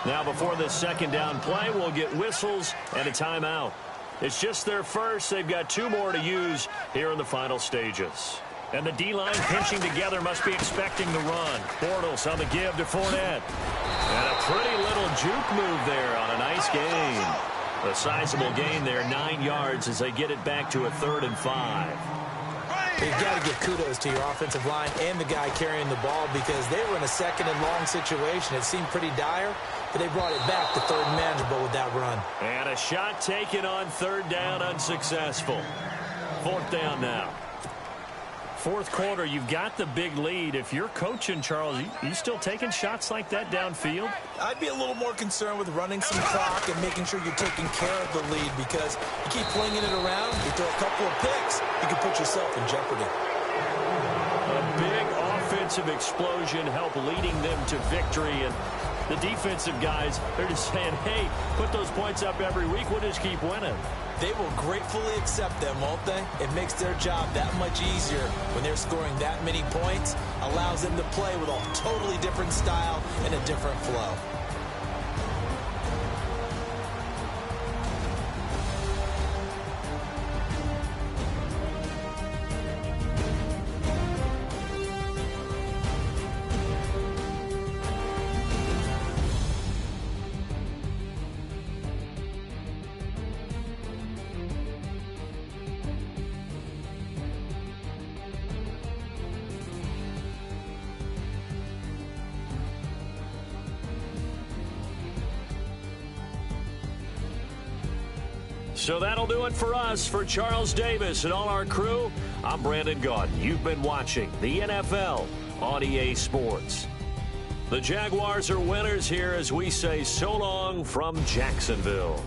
Now before this second down play, we'll get whistles and a timeout. It's just their first. They've got two more to use here in the final stages. And the D-line pinching together must be expecting the run. Bortles on the give to Fournette. And a pretty little juke move there on a nice gain. A sizable gain there, 9 yards as they get it back to a 3rd and 5. You've got to give kudos to your offensive line and the guy carrying the ball because they were in a second and long situation. It seemed pretty dire, but they brought it back to 3rd and manageable with that run. And a shot taken on 3rd down, unsuccessful. 4th down now. 4th quarter, you've got the big lead. If you're coaching, Charles, you still taking shots like that downfield? I'd be a little more concerned with running some clock and making sure you're taking care of the lead because you keep flinging it around, you throw a couple of picks, you can put yourself in jeopardy. A big offensive explosion helped leading them to victory, and the defensive guys, they're just saying, hey, put those points up every week, we'll just keep winning. They will gratefully accept them, won't they? It makes their job that much easier when they're scoring that many points, allows them to play with a totally different style and a different flow. So that'll do it for us. For Charles Davis and all our crew, I'm Brandon Gaudin. You've been watching the NFL on EA Sports. The Jaguars are winners here as we say so long from Jacksonville.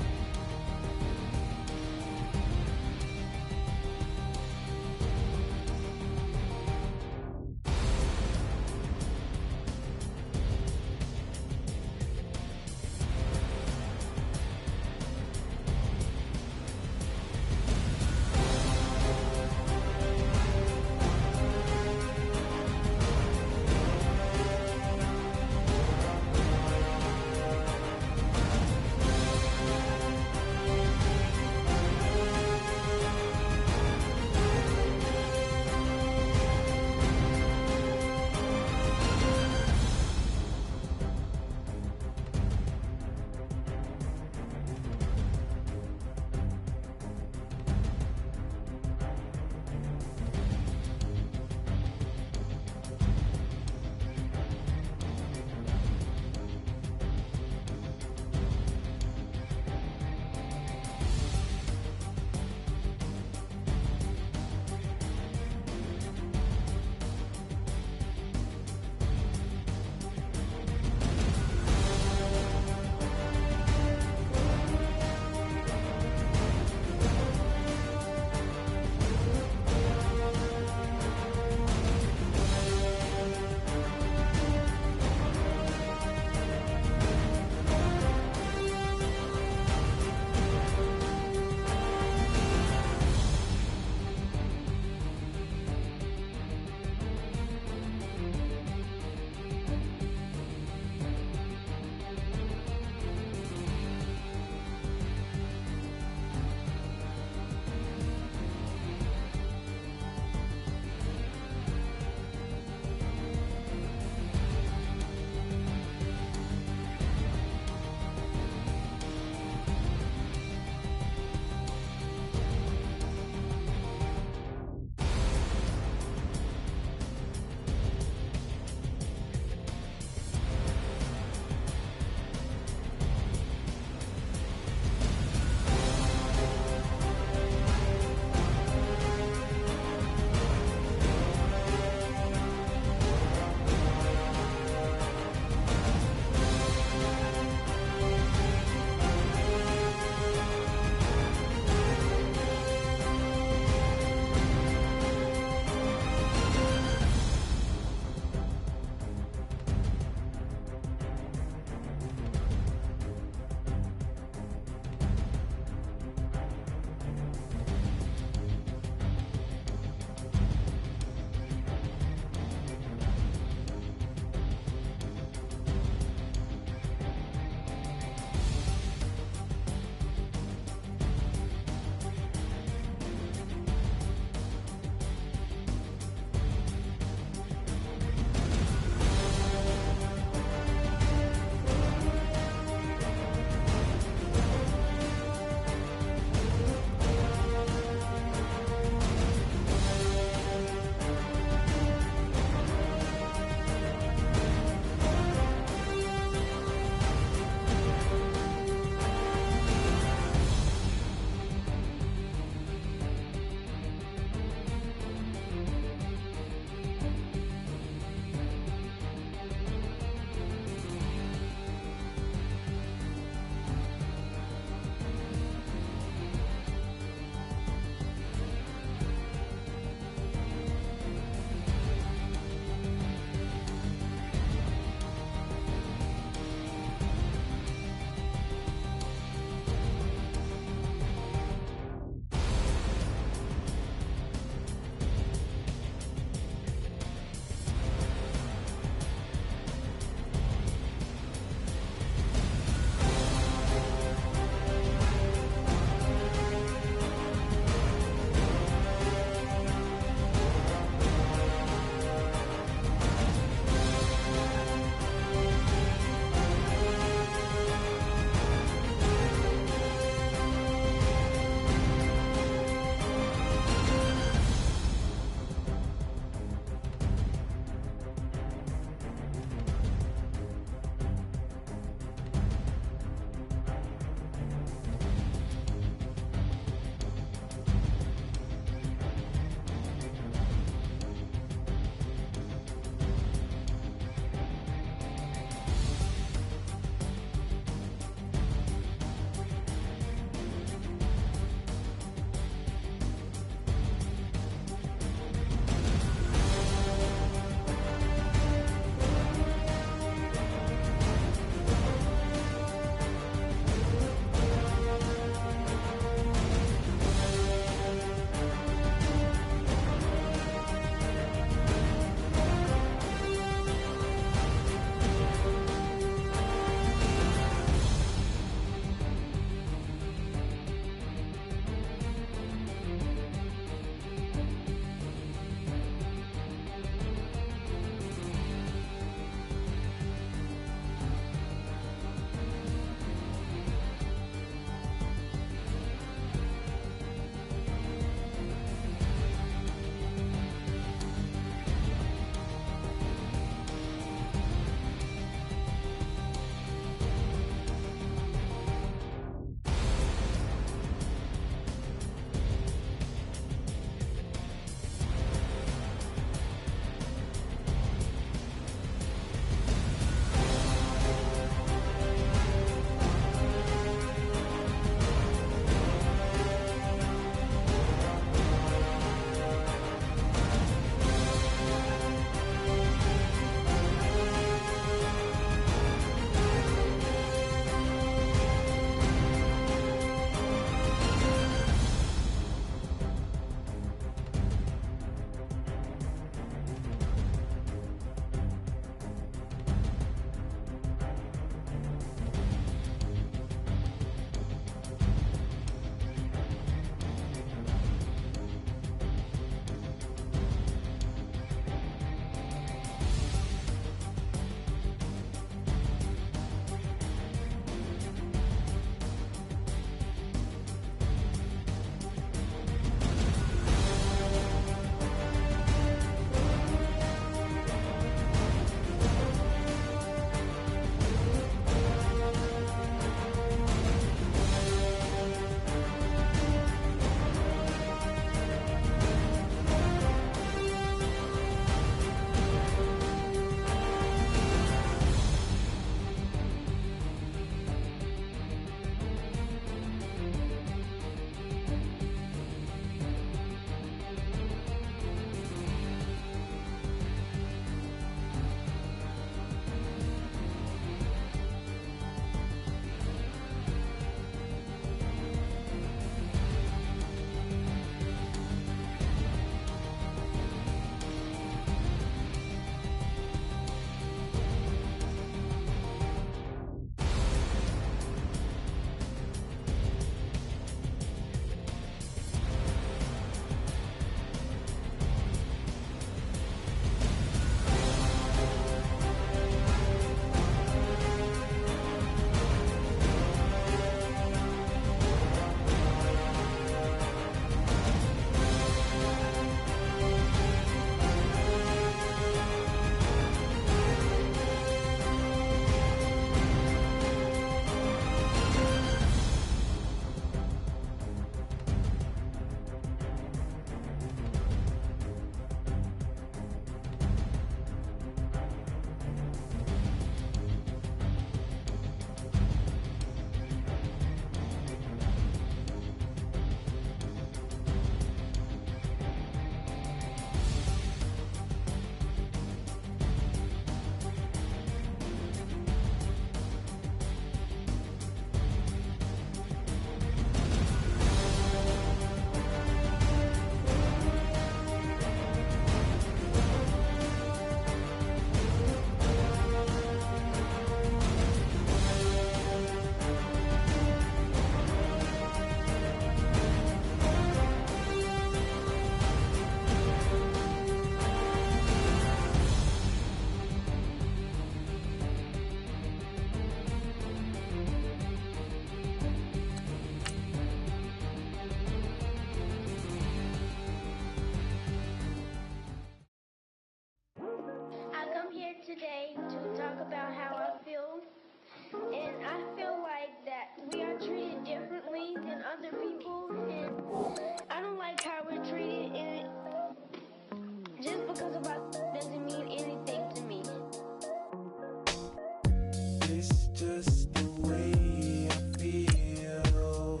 It's just the way I feel.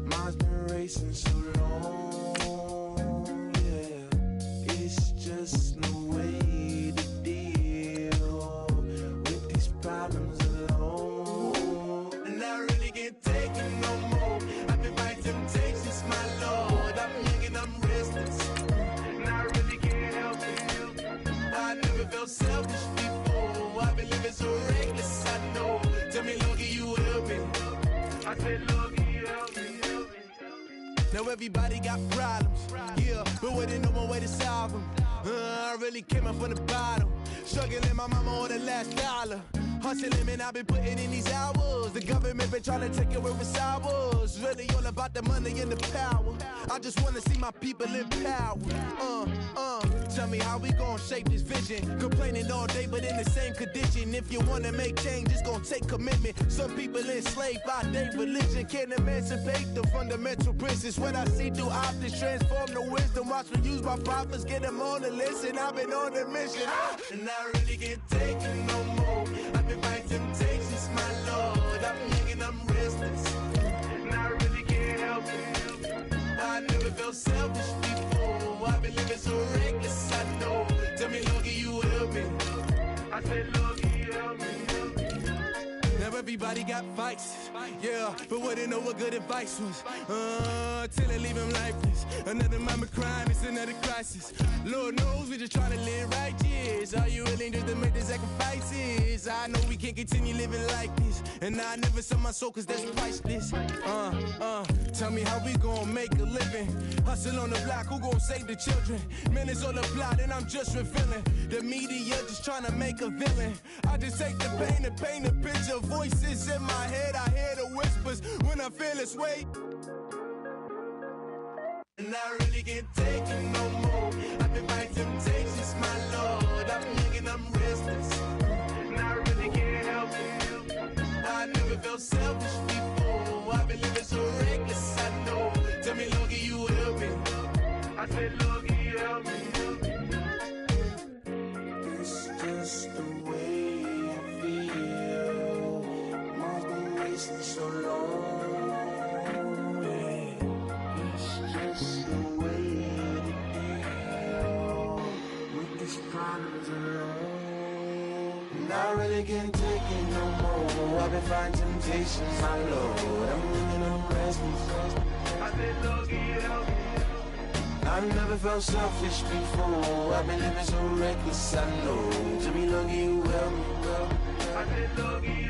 Mine's been racing so long, yeah. It's just no way to deal with these problems alone. And I really can't take it no more. I've been fighting temptations, my Lord. I'm young and I'm restless, and I really can't help it. I never felt selfish before. I've been living so reckless, I know. Tell me, Loki, you help me. I said, Loki, you help me. Now everybody got problems, yeah, but we didn't know one way to solve them. I really came up from the bottom, struggling my mama on the last dollar. Hustling, man, I've been putting in these hours. The government been trying to take away with ours. Really all about the money and the power. I just wanna see my people in power. Tell me how we gon' shape this vision. Complaining all day, but in the same condition. If you wanna make change, it's gon' take commitment. Some people enslaved by their religion. Can't emancipate the fundamental principles. What I see through optics transform the wisdom. Watch me use my prophets, get them on the listen. I've been on a mission, and I really can't take it no more. I've been fighting temptations, my Lord. I'm young and I'm restless, and I really can't help it. I never felt selfish before. I've been living so reckless, I know. Tell me, Loki, you help me. I said, Loki, you help me. now everybody got fights, yeah, but wouldn't know what good advice was. Till they leave them lifeless. Another mama crying, it's another crisis. Lord knows we just trying to live righteous. Are you willing just to make the sacrifices? I know we can't continue living like this, and I never sell my soul cause that's priceless. Tell me how we gon' make a living. Hustle on the block, who gon' save the children? Minutes on the plot and I'm just revealing. The media just trying to make a villain. I just take the pain and paint a picture. Voices in my head, I hear the whispers when I feel this way. And I really can't take it no more. I've been fighting temptations, my Lord. I'm young and I'm restless, and I really can't help it. I never felt selfish before. I've been living so reckless, I know. Tell me, Loki, you help me. I said, Loki, you help me. It's just the way I feel. Mine's been racing so long. I really can't take it no more. I've been fighting temptations, my Lord. I'm living on restless. I said, Loki, help me. I've never felt selfish before. I've been living so reckless, I know. To me, Loki, you help me. I said, Loki,